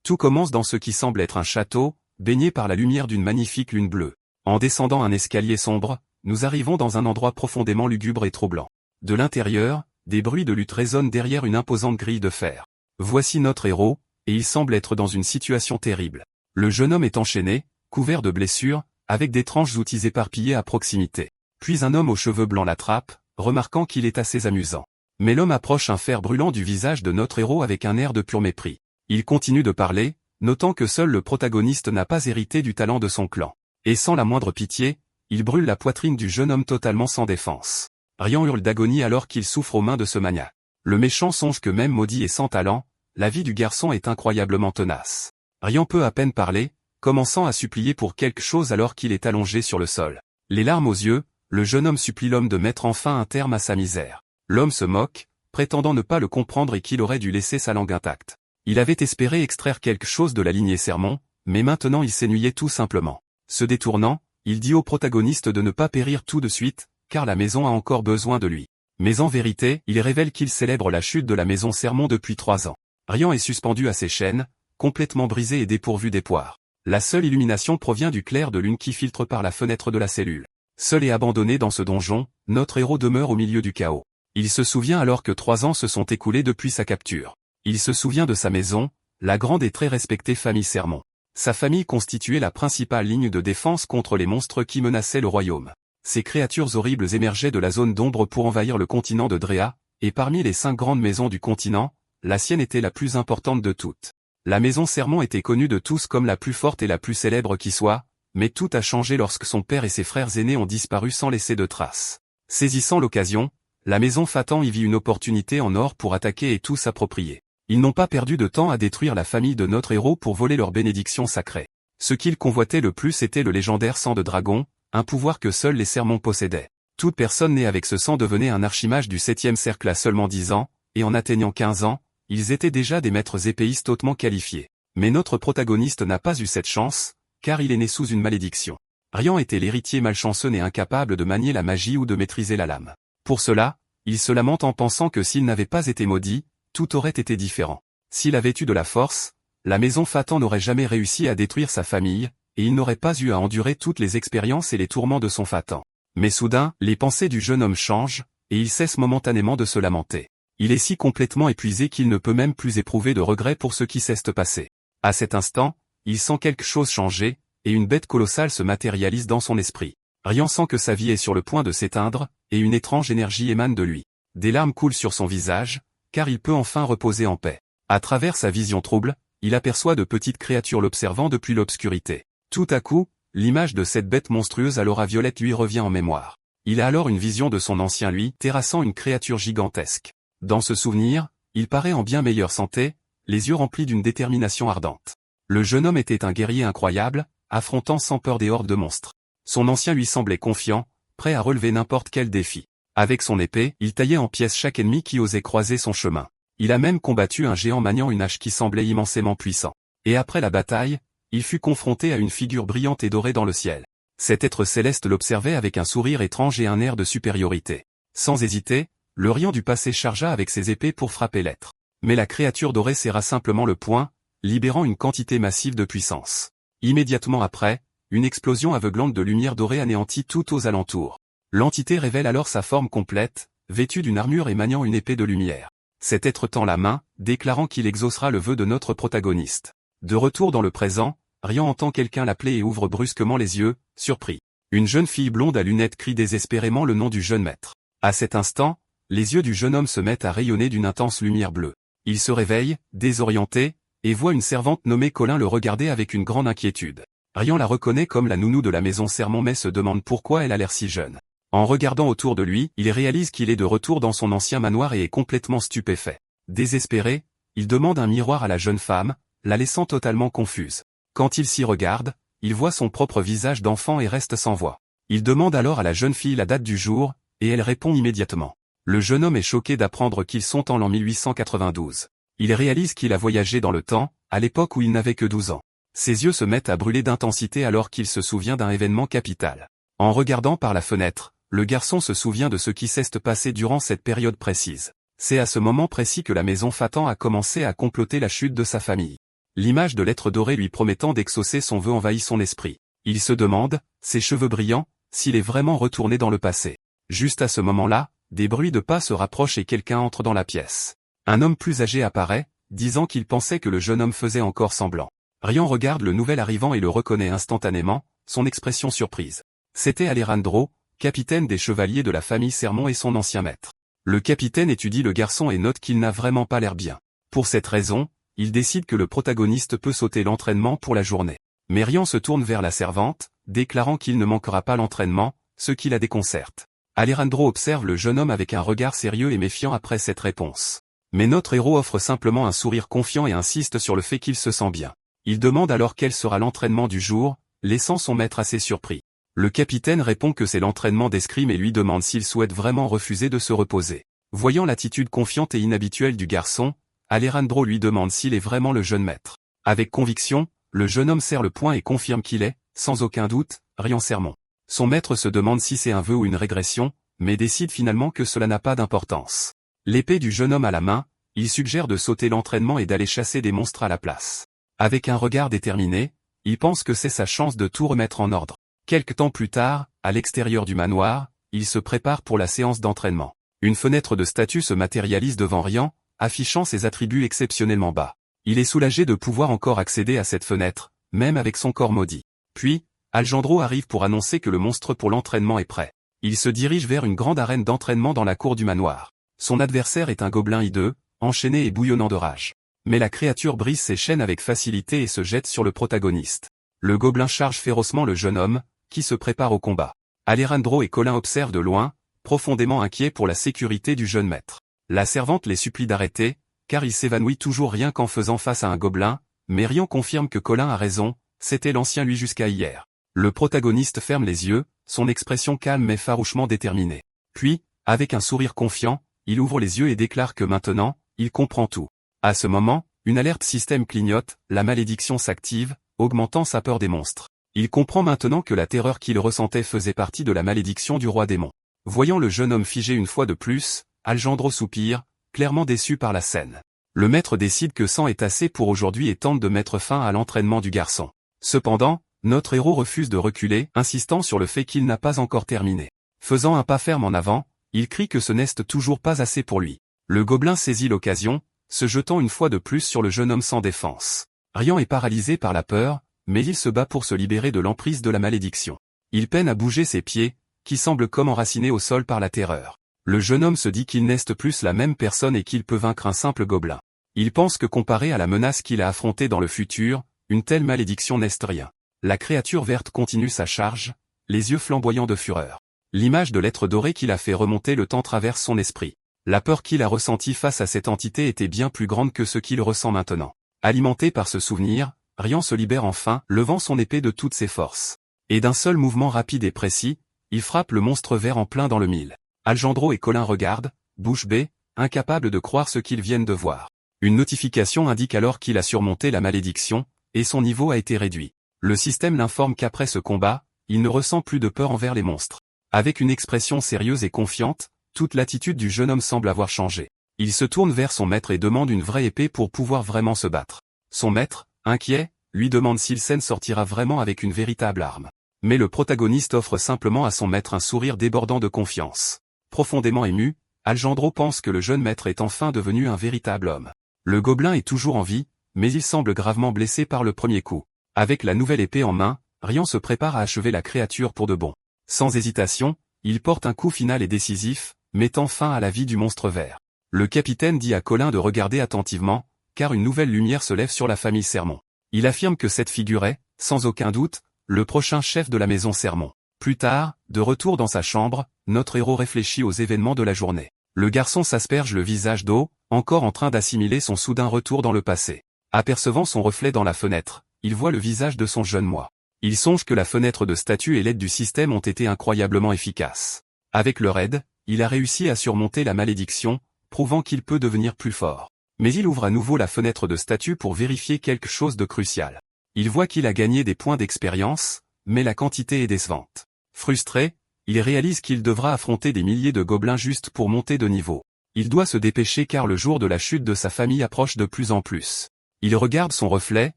Tout commence dans ce qui semble être un château, baigné par la lumière d'une magnifique lune bleue. En descendant un escalier sombre, nous arrivons dans un endroit profondément lugubre et troublant. De l'intérieur, des bruits de lutte résonnent derrière une imposante grille de fer. Voici notre héros, et il semble être dans une situation terrible. Le jeune homme est enchaîné, couvert de blessures, avec d'étranges outils éparpillés à proximité. Puis un homme aux cheveux blancs l'attrape, remarquant qu'il est assez amusant. Mais l'homme approche un fer brûlant du visage de notre héros avec un air de pur mépris. Il continue de parler, notant que seul le protagoniste n'a pas hérité du talent de son clan. Et sans la moindre pitié, il brûle la poitrine du jeune homme totalement sans défense. Ryan hurle d'agonie alors qu'il souffre aux mains de ce maniaque. Le méchant songe que même maudit et sans talent, la vie du garçon est incroyablement tenace. Ryan peut à peine parler, commençant à supplier pour quelque chose alors qu'il est allongé sur le sol. Les larmes aux yeux, le jeune homme supplie l'homme de mettre enfin un terme à sa misère. L'homme se moque, prétendant ne pas le comprendre et qu'il aurait dû laisser sa langue intacte. Il avait espéré extraire quelque chose de la lignée Sermon, mais maintenant il s'ennuyait tout simplement. Se détournant, il dit au protagoniste de ne pas périr tout de suite, car la maison a encore besoin de lui. Mais en vérité, il révèle qu'il célèbre la chute de la maison Sermon depuis 3 ans. Ryan est suspendu à ses chaînes, complètement brisé et dépourvu d'espoir. La seule illumination provient du clair de lune qui filtre par la fenêtre de la cellule. Seul et abandonné dans ce donjon, notre héros demeure au milieu du chaos. Il se souvient alors que 3 ans se sont écoulés depuis sa capture. Il se souvient de sa maison, la grande et très respectée famille Sermon. Sa famille constituait la principale ligne de défense contre les monstres qui menaçaient le royaume. Ces créatures horribles émergeaient de la zone d'ombre pour envahir le continent de Drea, et parmi les 5 grandes maisons du continent, la sienne était la plus importante de toutes. La maison Sermon était connue de tous comme la plus forte et la plus célèbre qui soit, mais tout a changé lorsque son père et ses frères aînés ont disparu sans laisser de traces. Saisissant l'occasion, la maison Fatan y vit une opportunité en or pour attaquer et tout s'approprier. Ils n'ont pas perdu de temps à détruire la famille de notre héros pour voler leur bénédiction sacrée. Ce qu'ils convoitaient le plus était le légendaire sang de dragon, un pouvoir que seuls les Sermons possédaient. Toute personne née avec ce sang devenait un archimage du 7e cercle à seulement 10 ans, et en atteignant 15 ans, ils étaient déjà des maîtres épéistes hautement qualifiés. Mais notre protagoniste n'a pas eu cette chance, car il est né sous une malédiction. Ryan était l'héritier malchanceux et incapable de manier la magie ou de maîtriser la lame. Pour cela, il se lamente en pensant que s'il n'avait pas été maudit, tout aurait été différent. S'il avait eu de la force, la maison Fatan n'aurait jamais réussi à détruire sa famille, et il n'aurait pas eu à endurer toutes les expériences et les tourments de son Fatan. Mais soudain, les pensées du jeune homme changent, et il cesse momentanément de se lamenter. Il est si complètement épuisé qu'il ne peut même plus éprouver de regret pour ce qui s'est passé. À cet instant, il sent quelque chose changer, et une bête colossale se matérialise dans son esprit. Ryan sent que sa vie est sur le point de s'éteindre, et une étrange énergie émane de lui. Des larmes coulent sur son visage, car il peut enfin reposer en paix. À travers sa vision trouble, il aperçoit de petites créatures l'observant depuis l'obscurité. Tout à coup, l'image de cette bête monstrueuse à l'aura violette lui revient en mémoire. Il a alors une vision de son ancien lui terrassant une créature gigantesque. Dans ce souvenir, il paraît en bien meilleure santé, les yeux remplis d'une détermination ardente. Le jeune homme était un guerrier incroyable, affrontant sans peur des hordes de monstres. Son ancien lui semblait confiant, prêt à relever n'importe quel défi. Avec son épée, il taillait en pièces chaque ennemi qui osait croiser son chemin. Il a même combattu un géant maniant une hache qui semblait immensément puissant. Et après la bataille, il fut confronté à une figure brillante et dorée dans le ciel. Cet être céleste l'observait avec un sourire étrange et un air de supériorité. Sans hésiter, le Ryan du passé chargea avec ses épées pour frapper l'être. Mais la créature dorée serra simplement le poing, libérant une quantité massive de puissance. Immédiatement après, une explosion aveuglante de lumière dorée anéantit tout aux alentours. L'entité révèle alors sa forme complète, vêtue d'une armure et maniant une épée de lumière. Cet être tend la main, déclarant qu'il exaucera le vœu de notre protagoniste. De retour dans le présent, Ryan entend quelqu'un l'appeler et ouvre brusquement les yeux, surpris. Une jeune fille blonde à lunettes crie désespérément le nom du jeune maître. À cet instant, les yeux du jeune homme se mettent à rayonner d'une intense lumière bleue. Il se réveille, désorienté, et voit une servante nommée Colin le regarder avec une grande inquiétude. Ryan la reconnaît comme la nounou de la maison Sermon mais se demande pourquoi elle a l'air si jeune. En regardant autour de lui, il réalise qu'il est de retour dans son ancien manoir et est complètement stupéfait. Désespéré, il demande un miroir à la jeune femme, la laissant totalement confuse. Quand il s'y regarde, il voit son propre visage d'enfant et reste sans voix. Il demande alors à la jeune fille la date du jour, et elle répond immédiatement. Le jeune homme est choqué d'apprendre qu'ils sont en l'an 1892. Il réalise qu'il a voyagé dans le temps, à l'époque où il n'avait que 12 ans. Ses yeux se mettent à brûler d'intensité alors qu'il se souvient d'un événement capital. En regardant par la fenêtre, le garçon se souvient de ce qui s'est passé durant cette période précise. C'est à ce moment précis que la maison Fatan a commencé à comploter la chute de sa famille. L'image de l'être doré lui promettant d'exaucer son vœu envahit son esprit. Il se demande, ses cheveux brillants, s'il est vraiment retourné dans le passé. Juste à ce moment-là, des bruits de pas se rapprochent et quelqu'un entre dans la pièce. Un homme plus âgé apparaît, disant qu'il pensait que le jeune homme faisait encore semblant. Rian regarde le nouvel arrivant et le reconnaît instantanément, son expression surprise. C'était Alejandro, capitaine des chevaliers de la famille Sermon et son ancien maître. Le capitaine étudie le garçon et note qu'il n'a vraiment pas l'air bien. Pour cette raison, il décide que le protagoniste peut sauter l'entraînement pour la journée. Mais Rian se tourne vers la servante, déclarant qu'il ne manquera pas l'entraînement, ce qui la déconcerte. Alejandro observe le jeune homme avec un regard sérieux et méfiant après cette réponse. Mais notre héros offre simplement un sourire confiant et insiste sur le fait qu'il se sent bien. Il demande alors quel sera l'entraînement du jour, laissant son maître assez surpris. Le capitaine répond que c'est l'entraînement d'escrime et lui demande s'il souhaite vraiment refuser de se reposer. Voyant l'attitude confiante et inhabituelle du garçon, Alejandro lui demande s'il est vraiment le jeune maître. Avec conviction, le jeune homme serre le poing et confirme qu'il est, sans aucun doute, Rian Sermon. Son maître se demande si c'est un vœu ou une régression, mais décide finalement que cela n'a pas d'importance. L'épée du jeune homme à la main, il suggère de sauter l'entraînement et d'aller chasser des monstres à la place. Avec un regard déterminé, il pense que c'est sa chance de tout remettre en ordre. Quelque temps plus tard, à l'extérieur du manoir, il se prépare pour la séance d'entraînement. Une fenêtre de statue se matérialise devant Rian, affichant ses attributs exceptionnellement bas. Il est soulagé de pouvoir encore accéder à cette fenêtre, même avec son corps maudit. Puis, Alejandro arrive pour annoncer que le monstre pour l'entraînement est prêt. Il se dirige vers une grande arène d'entraînement dans la cour du manoir. Son adversaire est un gobelin hideux, enchaîné et bouillonnant de rage. Mais la créature brise ses chaînes avec facilité et se jette sur le protagoniste. Le gobelin charge férocement le jeune homme, qui se prépare au combat. Alejandro et Colin observent de loin, profondément inquiets pour la sécurité du jeune maître. La servante les supplie d'arrêter, car il s'évanouit toujours rien qu'en faisant face à un gobelin, mais Rian confirme que Colin a raison, c'était l'ancien lui jusqu'à hier. Le protagoniste ferme les yeux, son expression calme mais farouchement déterminée. Puis, avec un sourire confiant, il ouvre les yeux et déclare que maintenant, il comprend tout. À ce moment, une alerte système clignote, la malédiction s'active, augmentant sa peur des monstres. Il comprend maintenant que la terreur qu'il ressentait faisait partie de la malédiction du roi démon. Voyant le jeune homme figé une fois de plus, Alejandro soupire, clairement déçu par la scène. Le maître décide que 100 est assez pour aujourd'hui et tente de mettre fin à l'entraînement du garçon. Cependant, notre héros refuse de reculer, insistant sur le fait qu'il n'a pas encore terminé. Faisant un pas ferme en avant, il crie que ce n'est toujours pas assez pour lui. Le gobelin saisit l'occasion, se jetant une fois de plus sur le jeune homme sans défense. Rian est paralysé par la peur, mais il se bat pour se libérer de l'emprise de la malédiction. Il peine à bouger ses pieds, qui semblent comme enracinés au sol par la terreur. Le jeune homme se dit qu'il n'est plus la même personne et qu'il peut vaincre un simple gobelin. Il pense que comparé à la menace qu'il a affrontée dans le futur, une telle malédiction n'est rien. La créature verte continue sa charge, les yeux flamboyants de fureur. L'image de l'être doré qu'il a fait remonter le temps traverse son esprit. La peur qu'il a ressentie face à cette entité était bien plus grande que ce qu'il ressent maintenant. Alimenté par ce souvenir, Rian se libère enfin, levant son épée de toutes ses forces. Et d'un seul mouvement rapide et précis, il frappe le monstre vert en plein dans le mille. Alejandro et Colin regardent, bouche bée, incapables de croire ce qu'ils viennent de voir. Une notification indique alors qu'il a surmonté la malédiction, et son niveau a été réduit. Le système l'informe qu'après ce combat, il ne ressent plus de peur envers les monstres. Avec une expression sérieuse et confiante, toute l'attitude du jeune homme semble avoir changé. Il se tourne vers son maître et demande une vraie épée pour pouvoir vraiment se battre. Son maître, inquiet, lui demande s'il s'en sortira vraiment avec une véritable arme. Mais le protagoniste offre simplement à son maître un sourire débordant de confiance. Profondément ému, Alejandro pense que le jeune maître est enfin devenu un véritable homme. Le gobelin est toujours en vie, mais il semble gravement blessé par le premier coup. Avec la nouvelle épée en main, Rian se prépare à achever la créature pour de bon. Sans hésitation, il porte un coup final et décisif, mettant fin à la vie du monstre vert. Le capitaine dit à Colin de regarder attentivement, car une nouvelle lumière se lève sur la famille Sermon. Il affirme que cette figure est, sans aucun doute, le prochain chef de la maison Sermon. Plus tard, de retour dans sa chambre, notre héros réfléchit aux événements de la journée. Le garçon s'asperge le visage d'eau, encore en train d'assimiler son soudain retour dans le passé. Apercevant son reflet dans la fenêtre, il voit le visage de son jeune moi. Il songe que la fenêtre de statue et l'aide du système ont été incroyablement efficaces. Avec leur aide, il a réussi à surmonter la malédiction, prouvant qu'il peut devenir plus fort. Mais il ouvre à nouveau la fenêtre de statue pour vérifier quelque chose de crucial. Il voit qu'il a gagné des points d'expérience, mais la quantité est décevante. Frustré, il réalise qu'il devra affronter des milliers de gobelins juste pour monter de niveau. Il doit se dépêcher car le jour de la chute de sa famille approche de plus en plus. Il regarde son reflet,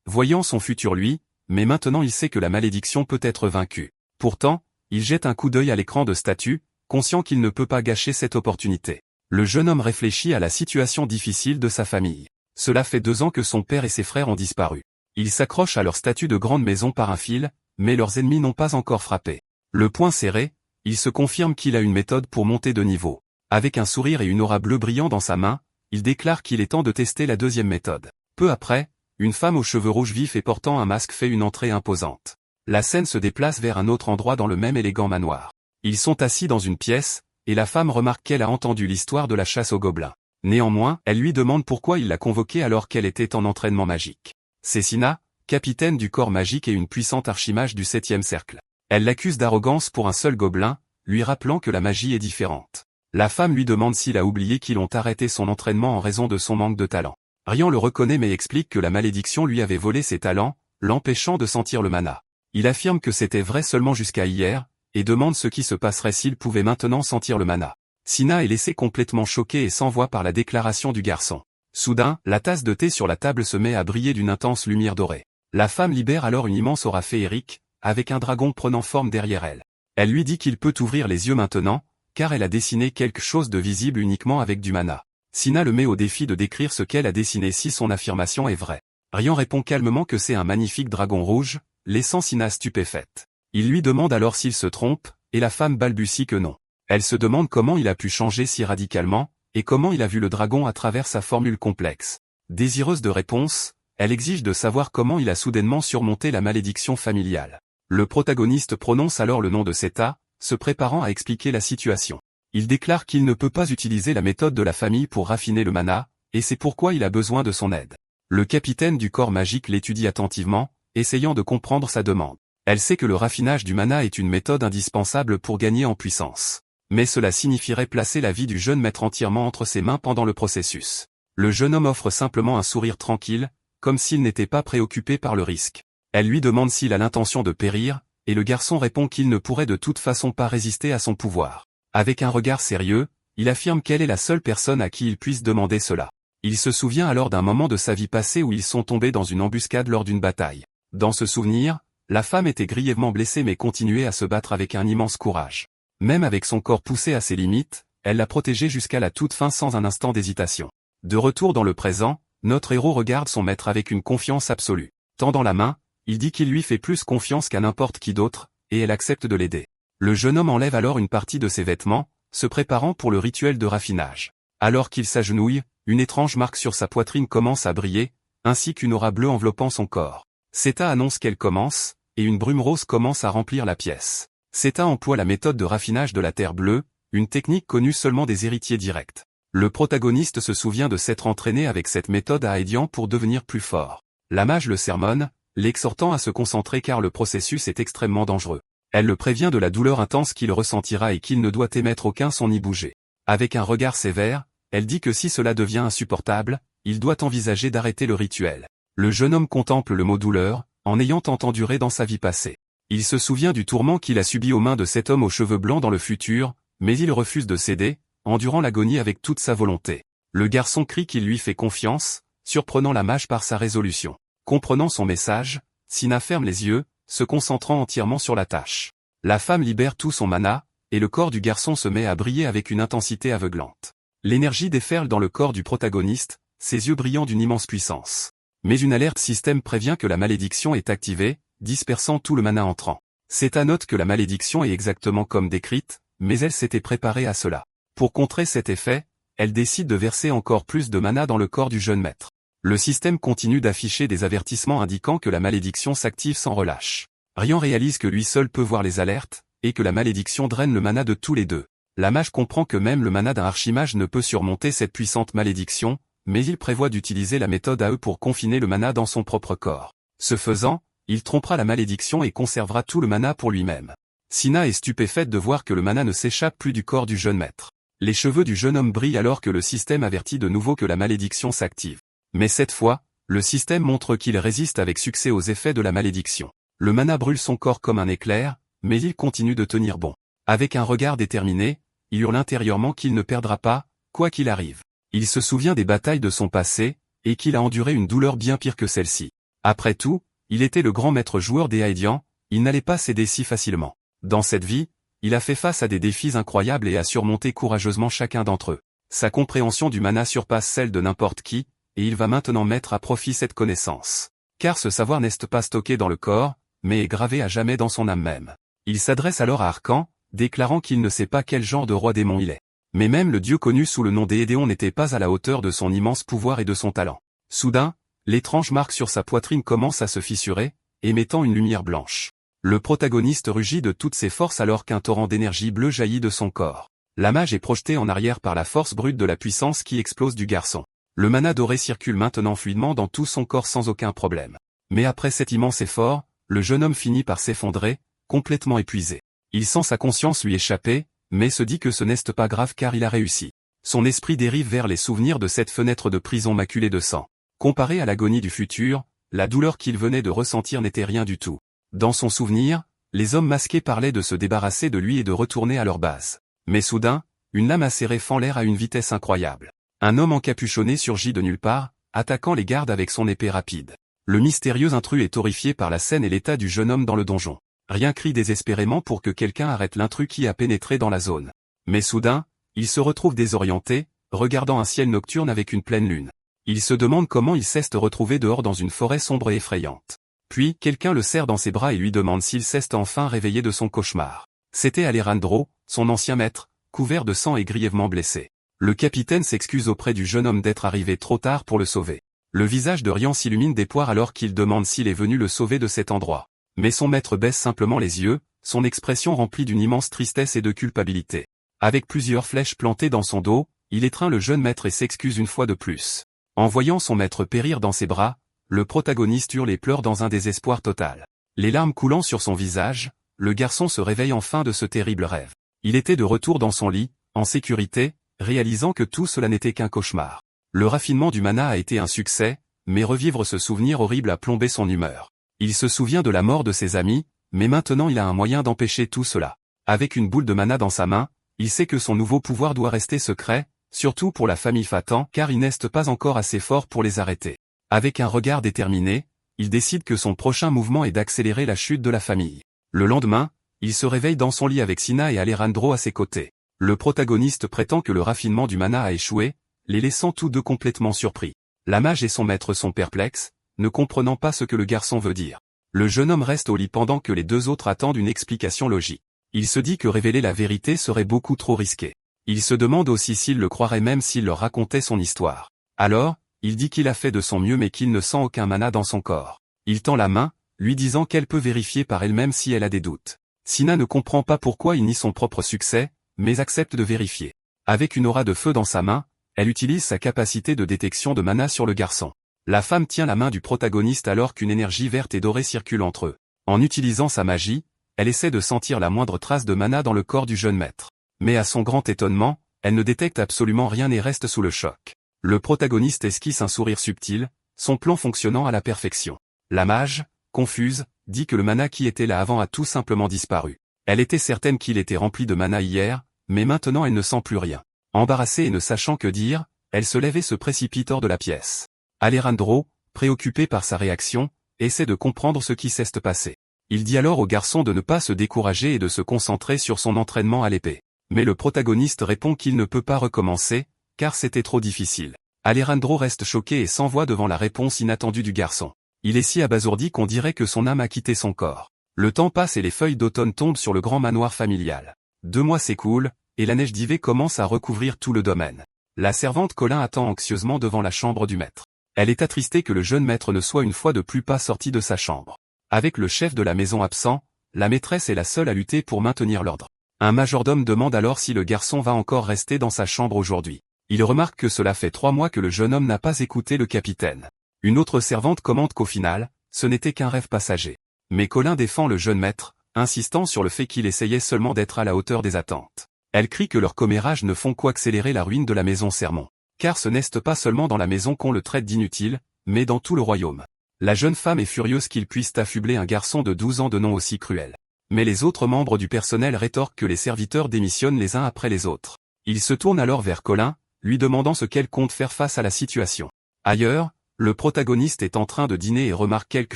voyant son futur lui, mais maintenant il sait que la malédiction peut être vaincue. Pourtant, il jette un coup d'œil à l'écran de statut, conscient qu'il ne peut pas gâcher cette opportunité. Le jeune homme réfléchit à la situation difficile de sa famille. Cela fait 2 ans que son père et ses frères ont disparu. Ils s'accrochent à leur statut de grande maison par un fil, mais leurs ennemis n'ont pas encore frappé. Le poing serré, il se confirme qu'il a une méthode pour monter de niveau. Avec un sourire et une aura bleue brillant dans sa main, il déclare qu'il est temps de tester la deuxième méthode. Peu après, une femme aux cheveux rouges vifs et portant un masque fait une entrée imposante. La scène se déplace vers un autre endroit dans le même élégant manoir. Ils sont assis dans une pièce, et la femme remarque qu'elle a entendu l'histoire de la chasse aux gobelins. Néanmoins, elle lui demande pourquoi il l'a convoquée alors qu'elle était en entraînement magique. C'est Sina, capitaine du corps magique et une puissante archimage du 7e cercle. Elle l'accuse d'arrogance pour un seul gobelin, lui rappelant que la magie est différente. La femme lui demande s'il a oublié qu'ils ont arrêté son entraînement en raison de son manque de talent. Rian le reconnaît mais explique que la malédiction lui avait volé ses talents, l'empêchant de sentir le mana. Il affirme que c'était vrai seulement jusqu'à hier, et demande ce qui se passerait s'il pouvait maintenant sentir le mana. Sina est laissée complètement choquée et sans voix par la déclaration du garçon. Soudain, la tasse de thé sur la table se met à briller d'une intense lumière dorée. La femme libère alors une immense aura féerique, avec un dragon prenant forme derrière elle. Elle lui dit qu'il peut ouvrir les yeux maintenant, car elle a dessiné quelque chose de visible uniquement avec du mana. Sina le met au défi de décrire ce qu'elle a dessiné si son affirmation est vraie. Rian répond calmement que c'est un magnifique dragon rouge, laissant Sina stupéfaite. Il lui demande alors s'il se trompe, et la femme balbutie que non. Elle se demande comment il a pu changer si radicalement, et comment il a vu le dragon à travers sa formule complexe. Désireuse de réponse, elle exige de savoir comment il a soudainement surmonté la malédiction familiale. Le protagoniste prononce alors le nom de Seta, se préparant à expliquer la situation. Il déclare qu'il ne peut pas utiliser la méthode de la famille pour raffiner le mana, et c'est pourquoi il a besoin de son aide. Le capitaine du corps magique l'étudie attentivement, essayant de comprendre sa demande. Elle sait que le raffinage du mana est une méthode indispensable pour gagner en puissance. Mais cela signifierait placer la vie du jeune maître entièrement entre ses mains pendant le processus. Le jeune homme offre simplement un sourire tranquille, comme s'il n'était pas préoccupé par le risque. Elle lui demande s'il a l'intention de périr, et le garçon répond qu'il ne pourrait de toute façon pas résister à son pouvoir. Avec un regard sérieux, il affirme qu'elle est la seule personne à qui il puisse demander cela. Il se souvient alors d'un moment de sa vie passée où ils sont tombés dans une embuscade lors d'une bataille. Dans ce souvenir, la femme était grièvement blessée mais continuait à se battre avec un immense courage. Même avec son corps poussé à ses limites, elle l'a protégé jusqu'à la toute fin sans un instant d'hésitation. De retour dans le présent, notre héros regarde son maître avec une confiance absolue. Tendant la main, il dit qu'il lui fait plus confiance qu'à n'importe qui d'autre, et elle accepte de l'aider. Le jeune homme enlève alors une partie de ses vêtements, se préparant pour le rituel de raffinage. Alors qu'il s'agenouille, une étrange marque sur sa poitrine commence à briller, ainsi qu'une aura bleue enveloppant son corps. Seta annonce qu'elle commence, et une brume rose commence à remplir la pièce. Seta emploie la méthode de raffinage de la terre bleue, une technique connue seulement des héritiers directs. Le protagoniste se souvient de s'être entraîné avec cette méthode à Aedian pour devenir plus fort. La mage le sermonne, l'exhortant à se concentrer car le processus est extrêmement dangereux. Elle le prévient de la douleur intense qu'il ressentira et qu'il ne doit émettre aucun son ni bouger. Avec un regard sévère, elle dit que si cela devient insupportable, il doit envisager d'arrêter le rituel. Le jeune homme contemple le mot douleur, en ayant tant enduré dans sa vie passée. Il se souvient du tourment qu'il a subi aux mains de cet homme aux cheveux blancs dans le futur, mais il refuse de céder, endurant l'agonie avec toute sa volonté. Le garçon crie qu'il lui fait confiance, surprenant la mage par sa résolution. Comprenant son message, Sina ferme les yeux, se concentrant entièrement sur la tâche. La femme libère tout son mana, et le corps du garçon se met à briller avec une intensité aveuglante. L'énergie déferle dans le corps du protagoniste, ses yeux brillant d'une immense puissance. Mais une alerte système prévient que la malédiction est activée, dispersant tout le mana entrant. Seta note que la malédiction est exactement comme décrite, mais elle s'était préparée à cela. Pour contrer cet effet, elle décide de verser encore plus de mana dans le corps du jeune maître. Le système continue d'afficher des avertissements indiquant que la malédiction s'active sans relâche. Rian réalise que lui seul peut voir les alertes, et que la malédiction draine le mana de tous les deux. La mage comprend que même le mana d'un archimage ne peut surmonter cette puissante malédiction, mais il prévoit d'utiliser la méthode AE pour confiner le mana dans son propre corps. Ce faisant, il trompera la malédiction et conservera tout le mana pour lui-même. Sina est stupéfaite de voir que le mana ne s'échappe plus du corps du jeune maître. Les cheveux du jeune homme brillent alors que le système avertit de nouveau que la malédiction s'active. Mais cette fois, le système montre qu'il résiste avec succès aux effets de la malédiction. Le mana brûle son corps comme un éclair, mais il continue de tenir bon. Avec un regard déterminé, il hurle intérieurement qu'il ne perdra pas, quoi qu'il arrive. Il se souvient des batailles de son passé, et qu'il a enduré une douleur bien pire que celle-ci. Après tout, il était le grand maître joueur des Haédians, il n'allait pas céder si facilement. Dans cette vie, il a fait face à des défis incroyables et a surmonté courageusement chacun d'entre eux. Sa compréhension du mana surpasse celle de n'importe qui, et il va maintenant mettre à profit cette connaissance. Car ce savoir n'est pas stocké dans le corps, mais est gravé à jamais dans son âme même. Il s'adresse alors à Arcan, déclarant qu'il ne sait pas quel genre de roi démon il est. Mais même le dieu connu sous le nom d'Édéon n'était pas à la hauteur de son immense pouvoir et de son talent. Soudain, l'étrange marque sur sa poitrine commence à se fissurer, émettant une lumière blanche. Le protagoniste rugit de toutes ses forces alors qu'un torrent d'énergie bleue jaillit de son corps. La mage est projetée en arrière par la force brute de la puissance qui explose du garçon. Le mana doré circule maintenant fluidement dans tout son corps sans aucun problème. Mais après cet immense effort, le jeune homme finit par s'effondrer, complètement épuisé. Il sent sa conscience lui échapper, mais se dit que ce n'est pas grave car il a réussi. Son esprit dérive vers les souvenirs de cette fenêtre de prison maculée de sang. Comparé à l'agonie du futur, la douleur qu'il venait de ressentir n'était rien du tout. Dans son souvenir, les hommes masqués parlaient de se débarrasser de lui et de retourner à leur base. Mais soudain, une lame acérée fend l'air à une vitesse incroyable. Un homme encapuchonné surgit de nulle part, attaquant les gardes avec son épée rapide. Le mystérieux intrus est horrifié par la scène et l'état du jeune homme dans le donjon. Rien crie désespérément pour que quelqu'un arrête l'intrus qui a pénétré dans la zone. Mais soudain, il se retrouve désorienté, regardant un ciel nocturne avec une pleine lune. Il se demande comment il s'est retrouvé dehors dans une forêt sombre et effrayante. Puis, quelqu'un le serre dans ses bras et lui demande s'il s'est enfin réveillé de son cauchemar. C'était Alejandro, son ancien maître, couvert de sang et grièvement blessé. Le capitaine s'excuse auprès du jeune homme d'être arrivé trop tard pour le sauver. Le visage de Rian s'illumine d'espoir alors qu'il demande s'il est venu le sauver de cet endroit. Mais son maître baisse simplement les yeux, son expression remplie d'une immense tristesse et de culpabilité. Avec plusieurs flèches plantées dans son dos, il étreint le jeune maître et s'excuse une fois de plus. En voyant son maître périr dans ses bras, le protagoniste hurle et pleure dans un désespoir total. Les larmes coulant sur son visage, le garçon se réveille enfin de ce terrible rêve. Il était de retour dans son lit, en sécurité, réalisant que tout cela n'était qu'un cauchemar. Le raffinement du mana a été un succès, mais revivre ce souvenir horrible a plombé son humeur. Il se souvient de la mort de ses amis, mais maintenant il a un moyen d'empêcher tout cela. Avec une boule de mana dans sa main, il sait que son nouveau pouvoir doit rester secret, surtout pour la famille Fatan car il n'est pas encore assez fort pour les arrêter. Avec un regard déterminé, il décide que son prochain mouvement est d'accélérer la chute de la famille. Le lendemain, il se réveille dans son lit avec Sina et Alejandro à ses côtés. Le protagoniste prétend que le raffinement du mana a échoué, les laissant tous deux complètement surpris. La mage et son maître sont perplexes, ne comprenant pas ce que le garçon veut dire. Le jeune homme reste au lit pendant que les deux autres attendent une explication logique. Il se dit que révéler la vérité serait beaucoup trop risqué. Il se demande aussi s'il le croirait même s'il leur racontait son histoire. Alors, il dit qu'il a fait de son mieux mais qu'il ne sent aucun mana dans son corps. Il tend la main, lui disant qu'elle peut vérifier par elle-même si elle a des doutes. Sina ne comprend pas pourquoi il nie son propre succès, mais accepte de vérifier. Avec une aura de feu dans sa main, elle utilise sa capacité de détection de mana sur le garçon. La femme tient la main du protagoniste alors qu'une énergie verte et dorée circule entre eux. En utilisant sa magie, elle essaie de sentir la moindre trace de mana dans le corps du jeune maître. Mais à son grand étonnement, elle ne détecte absolument rien et reste sous le choc. Le protagoniste esquisse un sourire subtil, son plan fonctionnant à la perfection. La mage, confuse, dit que le mana qui était là avant a tout simplement disparu. Elle était certaine qu'il était rempli de mana hier, mais maintenant elle ne sent plus rien. Embarrassée et ne sachant que dire, elle se lève et se précipite hors de la pièce. Alejandro, préoccupé par sa réaction, essaie de comprendre ce qui s'est passé. Il dit alors au garçon de ne pas se décourager et de se concentrer sur son entraînement à l'épée. Mais le protagoniste répond qu'il ne peut pas recommencer, car c'était trop difficile. Alejandro reste choqué et s'envoie devant la réponse inattendue du garçon. Il est si abasourdi qu'on dirait que son âme a quitté son corps. Le temps passe et les feuilles d'automne tombent sur le grand manoir familial. 2 mois s'écoulent, et la neige d'hiver commence à recouvrir tout le domaine. La servante Colin attend anxieusement devant la chambre du maître. Elle est attristée que le jeune maître ne soit une fois de plus pas sorti de sa chambre. Avec le chef de la maison absent, la maîtresse est la seule à lutter pour maintenir l'ordre. Un majordome demande alors si le garçon va encore rester dans sa chambre aujourd'hui. Il remarque que cela fait 3 mois que le jeune homme n'a pas écouté le capitaine. Une autre servante commente qu'au final, ce n'était qu'un rêve passager. Mais Colin défend le jeune maître, insistant sur le fait qu'il essayait seulement d'être à la hauteur des attentes. Elle crie que leurs commérages ne font qu'accélérer la ruine de la maison Sermon. Car ce n'est pas seulement dans la maison qu'on le traite d'inutile, mais dans tout le royaume. La jeune femme est furieuse qu'il puisse affubler un garçon de 12 ans de nom aussi cruel. Mais les autres membres du personnel rétorquent que les serviteurs démissionnent les uns après les autres. Il se tourne alors vers Colin, lui demandant ce qu'elle compte faire face à la situation. Ailleurs, le protagoniste est en train de dîner et remarque quelque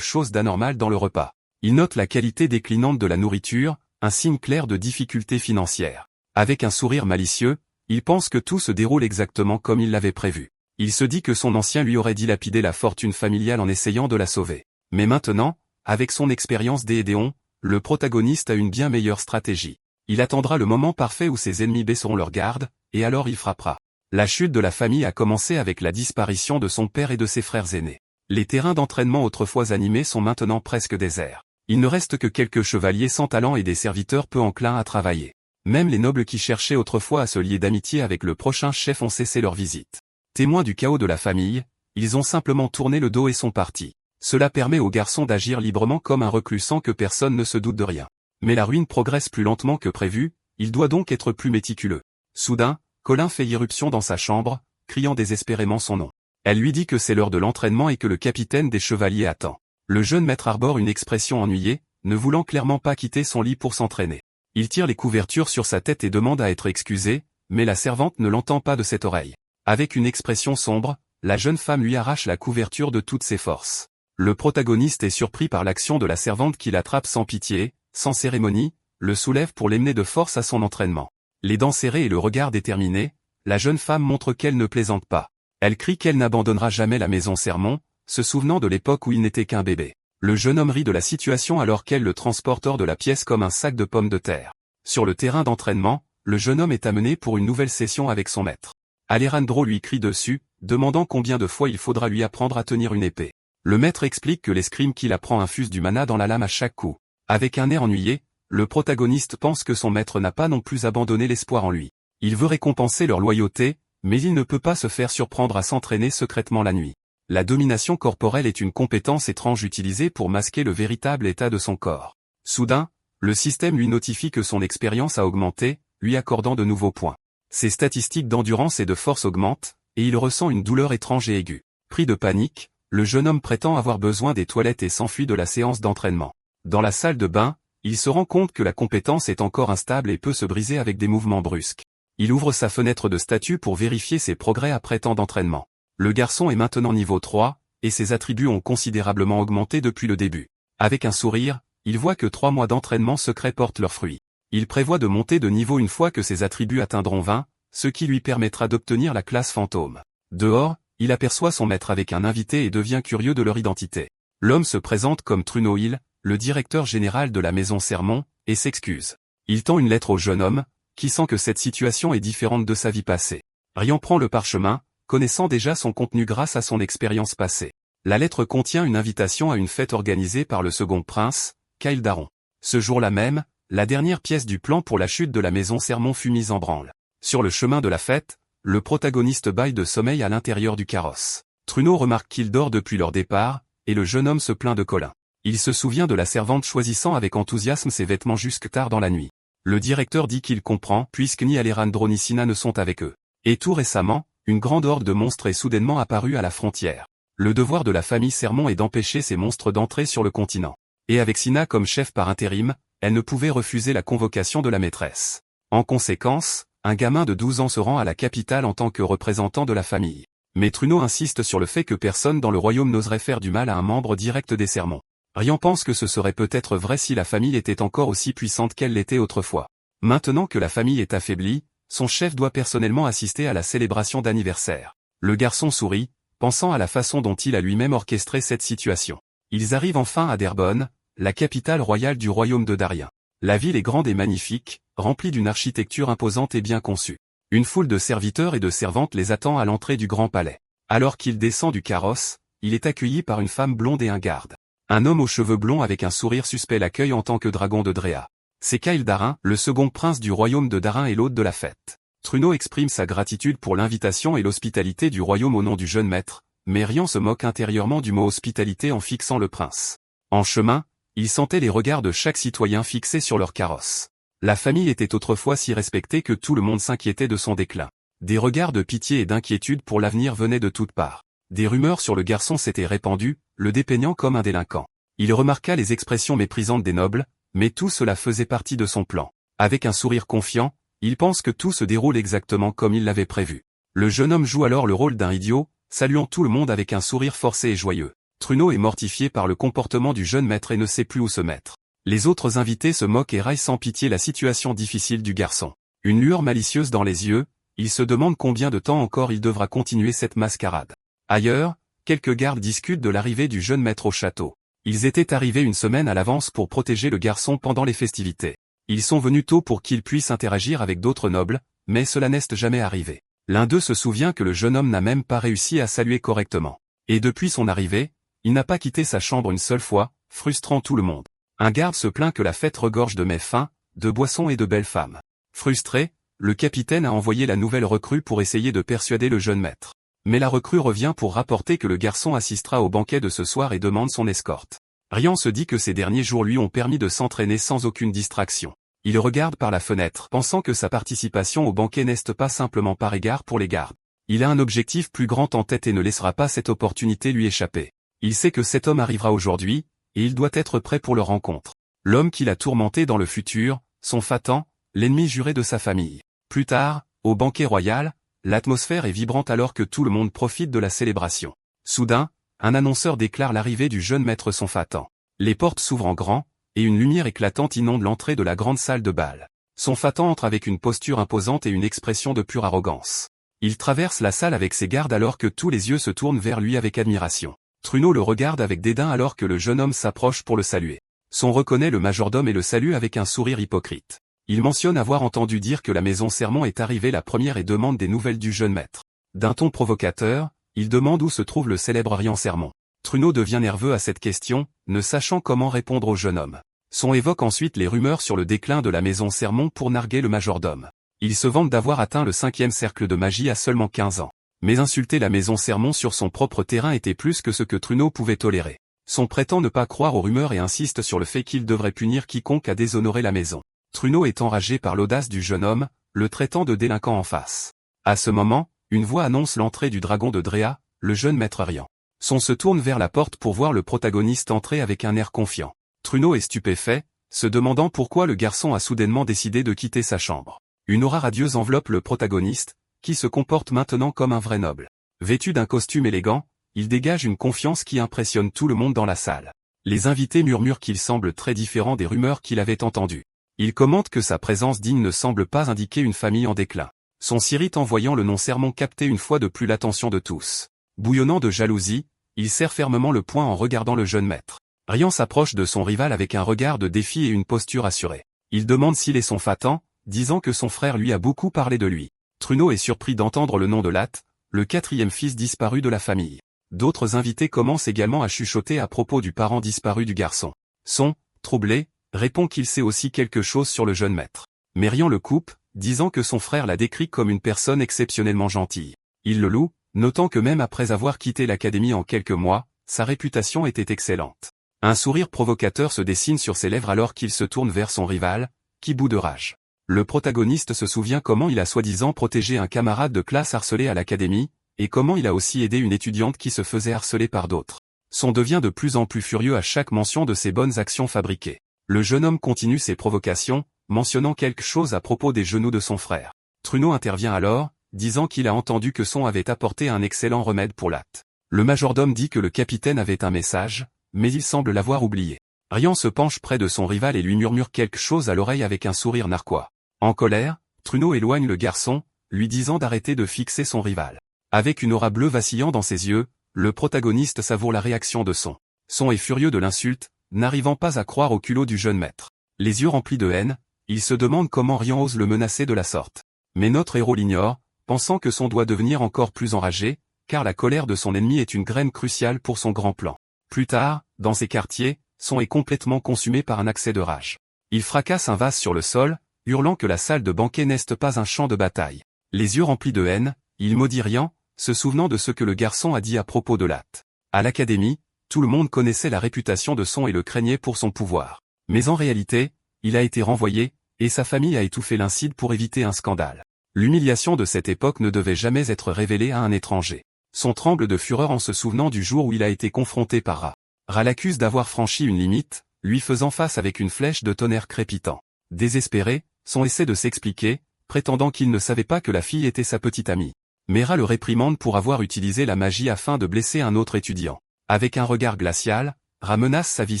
chose d'anormal dans le repas. Il note la qualité déclinante de la nourriture, un signe clair de difficulté financière. Avec un sourire malicieux, il pense que tout se déroule exactement comme il l'avait prévu. Il se dit que son ancien lui aurait dilapidé la fortune familiale en essayant de la sauver. Mais maintenant, avec son expérience d'Édéon, le protagoniste a une bien meilleure stratégie. Il attendra le moment parfait où ses ennemis baisseront leur garde, et alors il frappera. La chute de la famille a commencé avec la disparition de son père et de ses frères aînés. Les terrains d'entraînement autrefois animés sont maintenant presque déserts. Il ne reste que quelques chevaliers sans talent et des serviteurs peu enclins à travailler. Même les nobles qui cherchaient autrefois à se lier d'amitié avec le prochain chef ont cessé leur visite. Témoins du chaos de la famille, ils ont simplement tourné le dos et sont partis. Cela permet au garçon d'agir librement comme un reclus sans que personne ne se doute de rien. Mais la ruine progresse plus lentement que prévu, il doit donc être plus méticuleux. Soudain, Colin fait irruption dans sa chambre, criant désespérément son nom. Elle lui dit que c'est l'heure de l'entraînement et que le capitaine des chevaliers attend. Le jeune maître arbore une expression ennuyée, ne voulant clairement pas quitter son lit pour s'entraîner. Il tire les couvertures sur sa tête et demande à être excusé, mais la servante ne l'entend pas de cette oreille. Avec une expression sombre, la jeune femme lui arrache la couverture de toutes ses forces. Le protagoniste est surpris par l'action de la servante qui l'attrape sans pitié, sans cérémonie, le soulève pour l'emmener de force à son entraînement. Les dents serrées et le regard déterminé, la jeune femme montre qu'elle ne plaisante pas. Elle crie qu'elle n'abandonnera jamais la maison Sermon, se souvenant de l'époque où il n'était qu'un bébé. Le jeune homme rit de la situation alors qu'elle le transporte hors de la pièce comme un sac de pommes de terre. Sur le terrain d'entraînement, le jeune homme est amené pour une nouvelle session avec son maître. Alejandro lui crie dessus, demandant combien de fois il faudra lui apprendre à tenir une épée. Le maître explique que l'escrime qu'il apprend infuse du mana dans la lame à chaque coup. Avec un air ennuyé, le protagoniste pense que son maître n'a pas non plus abandonné l'espoir en lui. Il veut récompenser leur loyauté, mais il ne peut pas se faire surprendre à s'entraîner secrètement la nuit. La domination corporelle est une compétence étrange utilisée pour masquer le véritable état de son corps. Soudain, le système lui notifie que son expérience a augmenté, lui accordant de nouveaux points. Ses statistiques d'endurance et de force augmentent, et il ressent une douleur étrange et aiguë. Pris de panique, le jeune homme prétend avoir besoin des toilettes et s'enfuit de la séance d'entraînement. Dans la salle de bain, il se rend compte que la compétence est encore instable et peut se briser avec des mouvements brusques. Il ouvre sa fenêtre de statut pour vérifier ses progrès après tant d'entraînement. Le garçon est maintenant niveau 3, et ses attributs ont considérablement augmenté depuis le début. Avec un sourire, il voit que 3 mois d'entraînement secret portent leurs fruits. Il prévoit de monter de niveau une fois que ses attributs atteindront 20, ce qui lui permettra d'obtenir la classe fantôme. Dehors, il aperçoit son maître avec un invité et devient curieux de leur identité. L'homme se présente comme Truno Hill, le directeur général de la maison Sermon, et s'excuse. Il tend une lettre au jeune homme, qui sent que cette situation est différente de sa vie passée. Rian prend le parchemin, connaissant déjà son contenu grâce à son expérience passée. La lettre contient une invitation à une fête organisée par le second prince, Kyle Daron. Ce jour-là même, la dernière pièce du plan pour la chute de la maison Sermon fut mise en branle. Sur le chemin de la fête, le protagoniste bâille de sommeil à l'intérieur du carrosse. Truno remarque qu'il dort depuis leur départ, et le jeune homme se plaint de Colin. Il se souvient de la servante choisissant avec enthousiasme ses vêtements jusque tard dans la nuit. Le directeur dit qu'il comprend puisque ni Alejandro ni Sina ne sont avec eux. Et tout récemment, une grande horde de monstres est soudainement apparue à la frontière. Le devoir de la famille Sermon est d'empêcher ces monstres d'entrer sur le continent. Et avec Sina comme chef par intérim, elle ne pouvait refuser la convocation de la maîtresse. En conséquence, un gamin de 12 ans se rend à la capitale en tant que représentant de la famille. Mais Truno insiste sur le fait que personne dans le royaume n'oserait faire du mal à un membre direct des Sermons. Rian pense que ce serait peut-être vrai si la famille était encore aussi puissante qu'elle l'était autrefois. Maintenant que la famille est affaiblie, son chef doit personnellement assister à la célébration d'anniversaire. Le garçon sourit, pensant à la façon dont il a lui-même orchestré cette situation. Ils arrivent enfin à Derbonne, la capitale royale du royaume de Darien. La ville est grande et magnifique, remplie d'une architecture imposante et bien conçue. Une foule de serviteurs et de servantes les attend à l'entrée du grand palais. Alors qu'il descend du carrosse, il est accueilli par une femme blonde et un garde. Un homme aux cheveux blonds avec un sourire suspect l'accueille en tant que dragon de Drea. C'est Kyle Darin, le second prince du royaume de Darin et l'hôte de la fête. Truno exprime sa gratitude pour l'invitation et l'hospitalité du royaume au nom du jeune maître, mais Rian se moque intérieurement du mot hospitalité en fixant le prince. En chemin, il sentait les regards de chaque citoyen fixés sur leur carrosse. La famille était autrefois si respectée que tout le monde s'inquiétait de son déclin. Des regards de pitié et d'inquiétude pour l'avenir venaient de toutes parts. Des rumeurs sur le garçon s'étaient répandues, le dépeignant comme un délinquant. Il remarqua les expressions méprisantes des nobles, mais tout cela faisait partie de son plan. Avec un sourire confiant, il pense que tout se déroule exactement comme il l'avait prévu. Le jeune homme joue alors le rôle d'un idiot, saluant tout le monde avec un sourire forcé et joyeux. Truno est mortifié par le comportement du jeune maître et ne sait plus où se mettre. Les autres invités se moquent et raillent sans pitié la situation difficile du garçon. Une lueur malicieuse dans les yeux, il se demande combien de temps encore il devra continuer cette mascarade. Ailleurs, quelques gardes discutent de l'arrivée du jeune maître au château. Ils étaient arrivés une semaine à l'avance pour protéger le garçon pendant les festivités. Ils sont venus tôt pour qu'il puisse interagir avec d'autres nobles, mais cela n'est jamais arrivé. L'un d'eux se souvient que le jeune homme n'a même pas réussi à saluer correctement. Et depuis son arrivée, il n'a pas quitté sa chambre une seule fois, frustrant tout le monde. Un garde se plaint que la fête regorge de mets fins, de boissons et de belles femmes. Frustré, le capitaine a envoyé la nouvelle recrue pour essayer de persuader le jeune maître. Mais la recrue revient pour rapporter que le garçon assistera au banquet de ce soir et demande son escorte. Rian se dit que ces derniers jours lui ont permis de s'entraîner sans aucune distraction. Il regarde par la fenêtre, pensant que sa participation au banquet n'est pas simplement par égard pour les gardes. Il a un objectif plus grand en tête et ne laissera pas cette opportunité lui échapper. Il sait que cet homme arrivera aujourd'hui, et il doit être prêt pour leur rencontre. L'homme qu'il a tourmenté dans le futur, son Fatan, l'ennemi juré de sa famille. Plus tard, au banquet royal, l'atmosphère est vibrante alors que tout le monde profite de la célébration. Soudain, un annonceur déclare l'arrivée du jeune maître son Fatan. Les portes s'ouvrent en grand, et une lumière éclatante inonde l'entrée de la grande salle de bal. Son Fatan entre avec une posture imposante et une expression de pure arrogance. Il traverse la salle avec ses gardes alors que tous les yeux se tournent vers lui avec admiration. Truno le regarde avec dédain alors que le jeune homme s'approche pour le saluer. Son reconnaît le majordome et le salue avec un sourire hypocrite. Il mentionne avoir entendu dire que la maison Sermon est arrivée la première et demande des nouvelles du jeune maître. D'un ton provocateur, il demande où se trouve le célèbre Rian Sermon. Truno devient nerveux à cette question, ne sachant comment répondre au jeune homme. Son évoque ensuite les rumeurs sur le déclin de la maison Sermon pour narguer le majordome. Il se vante d'avoir atteint le 5e cercle de magie à seulement 15 ans. Mais insulter la maison Sermon sur son propre terrain était plus que ce que Truno pouvait tolérer. Son prétend ne pas croire aux rumeurs et insiste sur le fait qu'il devrait punir quiconque a déshonoré la maison. Truno est enragé par l'audace du jeune homme, le traitant de délinquant en face. À ce moment, une voix annonce l'entrée du dragon de Drea, le jeune maître Rian. Son se tourne vers la porte pour voir le protagoniste entrer avec un air confiant. Truno est stupéfait, se demandant pourquoi le garçon a soudainement décidé de quitter sa chambre. Une aura radieuse enveloppe le protagoniste, qui se comporte maintenant comme un vrai noble. Vêtu d'un costume élégant, il dégage une confiance qui impressionne tout le monde dans la salle. Les invités murmurent qu'il semble très différent des rumeurs qu'il avait entendues. Il commente que sa présence digne ne semble pas indiquer une famille en déclin. Son s'irrite en voyant le nom Sermon capter une fois de plus l'attention de tous. Bouillonnant de jalousie, il serre fermement le poing en regardant le jeune maître. Rian s'approche de son rival avec un regard de défi et une posture assurée. Il demande s'il est son Fatan, disant que son frère lui a beaucoup parlé de lui. Truno est surpris d'entendre le nom de Lat, le 4e fils disparu de la famille. D'autres invités commencent également à chuchoter à propos du parent disparu du garçon. Son, troublé, répond qu'il sait aussi quelque chose sur le jeune maître. Mais Rian le coupe, disant que son frère l'a décrit comme une personne exceptionnellement gentille. Il le loue, notant que même après avoir quitté l'académie en quelques mois, sa réputation était excellente. Un sourire provocateur se dessine sur ses lèvres alors qu'il se tourne vers son rival, qui bout de rage. Le protagoniste se souvient comment il a soi-disant protégé un camarade de classe harcelé à l'académie, et comment il a aussi aidé une étudiante qui se faisait harceler par d'autres. Son devient de plus en plus furieux à chaque mention de ses bonnes actions fabriquées. Le jeune homme continue ses provocations, mentionnant quelque chose à propos des genoux de son frère. Truno intervient alors, disant qu'il a entendu que Son avait apporté un excellent remède pour Lat. Le majordome dit que le capitaine avait un message, mais il semble l'avoir oublié. Rian se penche près de son rival et lui murmure quelque chose à l'oreille avec un sourire narquois. En colère, Truno éloigne le garçon, lui disant d'arrêter de fixer son rival. Avec une aura bleue vacillant dans ses yeux, le protagoniste savoure la réaction de Son. Son est furieux de l'insulte, n'arrivant pas à croire au culot du jeune maître. Les yeux remplis de haine, il se demande comment Rian ose le menacer de la sorte. Mais notre héros l'ignore, pensant que Son doit devenir encore plus enragé, car la colère de son ennemi est une graine cruciale pour son grand plan. Plus tard, dans ses quartiers, Son est complètement consumé par un accès de rage. Il fracasse un vase sur le sol, hurlant que la salle de banquet n'est pas un champ de bataille. Les yeux remplis de haine, il maudit Rian, se souvenant de ce que le garçon a dit à propos de Lat. À l'académie, tout le monde connaissait la réputation de Son et le craignait pour son pouvoir. Mais en réalité, il a été renvoyé, et sa famille a étouffé l'incide pour éviter un scandale. L'humiliation de cette époque ne devait jamais être révélée à un étranger. Son tremble de fureur en se souvenant du jour où il a été confronté par Ra. Ra l'accuse d'avoir franchi une limite, lui faisant face avec une flèche de tonnerre crépitant. Désespéré, Son essaie de s'expliquer, prétendant qu'il ne savait pas que la fille était sa petite amie. Mera le réprimande pour avoir utilisé la magie afin de blesser un autre étudiant. Avec un regard glacial, Ra menace sa vie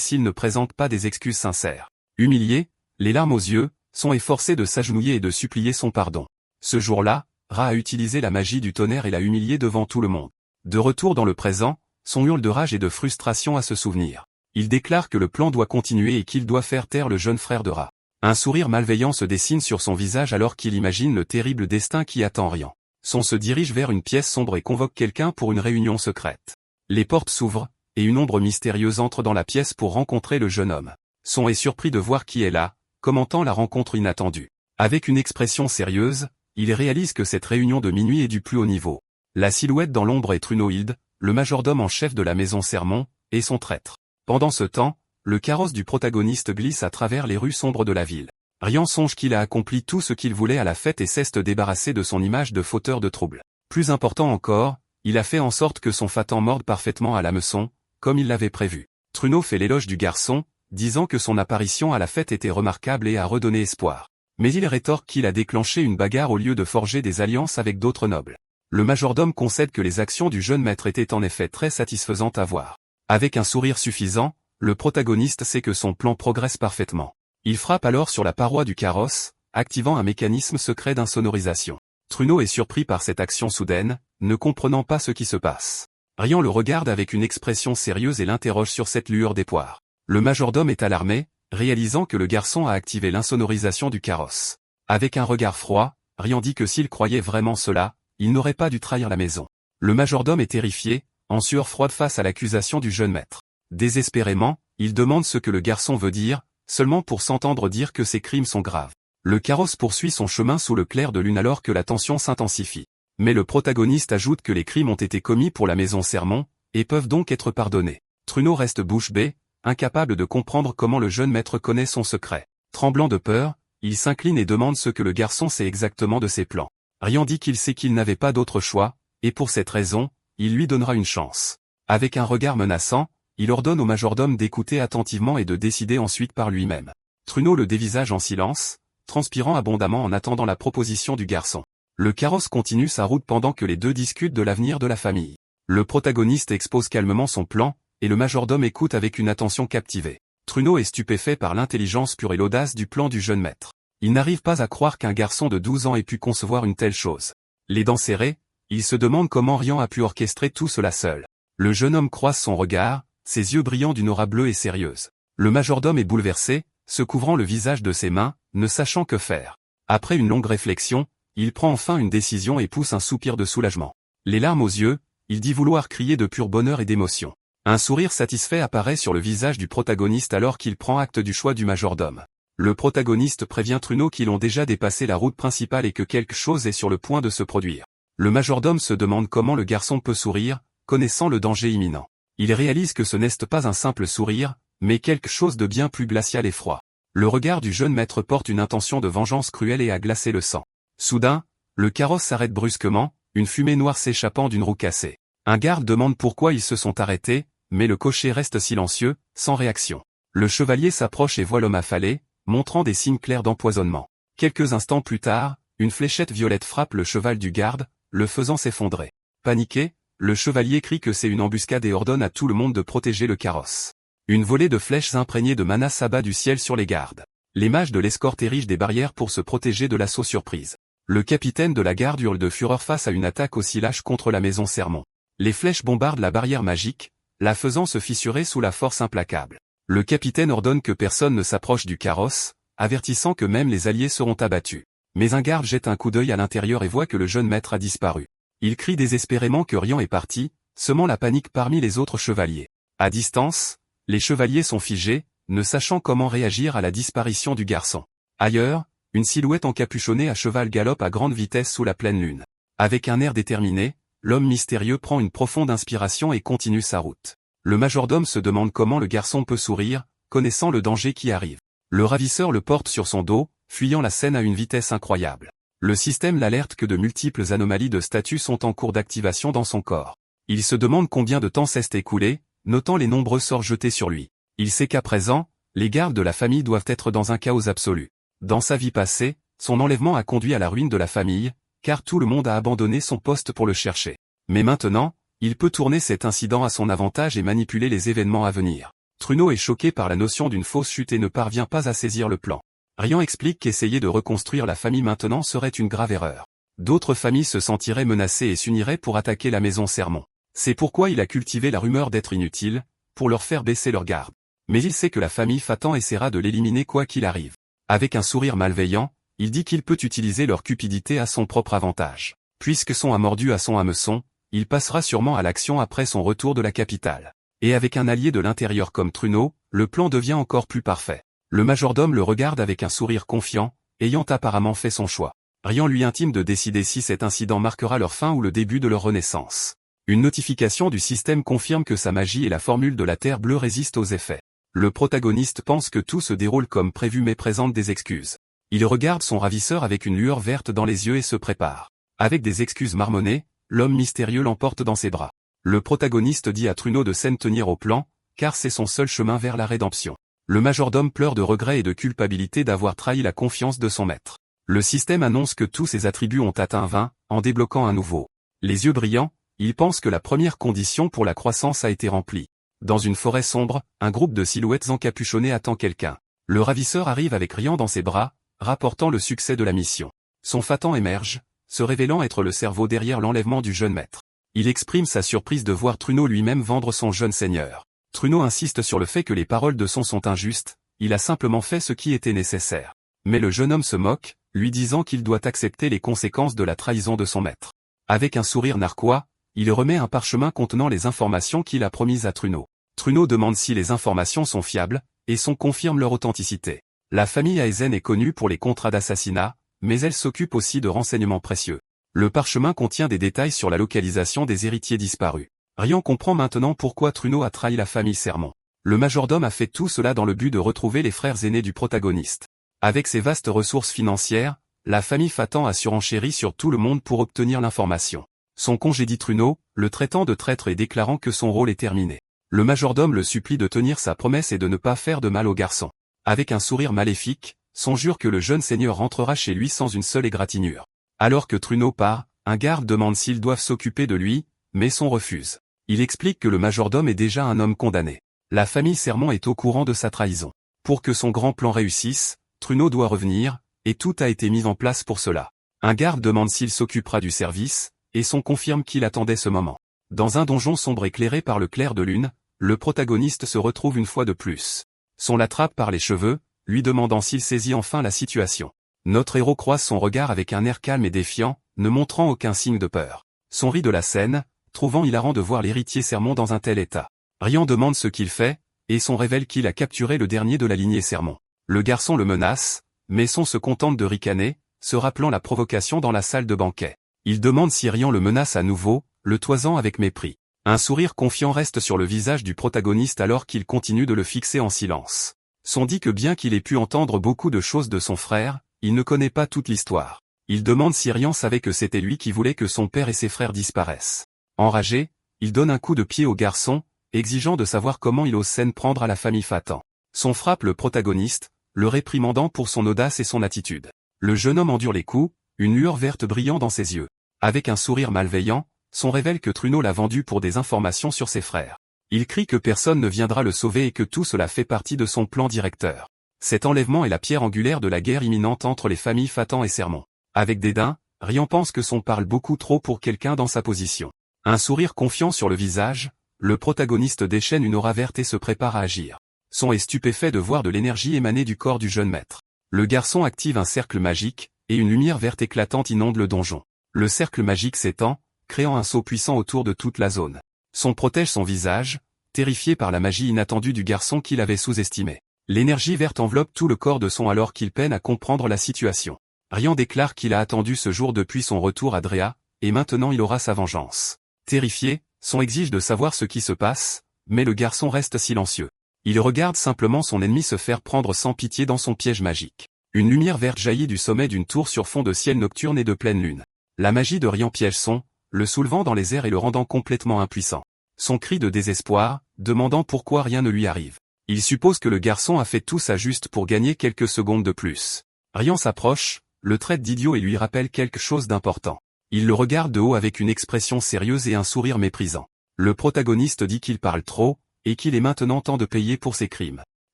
s'il ne présente pas des excuses sincères. Humilié, les larmes aux yeux, Son est forcé de s'agenouiller et de supplier son pardon. Ce jour-là, Ra a utilisé la magie du tonnerre et l'a humilié devant tout le monde. De retour dans le présent, Son hurle de rage et de frustration à se souvenir. Il déclare que le plan doit continuer et qu'il doit faire taire le jeune frère de Ra. Un sourire malveillant se dessine sur son visage alors qu'il imagine le terrible destin qui attend Rian. Son se dirige vers une pièce sombre et convoque quelqu'un pour une réunion secrète. Les portes s'ouvrent, et une ombre mystérieuse entre dans la pièce pour rencontrer le jeune homme. Son est surpris de voir qui est là, commentant la rencontre inattendue. Avec une expression sérieuse, il réalise que cette réunion de minuit est du plus haut niveau. La silhouette dans l'ombre est Trunohild, le majordome en chef de la maison Sermon, et son traître. Pendant ce temps, le carrosse du protagoniste glisse à travers les rues sombres de la ville. Rian songe qu'il a accompli tout ce qu'il voulait à la fête et cesse de débarrasser de son image de fauteur de troubles. Plus important encore, il a fait en sorte que son fatant morde parfaitement à l'hameçon, comme il l'avait prévu. Truno fait l'éloge du garçon, disant que son apparition à la fête était remarquable et a redonné espoir. Mais il rétorque qu'il a déclenché une bagarre au lieu de forger des alliances avec d'autres nobles. Le majordome concède que les actions du jeune maître étaient en effet très satisfaisantes à voir. Avec un sourire suffisant, le protagoniste sait que son plan progresse parfaitement. Il frappe alors sur la paroi du carrosse, activant un mécanisme secret d'insonorisation. Truno est surpris par cette action soudaine, ne comprenant pas ce qui se passe. Rian le regarde avec une expression sérieuse et l'interroge sur cette lueur d'espoir. Le majordome est alarmé, réalisant que le garçon a activé l'insonorisation du carrosse. Avec un regard froid, Rian dit que s'il croyait vraiment cela, il n'aurait pas dû trahir la maison. Le majordome est terrifié, en sueur froide face à l'accusation du jeune maître. Désespérément, il demande ce que le garçon veut dire, seulement pour s'entendre dire que ses crimes sont graves. Le carrosse poursuit son chemin sous le clair de lune alors que la tension s'intensifie. Mais le protagoniste ajoute que les crimes ont été commis pour la maison Sermon, et peuvent donc être pardonnés. Truno reste bouche bée, incapable de comprendre comment le jeune maître connaît son secret. Tremblant de peur, il s'incline et demande ce que le garçon sait exactement de ses plans. Rian dit qu'il sait qu'il n'avait pas d'autre choix, et pour cette raison, il lui donnera une chance. Avec un regard menaçant, il ordonne au majordome d'écouter attentivement et de décider ensuite par lui-même. Truno le dévisage en silence, transpirant abondamment en attendant la proposition du garçon. Le carrosse continue sa route pendant que les deux discutent de l'avenir de la famille. Le protagoniste expose calmement son plan, et le majordome écoute avec une attention captivée. Truno est stupéfait par l'intelligence pure et l'audace du plan du jeune maître. Il n'arrive pas à croire qu'un garçon de 12 ans ait pu concevoir une telle chose. Les dents serrées, il se demande comment Rian a pu orchestrer tout cela seul. Le jeune homme croise son regard, ses yeux brillants d'une aura bleue et sérieuse. Le majordome est bouleversé, se couvrant le visage de ses mains, ne sachant que faire. Après une longue réflexion, il prend enfin une décision et pousse un soupir de soulagement. Les larmes aux yeux, il dit vouloir crier de pur bonheur et d'émotion. Un sourire satisfait apparaît sur le visage du protagoniste alors qu'il prend acte du choix du majordome. Le protagoniste prévient Truno qu'ils ont déjà dépassé la route principale et que quelque chose est sur le point de se produire. Le majordome se demande comment le garçon peut sourire, connaissant le danger imminent. Il réalise que ce n'est pas un simple sourire, mais quelque chose de bien plus glacial et froid. Le regard du jeune maître porte une intention de vengeance cruelle et a glacé le sang. Soudain, le carrosse s'arrête brusquement, une fumée noire s'échappant d'une roue cassée. Un garde demande pourquoi ils se sont arrêtés, mais le cocher reste silencieux, sans réaction. Le chevalier s'approche et voit l'homme affalé, montrant des signes clairs d'empoisonnement. Quelques instants plus tard, une fléchette violette frappe le cheval du garde, le faisant s'effondrer. Paniqué, le chevalier crie que c'est une embuscade et ordonne à tout le monde de protéger le carrosse. Une volée de flèches imprégnées de mana s'abat du ciel sur les gardes. Les mages de l'escorte érigent des barrières pour se protéger de l'assaut surprise. Le capitaine de la garde hurle de fureur face à une attaque aussi lâche contre la maison Sermon. Les flèches bombardent la barrière magique, la faisant se fissurer sous la force implacable. Le capitaine ordonne que personne ne s'approche du carrosse, avertissant que même les alliés seront abattus. Mais un garde jette un coup d'œil à l'intérieur et voit que le jeune maître a disparu. Il crie désespérément que Rian est parti, semant la panique parmi les autres chevaliers. À distance, les chevaliers sont figés, ne sachant comment réagir à la disparition du garçon. Ailleurs, une silhouette encapuchonnée à cheval galope à grande vitesse sous la pleine lune. Avec un air déterminé, l'homme mystérieux prend une profonde inspiration et continue sa route. Le majordome se demande comment le garçon peut sourire, connaissant le danger qui arrive. Le ravisseur le porte sur son dos, fuyant la scène à une vitesse incroyable. Le système l'alerte que de multiples anomalies de statut sont en cours d'activation dans son corps. Il se demande combien de temps s'est écoulé, notant les nombreux sorts jetés sur lui. Il sait qu'à présent, les gardes de la famille doivent être dans un chaos absolu. Dans sa vie passée, son enlèvement a conduit à la ruine de la famille, car tout le monde a abandonné son poste pour le chercher. Mais maintenant, il peut tourner cet incident à son avantage et manipuler les événements à venir. Trudeau est choqué par la notion d'une fausse chute et ne parvient pas à saisir le plan. Rian explique qu'essayer de reconstruire la famille maintenant serait une grave erreur. D'autres familles se sentiraient menacées et s'uniraient pour attaquer la maison Sermon. C'est pourquoi il a cultivé la rumeur d'être inutile, pour leur faire baisser leur garde. Mais il sait que la famille Fatan essaiera de l'éliminer quoi qu'il arrive. Avec un sourire malveillant, il dit qu'il peut utiliser leur cupidité à son propre avantage. Puisque Son a mordu à son hameçon, il passera sûrement à l'action après son retour de la capitale. Et avec un allié de l'intérieur comme Trudeau, le plan devient encore plus parfait. Le majordome le regarde avec un sourire confiant, ayant apparemment fait son choix. Rian lui intime de décider si cet incident marquera leur fin ou le début de leur renaissance. Une notification du système confirme que sa magie et la formule de la Terre bleue résistent aux effets. Le protagoniste pense que tout se déroule comme prévu mais présente des excuses. Il regarde son ravisseur avec une lueur verte dans les yeux et se prépare. Avec des excuses marmonnées, l'homme mystérieux l'emporte dans ses bras. Le protagoniste dit à Trudeau de s'en tenir au plan, car c'est son seul chemin vers la rédemption. Le majordome pleure de regret et de culpabilité d'avoir trahi la confiance de son maître. Le système annonce que tous ses attributs ont atteint 20, en débloquant un nouveau. Les yeux brillants, il pense que la première condition pour la croissance a été remplie. Dans une forêt sombre, un groupe de silhouettes encapuchonnées attend quelqu'un. Le ravisseur arrive avec Rian dans ses bras, rapportant le succès de la mission. Son Fatan émerge, se révélant être le cerveau derrière l'enlèvement du jeune maître. Il exprime sa surprise de voir Trudeau lui-même vendre son jeune seigneur. Trudeau insiste sur le fait que les paroles de Son sont injustes, il a simplement fait ce qui était nécessaire. Mais le jeune homme se moque, lui disant qu'il doit accepter les conséquences de la trahison de son maître. Avec un sourire narquois, il remet un parchemin contenant les informations qu'il a promises à Trudeau. Trudeau demande si les informations sont fiables, et Son confirme leur authenticité. La famille Aizen est connue pour les contrats d'assassinat, mais elle s'occupe aussi de renseignements précieux. Le parchemin contient des détails sur la localisation des héritiers disparus. Rian comprend maintenant pourquoi Trudeau a trahi la famille Sermon. Le majordome a fait tout cela dans le but de retrouver les frères aînés du protagoniste. Avec ses vastes ressources financières, la famille Fatan a surenchéri sur tout le monde pour obtenir l'information. Son congédie Trudeau, le traitant de traître et déclarant que son rôle est terminé. Le majordome le supplie de tenir sa promesse et de ne pas faire de mal au garçon. Avec un sourire maléfique, Son jure que le jeune seigneur rentrera chez lui sans une seule égratignure. Alors que Trudeau part, un garde demande s'ils doivent s'occuper de lui, mais Son refuse. Il explique que le majordome est déjà un homme condamné. La famille Sermon est au courant de sa trahison. Pour que son grand plan réussisse, Trudeau doit revenir, et tout a été mis en place pour cela. Un garde demande s'il s'occupera du service, et Son confirme qu'il attendait ce moment. Dans un donjon sombre éclairé par le clair de lune, le protagoniste se retrouve une fois de plus. Son l'attrape par les cheveux, lui demandant s'il saisit enfin la situation. Notre héros croise son regard avec un air calme et défiant, ne montrant aucun signe de peur. Son rit de la scène, trouvant hilarant de voir l'héritier Sermon dans un tel état. Rian demande ce qu'il fait, et Son révèle qu'il a capturé le dernier de la lignée Sermon. Le garçon le menace, mais Son se contente de ricaner, se rappelant la provocation dans la salle de banquet. Il demande si Rian le menace à nouveau, le toisant avec mépris. Un sourire confiant reste sur le visage du protagoniste alors qu'il continue de le fixer en silence. Son dit que bien qu'il ait pu entendre beaucoup de choses de son frère, il ne connaît pas toute l'histoire. Il demande si Rian savait que c'était lui qui voulait que son père et ses frères disparaissent. Enragé, il donne un coup de pied au garçon, exigeant de savoir comment il ose s'en prendre à la famille Fatan. Son frappe le protagoniste, le réprimandant pour son audace et son attitude. Le jeune homme endure les coups, une lueur verte brillant dans ses yeux. Avec un sourire malveillant, Son révèle que Trudeau l'a vendu pour des informations sur ses frères. Il crie que personne ne viendra le sauver et que tout cela fait partie de son plan directeur. Cet enlèvement est la pierre angulaire de la guerre imminente entre les familles Fatan et Sermon. Avec dédain, Rian pense que Son parle beaucoup trop pour quelqu'un dans sa position. Un sourire confiant sur le visage, le protagoniste déchaîne une aura verte et se prépare à agir. Son est stupéfait de voir de l'énergie émaner du corps du jeune maître. Le garçon active un cercle magique, et une lumière verte éclatante inonde le donjon. Le cercle magique s'étend, créant un sceau puissant autour de toute la zone. Son protège son visage, terrifié par la magie inattendue du garçon qu'il avait sous-estimé. L'énergie verte enveloppe tout le corps de Son alors qu'il peine à comprendre la situation. Rian déclare qu'il a attendu ce jour depuis son retour à Drea, et maintenant il aura sa vengeance. Terrifié, Son exige de savoir ce qui se passe, mais le garçon reste silencieux. Il regarde simplement son ennemi se faire prendre sans pitié dans son piège magique. Une lumière verte jaillit du sommet d'une tour sur fond de ciel nocturne et de pleine lune. La magie de Rian piège Son, le soulevant dans les airs et le rendant complètement impuissant. Son cri de désespoir, demandant pourquoi rien ne lui arrive. Il suppose que le garçon a fait tout ça juste pour gagner quelques secondes de plus. Rian s'approche, le traite d'idiot et lui rappelle quelque chose d'important. Il le regarde de haut avec une expression sérieuse et un sourire méprisant. Le protagoniste dit qu'il parle trop, et qu'il est maintenant temps de payer pour ses crimes.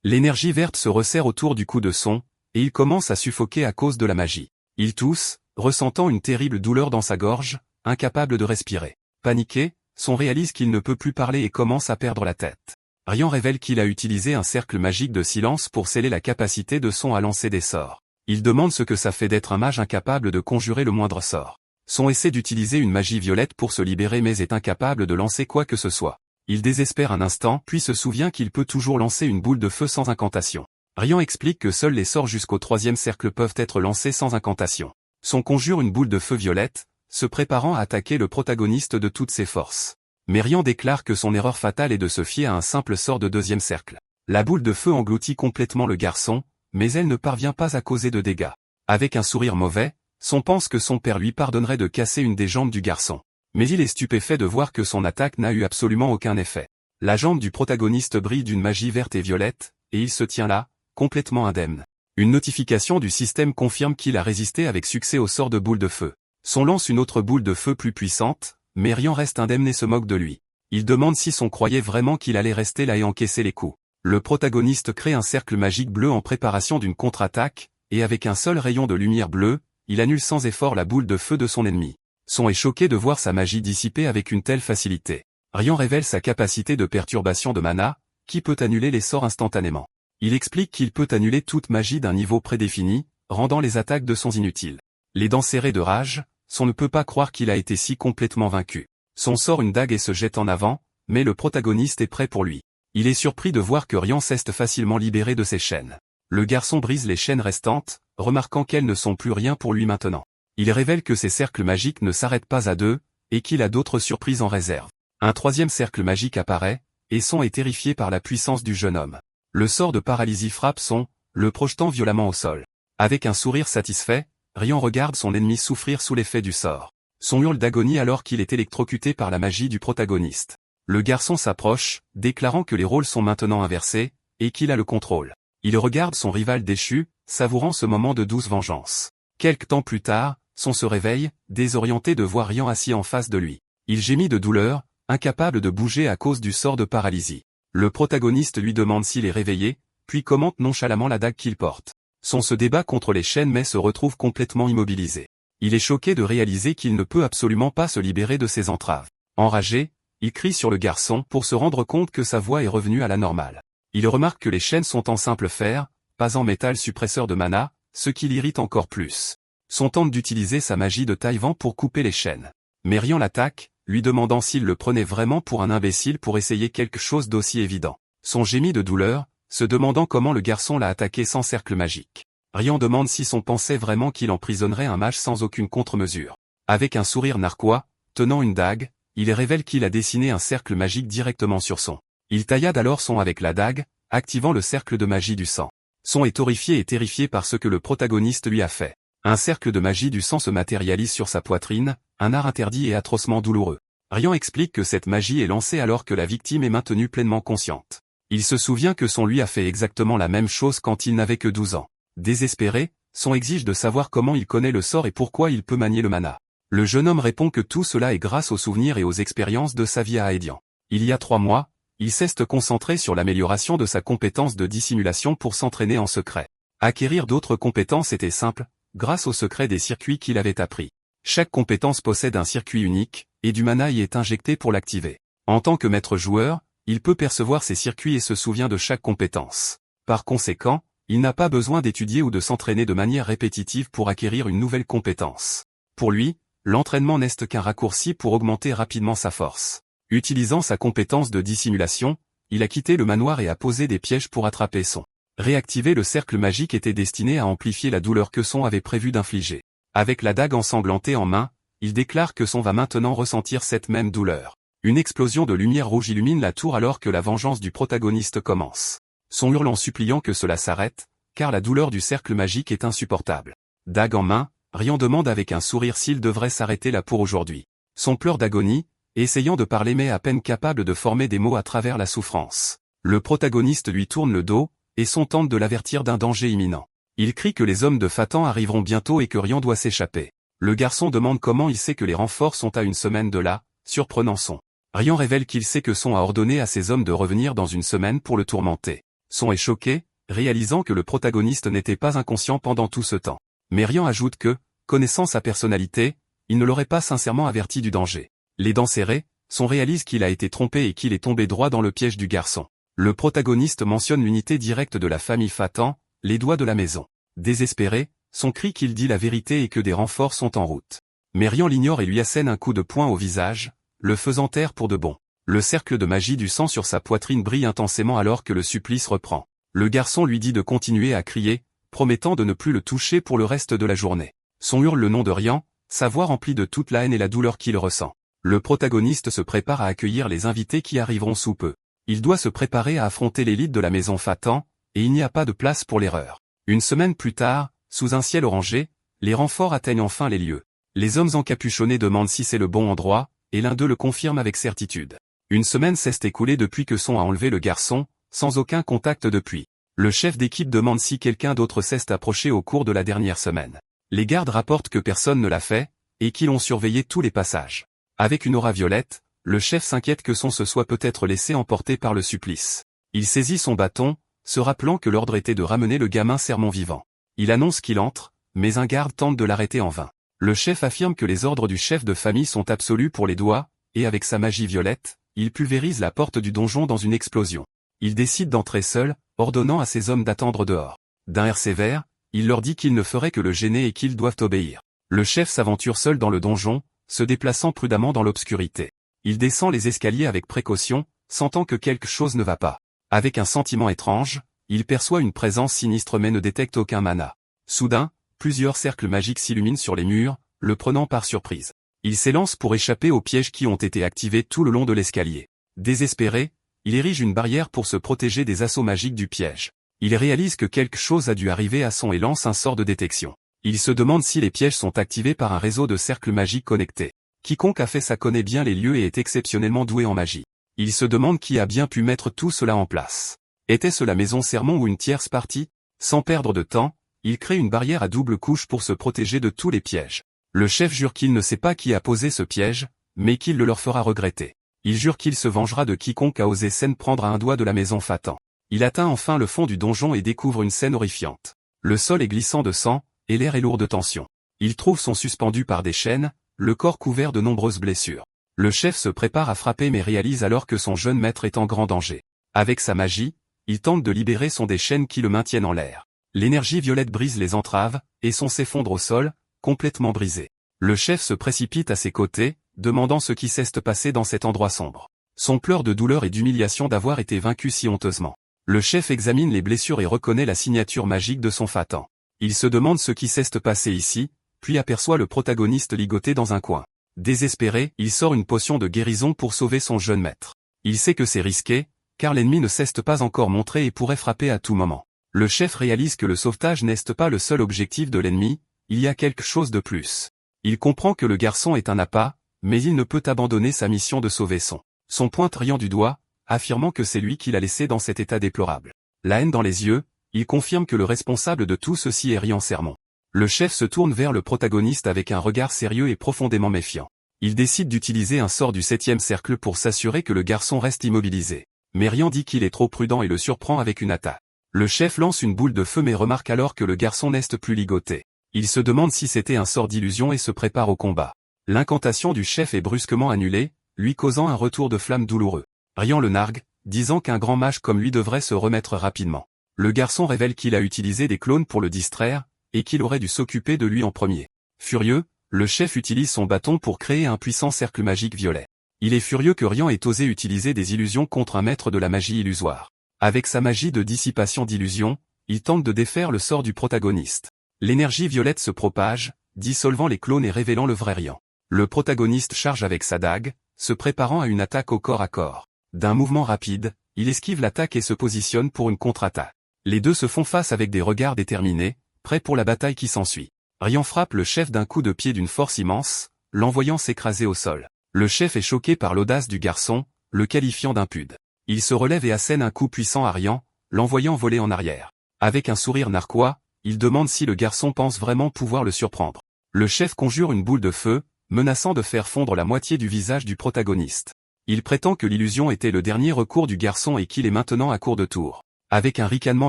L'énergie verte se resserre autour du cou de Son, et il commence à suffoquer à cause de la magie. Il tousse, ressentant une terrible douleur dans sa gorge, incapable de respirer. Paniqué, Son réalise qu'il ne peut plus parler et commence à perdre la tête. Rian révèle qu'il a utilisé un cercle magique de silence pour sceller la capacité de Son à lancer des sorts. Il demande ce que ça fait d'être un mage incapable de conjurer le moindre sort. Son essaie d'utiliser une magie violette pour se libérer mais est incapable de lancer quoi que ce soit. Il désespère un instant puis se souvient qu'il peut toujours lancer une boule de feu sans incantation. Rian explique que seuls les sorts jusqu'au 3e cercle peuvent être lancés sans incantation. Son conjure une boule de feu violette, se préparant à attaquer le protagoniste de toutes ses forces. Mais Rian déclare que son erreur fatale est de se fier à un simple sort de 2e cercle. La boule de feu engloutit complètement le garçon, mais elle ne parvient pas à causer de dégâts. Avec un sourire mauvais, Son pense que son père lui pardonnerait de casser une des jambes du garçon. Mais il est stupéfait de voir que son attaque n'a eu absolument aucun effet. La jambe du protagoniste brille d'une magie verte et violette, et il se tient là, complètement indemne. Une notification du système confirme qu'il a résisté avec succès au sort de boule de feu. Son lance une autre boule de feu plus puissante, mais Rian reste indemne et se moque de lui. Il demande si Son croyait vraiment qu'il allait rester là et encaisser les coups. Le protagoniste crée un cercle magique bleu en préparation d'une contre-attaque, et avec un seul rayon de lumière bleue, il annule sans effort la boule de feu de son ennemi. Son est choqué de voir sa magie dissipée avec une telle facilité. Rian révèle sa capacité de perturbation de mana, qui peut annuler les sorts instantanément. Il explique qu'il peut annuler toute magie d'un niveau prédéfini, rendant les attaques de Son inutiles. Les dents serrées de rage, Son ne peut pas croire qu'il a été si complètement vaincu. Son sort une dague et se jette en avant, mais le protagoniste est prêt pour lui. Il est surpris de voir que Rian s'est facilement libéré de ses chaînes. Le garçon brise les chaînes restantes, remarquant qu'elles ne sont plus rien pour lui maintenant. Il révèle que ses cercles magiques ne s'arrêtent pas à 2, et qu'il a d'autres surprises en réserve. Un 3e cercle magique apparaît, et Son est terrifié par la puissance du jeune homme. Le sort de paralysie frappe Son, le projetant violemment au sol. Avec un sourire satisfait, Rian regarde son ennemi souffrir sous l'effet du sort. Son hurle d'agonie alors qu'il est électrocuté par la magie du protagoniste. Le garçon s'approche, déclarant que les rôles sont maintenant inversés, et qu'il a le contrôle. Il regarde son rival déchu, savourant ce moment de douce vengeance. Quelque temps plus tard, Son se réveille, désorienté de voir Rian assis en face de lui. Il gémit de douleur, incapable de bouger à cause du sort de paralysie. Le protagoniste lui demande s'il est réveillé, puis commente nonchalamment la dague qu'il porte. Son se débat contre les chaînes mais se retrouve complètement immobilisé. Il est choqué de réaliser qu'il ne peut absolument pas se libérer de ses entraves. Enragé, il crie sur le garçon pour se rendre compte que sa voix est revenue à la normale. Il remarque que les chaînes sont en simple fer, pas en métal suppresseur de mana, ce qui l'irrite encore plus. Son tente d'utiliser sa magie de taille-vent pour couper les chaînes. Mais Rian l'attaque, lui demandant s'il le prenait vraiment pour un imbécile pour essayer quelque chose d'aussi évident. Son gémit de douleur, se demandant comment le garçon l'a attaqué sans cercle magique. Rian demande si Son pensait vraiment qu'il emprisonnerait un mage sans aucune contre-mesure. Avec un sourire narquois, tenant une dague, il révèle qu'il a dessiné un cercle magique directement sur Son. Il taillade alors Son avec la dague, activant le cercle de magie du sang. Son est horrifié et terrifié par ce que le protagoniste lui a fait. Un cercle de magie du sang se matérialise sur sa poitrine, un art interdit et atrocement douloureux. Rian explique que cette magie est lancée alors que la victime est maintenue pleinement consciente. Il se souvient que Son lui a fait exactement la même chose quand il n'avait que 12 ans. Désespéré, Son exige de savoir comment il connaît le sort et pourquoi il peut manier le mana. Le jeune homme répond que tout cela est grâce aux souvenirs et aux expériences de sa vie à Aedian. Il y a 3 mois, il s'est concentré sur l'amélioration de sa compétence de dissimulation pour s'entraîner en secret. Acquérir d'autres compétences était simple, grâce au secret des circuits qu'il avait appris. Chaque compétence possède un circuit unique, et du mana y est injecté pour l'activer. En tant que maître joueur, il peut percevoir ces circuits et se souvient de chaque compétence. Par conséquent, il n'a pas besoin d'étudier ou de s'entraîner de manière répétitive pour acquérir une nouvelle compétence. Pour lui, l'entraînement n'est qu'un raccourci pour augmenter rapidement sa force. Utilisant sa compétence de dissimulation, il a quitté le manoir et a posé des pièges pour attraper Son. Réactiver le cercle magique était destiné à amplifier la douleur que Son avait prévu d'infliger. Avec la dague ensanglantée en main, il déclare que Son va maintenant ressentir cette même douleur. Une explosion de lumière rouge illumine la tour alors que la vengeance du protagoniste commence. Son hurle en suppliant que cela s'arrête, car la douleur du cercle magique est insupportable. Dague en main, Rian demande avec un sourire s'il devrait s'arrêter là pour aujourd'hui. Son pleure d'agonie, essayant de parler mais à peine capable de former des mots à travers la souffrance. Le protagoniste lui tourne le dos, et Son tente de l'avertir d'un danger imminent. Il crie que les hommes de Fatan arriveront bientôt et que Rian doit s'échapper. Le garçon demande comment il sait que les renforts sont à une semaine de là, surprenant Son. Rian révèle qu'il sait que Son a ordonné à ses hommes de revenir dans une semaine pour le tourmenter. Son est choqué, réalisant que le protagoniste n'était pas inconscient pendant tout ce temps. Mais Rian ajoute que, connaissant sa personnalité, il ne l'aurait pas sincèrement averti du danger. Les dents serrées, Son réalise qu'il a été trompé et qu'il est tombé droit dans le piège du garçon. Le protagoniste mentionne l'unité directe de la famille Fatan, les doigts de la maison. Désespéré, Son crie qu'il dit la vérité et que des renforts sont en route. Mais Rian l'ignore et lui assène un coup de poing au visage, le faisant taire pour de bon. Le cercle de magie du sang sur sa poitrine brille intensément alors que le supplice reprend. Le garçon lui dit de continuer à crier, promettant de ne plus le toucher pour le reste de la journée. Son hurle le nom de Rian, sa voix remplie de toute la haine et la douleur qu'il ressent. Le protagoniste se prépare à accueillir les invités qui arriveront sous peu. Il doit se préparer à affronter l'élite de la maison Fatan, et il n'y a pas de place pour l'erreur. Une semaine plus tard, sous un ciel orangé, les renforts atteignent enfin les lieux. Les hommes encapuchonnés demandent si c'est le bon endroit, et l'un d'eux le confirme avec certitude. Une semaine s'est écoulée depuis que Son a enlevé le garçon, sans aucun contact depuis. Le chef d'équipe demande si quelqu'un d'autre s'est approché au cours de la dernière semaine. Les gardes rapportent que personne ne l'a fait, et qu'ils ont surveillé tous les passages. Avec une aura violette, le chef s'inquiète que Son se soit peut-être laissé emporter par le supplice. Il saisit son bâton, se rappelant que l'ordre était de ramener le gamin sermon vivant. Il annonce qu'il entre, mais un garde tente de l'arrêter en vain. Le chef affirme que les ordres du chef de famille sont absolus pour les doigts, et avec sa magie violette, il pulvérise la porte du donjon dans une explosion. Il décide d'entrer seul, ordonnant à ses hommes d'attendre dehors. D'un air sévère, il leur dit qu'il ne ferait que le gêner et qu'ils doivent obéir. Le chef s'aventure seul dans le donjon, se déplaçant prudemment dans l'obscurité. Il descend les escaliers avec précaution, sentant que quelque chose ne va pas. Avec un sentiment étrange, il perçoit une présence sinistre mais ne détecte aucun mana. Soudain, plusieurs cercles magiques s'illuminent sur les murs, le prenant par surprise. Il s'élance pour échapper aux pièges qui ont été activés tout le long de l'escalier. Désespéré, il érige une barrière pour se protéger des assauts magiques du piège. Il réalise que quelque chose a dû arriver à Son et lance un sort de détection. Il se demande si les pièges sont activés par un réseau de cercles magiques connectés. Quiconque a fait ça connaît bien les lieux et est exceptionnellement doué en magie. Il se demande qui a bien pu mettre tout cela en place. Était-ce la maison Sermon ou une tierce partie? Sans perdre de temps, il crée une barrière à double couche pour se protéger de tous les pièges. Le chef jure qu'il ne sait pas qui a posé ce piège, mais qu'il le leur fera regretter. Il jure qu'il se vengera de quiconque a osé s'en prendre à un doigt de la maison Fatan. Il atteint enfin le fond du donjon et découvre une scène horrifiante. Le sol est glissant de sang, et l'air est lourd de tension. Il trouve Son suspendu par des chaînes, le corps couvert de nombreuses blessures. Le chef se prépare à frapper mais réalise alors que son jeune maître est en grand danger. Avec sa magie, il tente de libérer Son des chaînes qui le maintiennent en l'air. L'énergie violette brise les entraves, et Son s'effondre au sol, complètement brisé. Le chef se précipite à ses côtés, demandant ce qui s'est passé dans cet endroit sombre. Son pleure de douleur et d'humiliation d'avoir été vaincu si honteusement. Le chef examine les blessures et reconnaît la signature magique de son Fatan. Il se demande ce qui s'est passé ici, puis aperçoit le protagoniste ligoté dans un coin. Désespéré, il sort une potion de guérison pour sauver son jeune maître. Il sait que c'est risqué, car l'ennemi ne s'est pas encore montré et pourrait frapper à tout moment. Le chef réalise que le sauvetage n'est pas le seul objectif de l'ennemi, il y a quelque chose de plus. Il comprend que le garçon est un appât, mais il ne peut abandonner sa mission de sauver son pointe Rian du doigt, affirmant que c'est lui qui l'a laissé dans cet état déplorable. La haine dans les yeux, il confirme que le responsable de tout ceci est Rian Sermon. Le chef se tourne vers le protagoniste avec un regard sérieux et profondément méfiant. Il décide d'utiliser un sort du 7e cercle pour s'assurer que le garçon reste immobilisé. Mais Rian dit qu'il est trop prudent et le surprend avec une attaque. Le chef lance une boule de feu mais remarque alors que le garçon n'est plus ligoté. Il se demande si c'était un sort d'illusion et se prépare au combat. L'incantation du chef est brusquement annulée, lui causant un retour de flamme douloureux. Rian le nargue, disant qu'un grand mage comme lui devrait se remettre rapidement. Le garçon révèle qu'il a utilisé des clones pour le distraire, et qu'il aurait dû s'occuper de lui en premier. Furieux, le chef utilise son bâton pour créer un puissant cercle magique violet. Il est furieux que Rian ait osé utiliser des illusions contre un maître de la magie illusoire. Avec sa magie de dissipation d'illusions, il tente de défaire le sort du protagoniste. L'énergie violette se propage, dissolvant les clones et révélant le vrai Rian. Le protagoniste charge avec sa dague, se préparant à une attaque au corps à corps. D'un mouvement rapide, il esquive l'attaque et se positionne pour une contre-attaque. Les deux se font face avec des regards déterminés, prêts pour la bataille qui s'ensuit. Rian frappe le chef d'un coup de pied d'une force immense, l'envoyant s'écraser au sol. Le chef est choqué par l'audace du garçon, le qualifiant d'impude. Il se relève et assène un coup puissant à Rian, l'envoyant voler en arrière. Avec un sourire narquois, il demande si le garçon pense vraiment pouvoir le surprendre. Le chef conjure une boule de feu, menaçant de faire fondre la moitié du visage du protagoniste. Il prétend que l'illusion était le dernier recours du garçon et qu'il est maintenant à court de tours. Avec un ricanement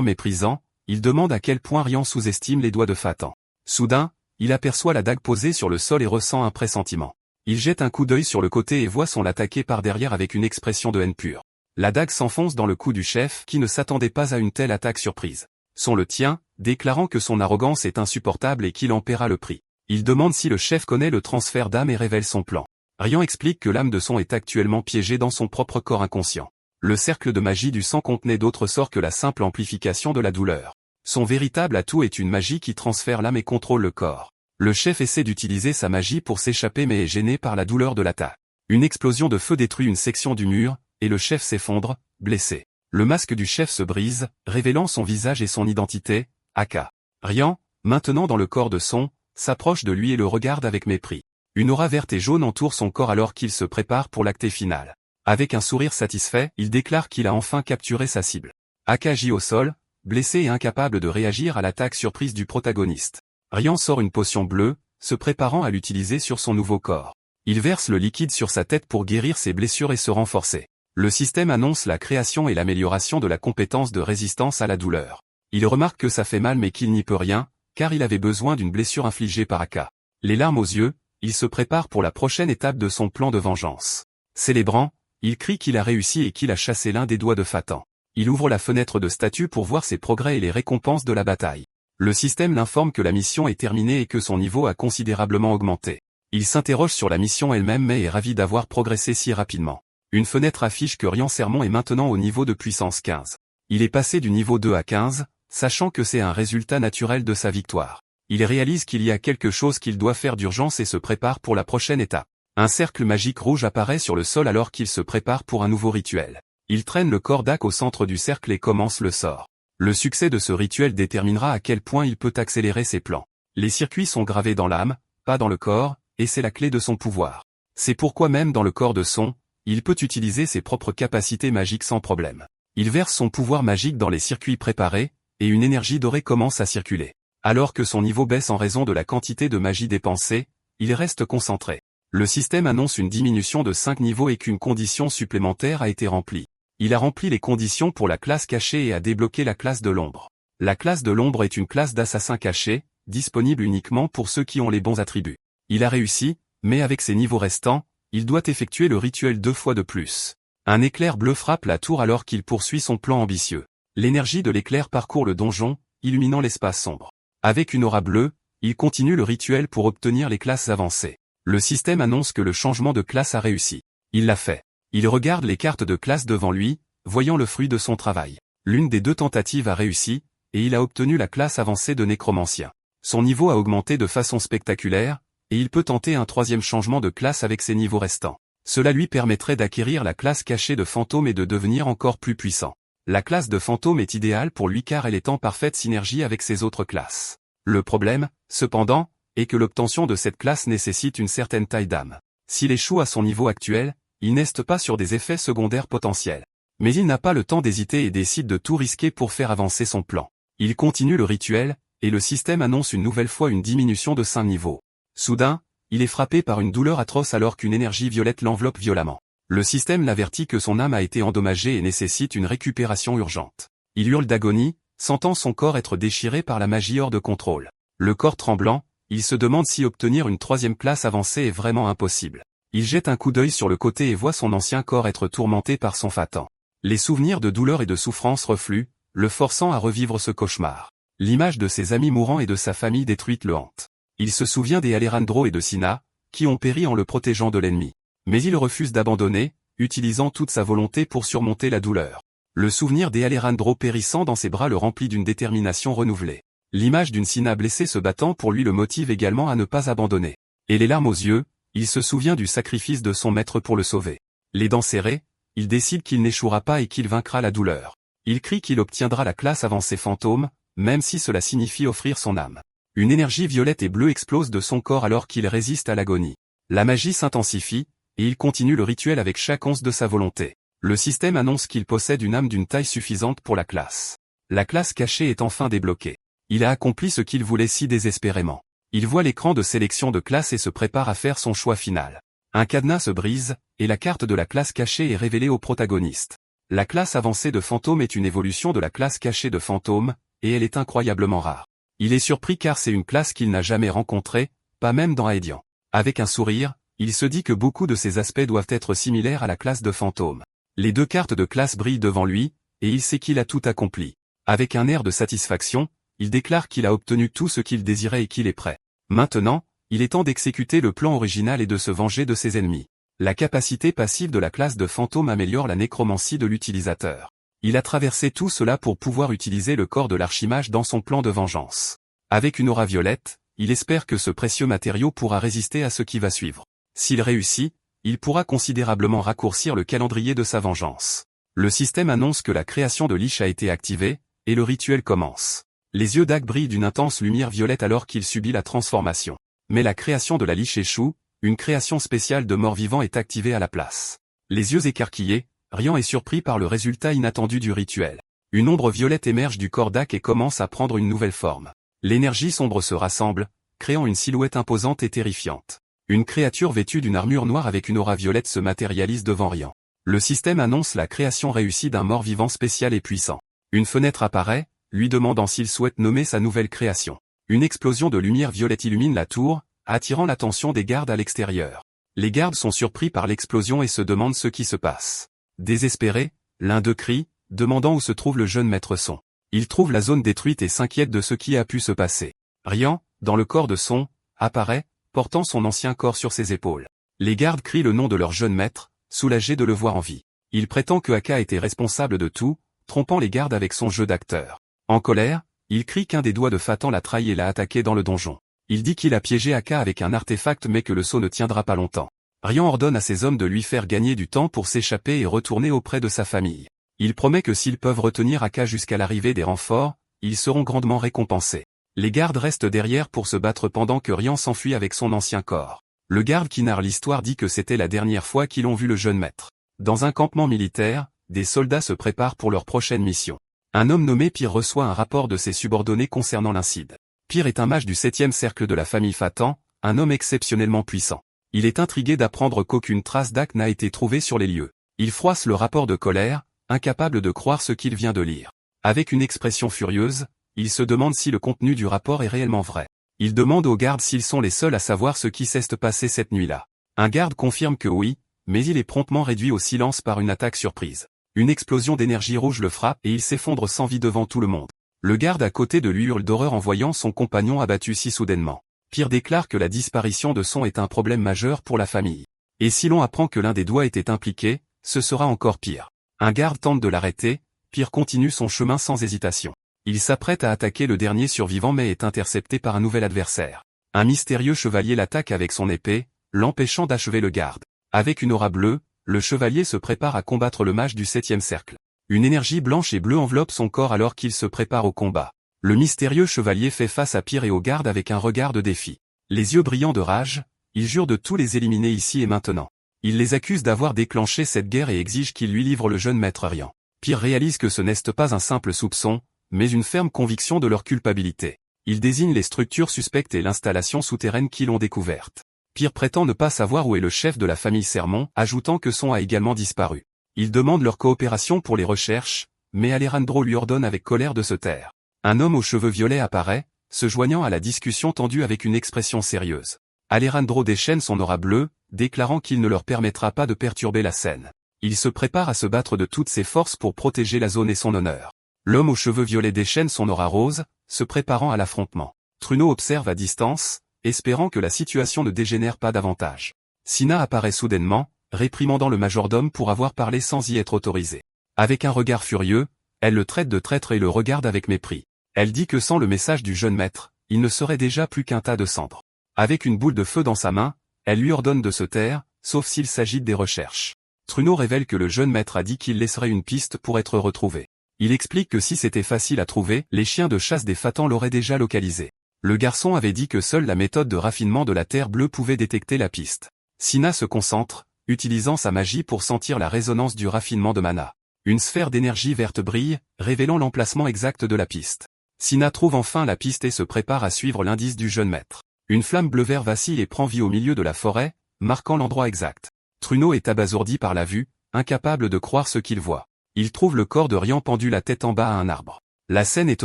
méprisant, il demande à quel point Rian sous-estime les doigts de Fatan. Soudain, il aperçoit la dague posée sur le sol et ressent un pressentiment. Il jette un coup d'œil sur le côté et voit son l'attaquer par derrière avec une expression de haine pure. La dague s'enfonce dans le cou du chef qui ne s'attendait pas à une telle attaque surprise. Son le tient, déclarant que son arrogance est insupportable et qu'il en paiera le prix. Il demande si le chef connaît le transfert d'âme et révèle son plan. Rian explique que l'âme de son est actuellement piégée dans son propre corps inconscient. Le cercle de magie du sang contenait d'autre sort que la simple amplification de la douleur. Son véritable atout est une magie qui transfère l'âme et contrôle le corps. Le chef essaie d'utiliser sa magie pour s'échapper mais est gêné par la douleur de l'attaque. Une explosion de feu détruit une section du mur, et le chef s'effondre, blessé. Le masque du chef se brise, révélant son visage et son identité, Aka. Rian, maintenant dans le corps de son, s'approche de lui et le regarde avec mépris. Une aura verte et jaune entoure son corps alors qu'il se prépare pour l'acte final. Avec un sourire satisfait, il déclare qu'il a enfin capturé sa cible. Aka gît au sol, blessé et incapable de réagir à l'attaque surprise du protagoniste. Rian sort une potion bleue, se préparant à l'utiliser sur son nouveau corps. Il verse le liquide sur sa tête pour guérir ses blessures et se renforcer. Le système annonce la création et l'amélioration de la compétence de résistance à la douleur. Il remarque que ça fait mal mais qu'il n'y peut rien, car il avait besoin d'une blessure infligée par Aka. Les larmes aux yeux, il se prépare pour la prochaine étape de son plan de vengeance. Célébrant, il crie qu'il a réussi et qu'il a chassé l'un des doigts de Fatan. Il ouvre la fenêtre de statut pour voir ses progrès et les récompenses de la bataille. Le système l'informe que la mission est terminée et que son niveau a considérablement augmenté. Il s'interroge sur la mission elle-même mais est ravi d'avoir progressé si rapidement. Une fenêtre affiche que Rian Sermon est maintenant au niveau de puissance 15. Il est passé du niveau 2 à 15, sachant que c'est un résultat naturel de sa victoire. Il réalise qu'il y a quelque chose qu'il doit faire d'urgence et se prépare pour la prochaine étape. Un cercle magique rouge apparaît sur le sol alors qu'il se prépare pour un nouveau rituel. Il traîne le corps d'Ak au centre du cercle et commence le sort. Le succès de ce rituel déterminera à quel point il peut accélérer ses plans. Les circuits sont gravés dans l'âme, pas dans le corps, et c'est la clé de son pouvoir. C'est pourquoi même dans le corps de son, il peut utiliser ses propres capacités magiques sans problème. Il verse son pouvoir magique dans les circuits préparés, et une énergie dorée commence à circuler. Alors que son niveau baisse en raison de la quantité de magie dépensée, il reste concentré. Le système annonce une diminution de 5 niveaux et qu'une condition supplémentaire a été remplie. Il a rempli les conditions pour la classe cachée et a débloqué la classe de l'ombre. La classe de l'ombre est une classe d'assassin caché, disponible uniquement pour ceux qui ont les bons attributs. Il a réussi, mais avec ses niveaux restants, il doit effectuer le rituel 2 fois de plus. Un éclair bleu frappe la tour alors qu'il poursuit son plan ambitieux. L'énergie de l'éclair parcourt le donjon, illuminant l'espace sombre. Avec une aura bleue, il continue le rituel pour obtenir les classes avancées. Le système annonce que le changement de classe a réussi. Il l'a fait. Il regarde les cartes de classe devant lui, voyant le fruit de son travail. L'une des deux tentatives a réussi, et il a obtenu la classe avancée de nécromancien. Son niveau a augmenté de façon spectaculaire, et il peut tenter un troisième changement de classe avec ses niveaux restants. Cela lui permettrait d'acquérir la classe cachée de fantôme et de devenir encore plus puissant. La classe de fantôme est idéale pour lui car elle est en parfaite synergie avec ses autres classes. Le problème, cependant, est que l'obtention de cette classe nécessite une certaine taille d'âme. S'il échoue à son niveau actuel, il n'est pas sur des effets secondaires potentiels. Mais il n'a pas le temps d'hésiter et décide de tout risquer pour faire avancer son plan. Il continue le rituel, et le système annonce une nouvelle fois une diminution de 5 niveaux. Soudain, il est frappé par une douleur atroce alors qu'une énergie violette l'enveloppe violemment. Le système l'avertit que son âme a été endommagée et nécessite une récupération urgente. Il hurle d'agonie, sentant son corps être déchiré par la magie hors de contrôle. Le corps tremblant, il se demande si obtenir une troisième classe avancée est vraiment impossible. Il jette un coup d'œil sur le côté et voit son ancien corps être tourmenté par son Fatan. Les souvenirs de douleur et de souffrance refluent, le forçant à revivre ce cauchemar. L'image de ses amis mourants et de sa famille détruite le hante. Il se souvient des Alejandro et de Sina, qui ont péri en le protégeant de l'ennemi. Mais il refuse d'abandonner, utilisant toute sa volonté pour surmonter la douleur. Le souvenir des Alejandro périssant dans ses bras le remplit d'une détermination renouvelée. L'image d'une Sina blessée se battant pour lui le motive également à ne pas abandonner. Et les larmes aux yeux, il se souvient du sacrifice de son maître pour le sauver. Les dents serrées, il décide qu'il n'échouera pas et qu'il vaincra la douleur. Il crie qu'il obtiendra la classe avancée fantôme, même si cela signifie offrir son âme. Une énergie violette et bleue explose de son corps alors qu'il résiste à l'agonie. La magie s'intensifie, et il continue le rituel avec chaque once de sa volonté. Le système annonce qu'il possède une âme d'une taille suffisante pour la classe. La classe cachée est enfin débloquée. Il a accompli ce qu'il voulait si désespérément. Il voit l'écran de sélection de classe et se prépare à faire son choix final. Un cadenas se brise, et la carte de la classe cachée est révélée au protagoniste. La classe avancée de fantôme est une évolution de la classe cachée de fantôme, et elle est incroyablement rare. Il est surpris car c'est une classe qu'il n'a jamais rencontrée, pas même dans Aedian. Avec un sourire, il se dit que beaucoup de ces aspects doivent être similaires à la classe de fantôme. Les 2 cartes de classe brillent devant lui, et il sait qu'il a tout accompli. Avec un air de satisfaction, il déclare qu'il a obtenu tout ce qu'il désirait et qu'il est prêt. Maintenant, il est temps d'exécuter le plan original et de se venger de ses ennemis. La capacité passive de la classe de fantôme améliore la nécromancie de l'utilisateur. Il a traversé tout cela pour pouvoir utiliser le corps de l'archimage dans son plan de vengeance. Avec une aura violette, il espère que ce précieux matériau pourra résister à ce qui va suivre. S'il réussit, il pourra considérablement raccourcir le calendrier de sa vengeance. Le système annonce que la création de Lich a été activée, et le rituel commence. Les yeux d'Ag brillent d'une intense lumière violette alors qu'il subit la transformation. Mais la création de la Lich échoue, une création spéciale de mort-vivant est activée à la place. Les yeux écarquillés, Rian est surpris par le résultat inattendu du rituel. Une ombre violette émerge du corps d'Ag et commence à prendre une nouvelle forme. L'énergie sombre se rassemble, créant une silhouette imposante et terrifiante. Une créature vêtue d'une armure noire avec une aura violette se matérialise devant Rian. Le système annonce la création réussie d'un mort-vivant spécial et puissant. Une fenêtre apparaît, lui demandant s'il souhaite nommer sa nouvelle création. Une explosion de lumière violette illumine la tour, attirant l'attention des gardes à l'extérieur. Les gardes sont surpris par l'explosion et se demandent ce qui se passe. Désespéré, l'un d'eux crie, demandant où se trouve le jeune maître son. Il trouve la zone détruite et s'inquiète de ce qui a pu se passer. Rian, dans le corps de son, apparaît, portant son ancien corps sur ses épaules. Les gardes crient le nom de leur jeune maître, soulagés de le voir en vie. Il prétend que Aka était responsable de tout, trompant les gardes avec son jeu d'acteur. En colère, il crie qu'un des doigts de Fatan l'a trahi et l'a attaqué dans le donjon. Il dit qu'il a piégé Aka avec un artefact mais que le sceau ne tiendra pas longtemps. Rian ordonne à ses hommes de lui faire gagner du temps pour s'échapper et retourner auprès de sa famille. Il promet que s'ils peuvent retenir Aka jusqu'à l'arrivée des renforts, ils seront grandement récompensés. Les gardes restent derrière pour se battre pendant que Rian s'enfuit avec son ancien corps. Le garde qui narre l'histoire dit que c'était la dernière fois qu'ils ont vu le jeune maître. Dans un campement militaire, des soldats se préparent pour leur prochaine mission. Un homme nommé Pyr reçoit un rapport de ses subordonnés concernant l'incide. Pyr est un mage du 7e cercle de la famille Fatan, un homme exceptionnellement puissant. Il est intrigué d'apprendre qu'aucune trace d'Ak n'a été trouvée sur les lieux. Il froisse le rapport de colère, incapable de croire ce qu'il vient de lire. Avec une expression furieuse, il se demande si le contenu du rapport est réellement vrai. Il demande aux gardes s'ils sont les seuls à savoir ce qui s'est passé cette nuit-là. Un garde confirme que oui, mais il est promptement réduit au silence par une attaque surprise. Une explosion d'énergie rouge le frappe et il s'effondre sans vie devant tout le monde. Le garde à côté de lui hurle d'horreur en voyant son compagnon abattu si soudainement. Pyr déclare que la disparition de son est un problème majeur pour la famille. Et si l'on apprend que l'un des doigts était impliqué, ce sera encore pire. Un garde tente de l'arrêter, Pyr continue son chemin sans hésitation. Il s'apprête à attaquer le dernier survivant mais est intercepté par un nouvel adversaire. Un mystérieux chevalier l'attaque avec son épée, l'empêchant d'achever le garde. Avec une aura bleue, le chevalier se prépare à combattre le mage du 7e cercle. Une énergie blanche et bleue enveloppe son corps alors qu'il se prépare au combat. Le mystérieux chevalier fait face à Pyr et aux gardes avec un regard de défi. Les yeux brillants de rage, il jure de tous les éliminer ici et maintenant. Il les accuse d'avoir déclenché cette guerre et exige qu'ils lui livrent le jeune maître Rian. Pyr réalise que ce n'est pas un simple soupçon, mais une ferme conviction de leur culpabilité. Il désigne les structures suspectes et l'installation souterraine qu'ils ont découverte. Pyr prétend ne pas savoir où est le chef de la famille Sermon, ajoutant que son a également disparu. Il demande leur coopération pour les recherches, mais Alejandro lui ordonne avec colère de se taire. Un homme aux cheveux violets apparaît, se joignant à la discussion tendue avec une expression sérieuse. Alejandro déchaîne son aura bleue, déclarant qu'il ne leur permettra pas de perturber la scène. Il se prépare à se battre de toutes ses forces pour protéger la zone et son honneur. L'homme aux cheveux violets déchaîne son aura rose, se préparant à l'affrontement. Truno observe à distance, espérant que la situation ne dégénère pas davantage. Sina apparaît soudainement, réprimandant le majordome pour avoir parlé sans y être autorisé. Avec un regard furieux, elle le traite de traître et le regarde avec mépris. Elle dit que sans le message du jeune maître, il ne serait déjà plus qu'un tas de cendres. Avec une boule de feu dans sa main, elle lui ordonne de se taire, sauf s'il s'agit des recherches. Truno révèle que le jeune maître a dit qu'il laisserait une piste pour être retrouvé. Il explique que si c'était facile à trouver, les chiens de chasse des Fatans l'auraient déjà localisé. Le garçon avait dit que seule la méthode de raffinement de la Terre bleue pouvait détecter la piste. Sina se concentre, utilisant sa magie pour sentir la résonance du raffinement de mana. Une sphère d'énergie verte brille, révélant l'emplacement exact de la piste. Sina trouve enfin la piste et se prépare à suivre l'indice du jeune maître. Une flamme bleu-vert vacille et prend vie au milieu de la forêt, marquant l'endroit exact. Truno est abasourdi par la vue, incapable de croire ce qu'il voit. Il trouve le corps de Rian pendu la tête en bas à un arbre. La scène est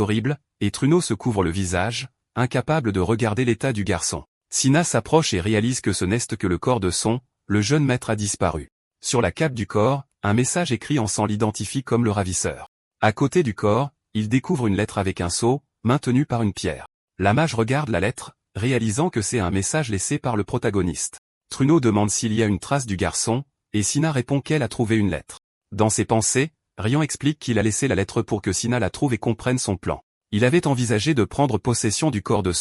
horrible, et Truno se couvre le visage, incapable de regarder l'état du garçon. Sina s'approche et réalise que ce n'est que le corps de le jeune maître a disparu. Sur la cape du corps, un message écrit en sang l'identifie comme le ravisseur. À côté du corps, il découvre une lettre avec un sceau, maintenu par une pierre. La mage regarde la lettre, réalisant que c'est un message laissé par le protagoniste. Truno demande s'il y a une trace du garçon, et Sina répond qu'elle a trouvé une lettre. Dans ses pensées, Rian explique qu'il a laissé la lettre pour que Sina la trouve et comprenne son plan. Il avait envisagé de prendre possession du corps de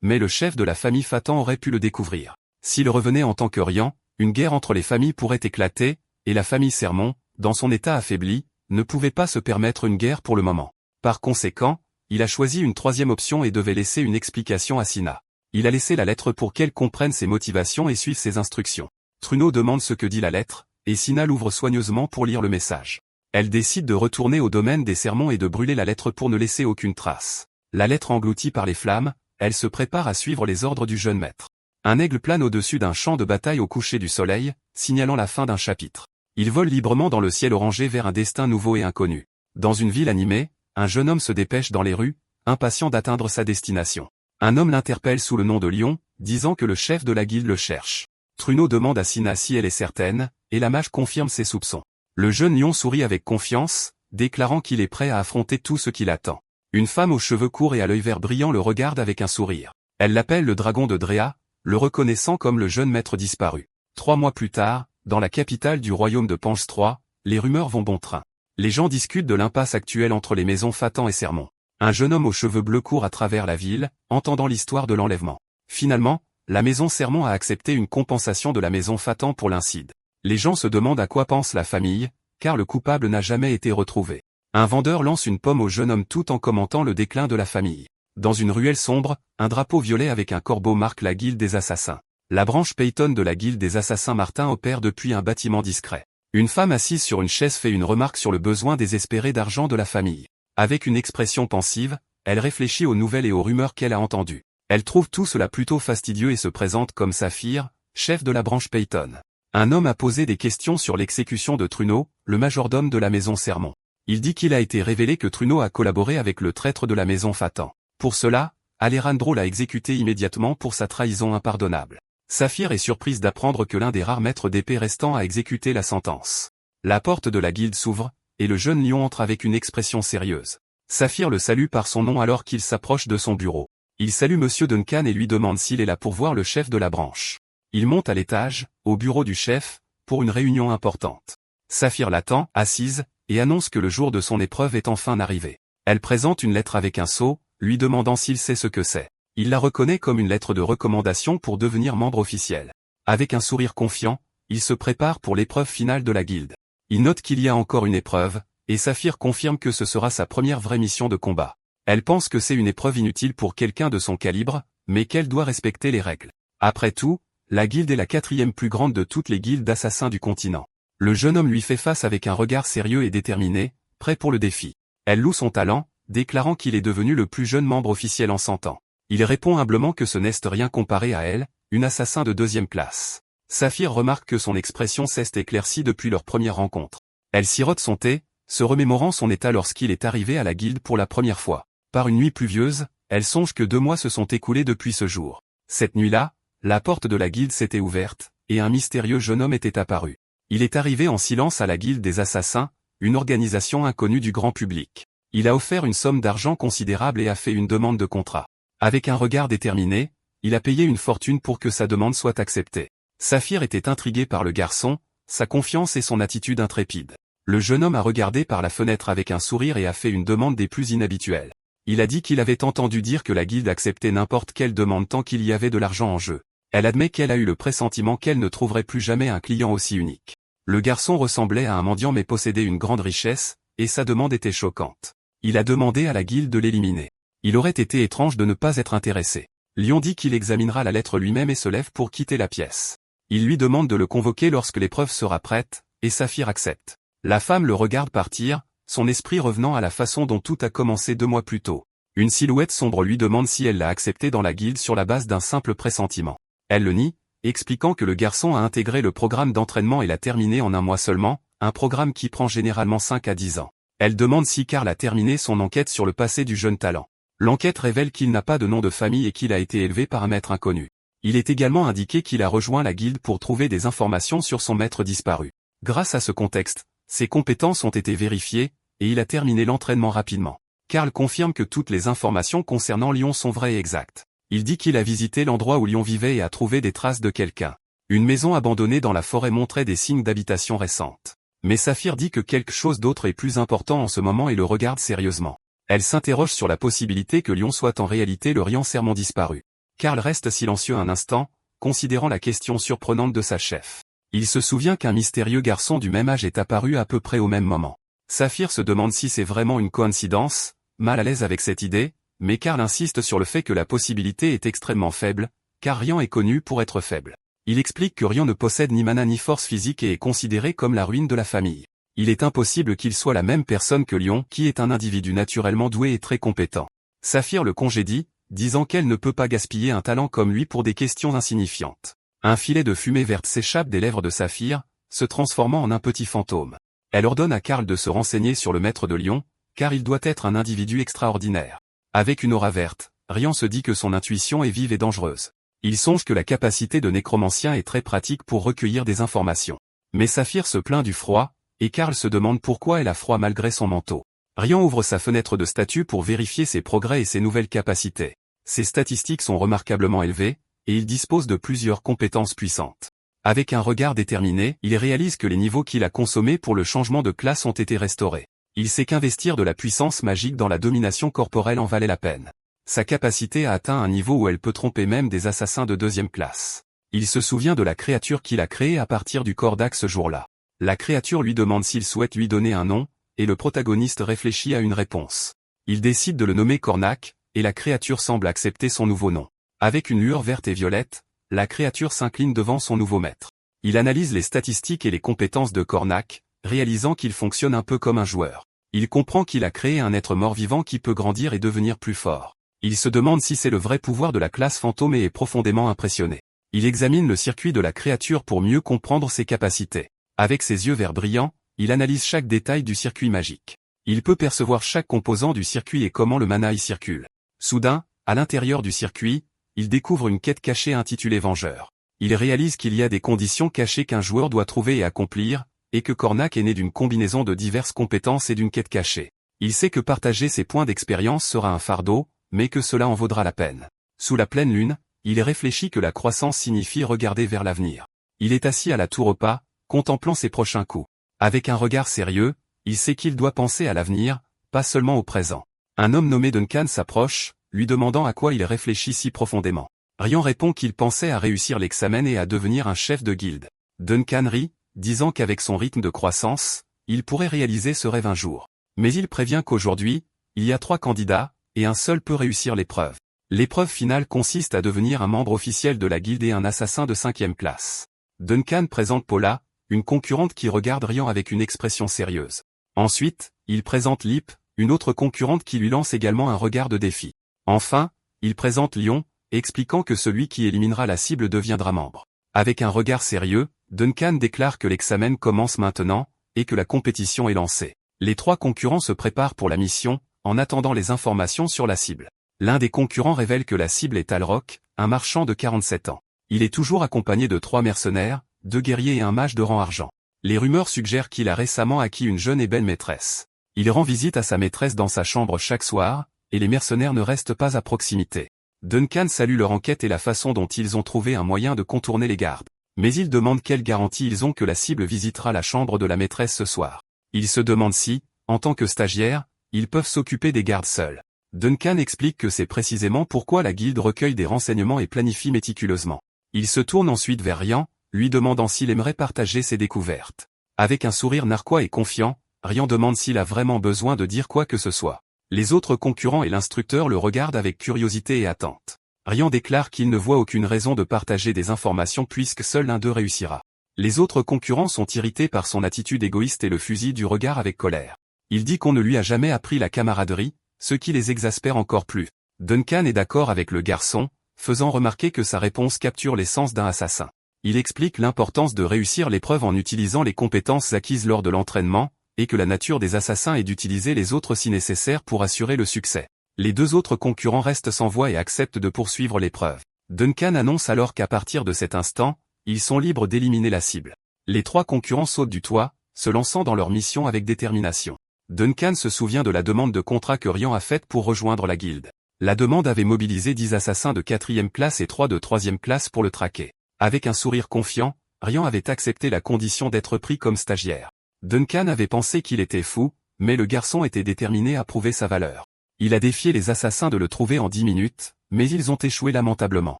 mais le chef de la famille Fatan aurait pu le découvrir. S'il revenait en tant que Rian, une guerre entre les familles pourrait éclater, et la famille Sermon, dans son état affaibli, ne pouvait pas se permettre une guerre pour le moment. Par conséquent, il a choisi une troisième option et devait laisser une explication à Sina. Il a laissé la lettre pour qu'elle comprenne ses motivations et suive ses instructions. Truno demande ce que dit la lettre, et Sina l'ouvre soigneusement pour lire le message. Elle décide de retourner au domaine des Sermons et de brûler la lettre pour ne laisser aucune trace. La lettre engloutie par les flammes, elle se prépare à suivre les ordres du jeune maître. Un aigle plane au-dessus d'un champ de bataille au coucher du soleil, signalant la fin d'un chapitre. Il vole librement dans le ciel orangé vers un destin nouveau et inconnu. Dans une ville animée, un jeune homme se dépêche dans les rues, impatient d'atteindre sa destination. Un homme l'interpelle sous le nom de Lion, disant que le chef de la guilde le cherche. Truno demande à Sina si elle est certaine, et la mage confirme ses soupçons. Le jeune lion sourit avec confiance, déclarant qu'il est prêt à affronter tout ce qui l'attend. Une femme aux cheveux courts et à l'œil vert brillant le regarde avec un sourire. Elle l'appelle le dragon de Drea, le reconnaissant comme le jeune maître disparu. 3 mois plus tard, dans la capitale du royaume de Pange 3, les rumeurs vont bon train. Les gens discutent de l'impasse actuelle entre les maisons Fatan et Sermon. Un jeune homme aux cheveux bleus court à travers la ville, entendant l'histoire de l'enlèvement. Finalement, la maison Sermon a accepté une compensation de la maison Fatan pour l'incide. Les gens se demandent à quoi pense la famille, car le coupable n'a jamais été retrouvé. Un vendeur lance une pomme au jeune homme tout en commentant le déclin de la famille. Dans une ruelle sombre, un drapeau violet avec un corbeau marque la guilde des assassins. La branche Peyton de la guilde des assassins Martin opère depuis un bâtiment discret. Une femme assise sur une chaise fait une remarque sur le besoin désespéré d'argent de la famille. Avec une expression pensive, elle réfléchit aux nouvelles et aux rumeurs qu'elle a entendues. Elle trouve tout cela plutôt fastidieux et se présente comme Saphir, chef de la branche Peyton. Un homme a posé des questions sur l'exécution de Truno, le majordome de la maison Sermon. Il dit qu'il a été révélé que Truno a collaboré avec le traître de la maison Fatan. Pour cela, Alejandro l'a exécuté immédiatement pour sa trahison impardonnable. Saphir est surprise d'apprendre que l'un des rares maîtres d'épée restants a exécuté la sentence. La porte de la guilde s'ouvre, et le jeune lion entre avec une expression sérieuse. Saphir le salue par son nom alors qu'il s'approche de son bureau. Il salue Monsieur Duncan et lui demande s'il est là pour voir le chef de la branche. Il monte à l'étage, au bureau du chef, pour une réunion importante. Saphir l'attend, assise, et annonce que le jour de son épreuve est enfin arrivé. Elle présente une lettre avec un sceau, lui demandant s'il sait ce que c'est. Il la reconnaît comme une lettre de recommandation pour devenir membre officiel. Avec un sourire confiant, il se prépare pour l'épreuve finale de la guilde. Il note qu'il y a encore une épreuve, et Saphir confirme que ce sera sa première vraie mission de combat. Elle pense que c'est une épreuve inutile pour quelqu'un de son calibre, mais qu'elle doit respecter les règles. Après tout, la guilde est la 4e plus grande de toutes les guildes d'assassins du continent. Le jeune homme lui fait face avec un regard sérieux et déterminé, prêt pour le défi. Elle loue son talent, déclarant qu'il est devenu le plus jeune membre officiel en 100 ans. Il répond humblement que ce n'est rien comparé à elle, une assassin de 2e classe. Saphir remarque que son expression s'est éclaircie depuis leur première rencontre. Elle sirote son thé, se remémorant son état lorsqu'il est arrivé à la guilde pour la première fois. Par une nuit pluvieuse, elle songe que 2 mois se sont écoulés depuis ce jour. Cette nuit-là, la porte de la guilde s'était ouverte, et un mystérieux jeune homme était apparu. Il est arrivé en silence à la guilde des assassins, une organisation inconnue du grand public. Il a offert une somme d'argent considérable et a fait une demande de contrat. Avec un regard déterminé, il a payé une fortune pour que sa demande soit acceptée. Saphir était intrigué par le garçon, sa confiance et son attitude intrépide. Le jeune homme a regardé par la fenêtre avec un sourire et a fait une demande des plus inhabituelles. Il a dit qu'il avait entendu dire que la guilde acceptait n'importe quelle demande tant qu'il y avait de l'argent en jeu. Elle admet qu'elle a eu le pressentiment qu'elle ne trouverait plus jamais un client aussi unique. Le garçon ressemblait à un mendiant mais possédait une grande richesse, et sa demande était choquante. Il a demandé à la guilde de l'éliminer. Il aurait été étrange de ne pas être intéressé. Lion dit qu'il examinera la lettre lui-même et se lève pour quitter la pièce. Il lui demande de le convoquer lorsque l'épreuve sera prête, et Saphir accepte. La femme le regarde partir, son esprit revenant à la façon dont tout a commencé 2 mois plus tôt. Une silhouette sombre lui demande si elle l'a accepté dans la guilde sur la base d'un simple pressentiment. Elle le nie, expliquant que le garçon a intégré le programme d'entraînement et l'a terminé en un mois seulement, un programme qui prend généralement 5 à 10 ans. Elle demande si Karl a terminé son enquête sur le passé du jeune talent. L'enquête révèle qu'il n'a pas de nom de famille et qu'il a été élevé par un maître inconnu. Il est également indiqué qu'il a rejoint la guilde pour trouver des informations sur son maître disparu. Grâce à ce contexte, ses compétences ont été vérifiées, et il a terminé l'entraînement rapidement. Karl confirme que toutes les informations concernant Lyon sont vraies et exactes. Il dit qu'il a visité l'endroit où Lyon vivait et a trouvé des traces de quelqu'un. Une maison abandonnée dans la forêt montrait des signes d'habitation récente. Mais Saphir dit que quelque chose d'autre est plus important en ce moment et le regarde sérieusement. Elle s'interroge sur la possibilité que Lyon soit en réalité le Rian serment disparu. Karl reste silencieux un instant, considérant la question surprenante de sa chef. Il se souvient qu'un mystérieux garçon du même âge est apparu à peu près au même moment. Saphir se demande si c'est vraiment une coïncidence, mal à l'aise avec cette idée, mais Karl insiste sur le fait que la possibilité est extrêmement faible, car Rian est connu pour être faible. Il explique que Rian ne possède ni mana ni force physique et est considéré comme la ruine de la famille. Il est impossible qu'il soit la même personne que Lyon, qui est un individu naturellement doué et très compétent. Saphir le congédie, disant qu'elle ne peut pas gaspiller un talent comme lui pour des questions insignifiantes. Un filet de fumée verte s'échappe des lèvres de Saphir, se transformant en un petit fantôme. Elle ordonne à Karl de se renseigner sur le maître de Lyon, car il doit être un individu extraordinaire. Avec une aura verte, Rian se dit que son intuition est vive et dangereuse. Il songe que la capacité de nécromancien est très pratique pour recueillir des informations. Mais Saphir se plaint du froid, et Karl se demande pourquoi elle a froid malgré son manteau. Rian ouvre sa fenêtre de statut pour vérifier ses progrès et ses nouvelles capacités. Ses statistiques sont remarquablement élevées, et il dispose de plusieurs compétences puissantes. Avec un regard déterminé, il réalise que les niveaux qu'il a consommés pour le changement de classe ont été restaurés. Il sait qu'investir de la puissance magique dans la domination corporelle en valait la peine. Sa capacité a atteint un niveau où elle peut tromper même des assassins de 2e classe. Il se souvient de la créature qu'il a créée à partir du Kordak ce jour-là. La créature lui demande s'il souhaite lui donner un nom, et le protagoniste réfléchit à une réponse. Il décide de le nommer Cornac, et la créature semble accepter son nouveau nom. Avec une lueur verte et violette, la créature s'incline devant son nouveau maître. Il analyse les statistiques et les compétences de Cornac, réalisant qu'il fonctionne un peu comme un joueur. Il comprend qu'il a créé un être mort-vivant qui peut grandir et devenir plus fort. Il se demande si c'est le vrai pouvoir de la classe fantôme et est profondément impressionné. Il examine le circuit de la créature pour mieux comprendre ses capacités. Avec ses yeux verts brillants, il analyse chaque détail du circuit magique. Il peut percevoir chaque composant du circuit et comment le mana y circule. Soudain, à l'intérieur du circuit, il découvre une quête cachée intitulée Vengeur. Il réalise qu'il y a des conditions cachées qu'un joueur doit trouver et accomplir, et que Cornac est né d'une combinaison de diverses compétences et d'une quête cachée. Il sait que partager ses points d'expérience sera un fardeau, mais que cela en vaudra la peine. Sous la pleine lune, il réfléchit que la croissance signifie regarder vers l'avenir. Il est assis à la tour repas, contemplant ses prochains coups. Avec un regard sérieux, il sait qu'il doit penser à l'avenir, pas seulement au présent. Un homme nommé Duncan s'approche, lui demandant à quoi il réfléchit si profondément. Rian répond qu'il pensait à réussir l'examen et à devenir un chef de guilde. Duncan rit, disant qu'avec son rythme de croissance, il pourrait réaliser ce rêve un jour. Mais il prévient qu'aujourd'hui, il y a 3 candidats, et un seul peut réussir l'épreuve. L'épreuve finale consiste à devenir un membre officiel de la guilde et un assassin de 5e classe. Duncan présente Paula, une concurrente qui regarde Rian avec une expression sérieuse. Ensuite, il présente Lip, une autre concurrente qui lui lance également un regard de défi. Enfin, il présente Lyon, expliquant que celui qui éliminera la cible deviendra membre. Avec un regard sérieux, Duncan déclare que l'examen commence maintenant, et que la compétition est lancée. Les 3 concurrents se préparent pour la mission, en attendant les informations sur la cible. L'un des concurrents révèle que la cible est Alrock, un marchand de 47 ans. Il est toujours accompagné de 3 mercenaires, 2 guerriers et un mage de rang argent. Les rumeurs suggèrent qu'il a récemment acquis une jeune et belle maîtresse. Il rend visite à sa maîtresse dans sa chambre chaque soir, et les mercenaires ne restent pas à proximité. Duncan salue leur enquête et la façon dont ils ont trouvé un moyen de contourner les gardes. Mais il demande quelle garantie ils ont que la cible visitera la chambre de la maîtresse ce soir. Il se demande si, en tant que stagiaires, ils peuvent s'occuper des gardes seuls. Duncan explique que c'est précisément pourquoi la guilde recueille des renseignements et planifie méticuleusement. Il se tourne ensuite vers Rian, lui demandant s'il aimerait partager ses découvertes. Avec un sourire narquois et confiant, Rian demande s'il a vraiment besoin de dire quoi que ce soit. Les autres concurrents et l'instructeur le regardent avec curiosité et attente. Rian déclare qu'il ne voit aucune raison de partager des informations puisque seul l'un d'eux réussira. Les autres concurrents sont irrités par son attitude égoïste et le fusillent du regard avec colère. Il dit qu'on ne lui a jamais appris la camaraderie, ce qui les exaspère encore plus. Duncan est d'accord avec le garçon, faisant remarquer que sa réponse capture l'essence d'un assassin. Il explique l'importance de réussir l'épreuve en utilisant les compétences acquises lors de l'entraînement, et que la nature des assassins est d'utiliser les autres si nécessaire pour assurer le succès. Les deux autres concurrents restent sans voix et acceptent de poursuivre l'épreuve. Duncan annonce alors qu'à partir de cet instant, ils sont libres d'éliminer la cible. Les trois concurrents sautent du toit, se lançant dans leur mission avec détermination. Duncan se souvient de la demande de contrat que Ryan a faite pour rejoindre la guilde. La demande avait mobilisé 10 assassins de 4e classe et 3 de 3e classe pour le traquer. Avec un sourire confiant, Ryan avait accepté la condition d'être pris comme stagiaire. Duncan avait pensé qu'il était fou, mais le garçon était déterminé à prouver sa valeur. Il a défié les assassins de le trouver en 10 minutes, mais ils ont échoué lamentablement.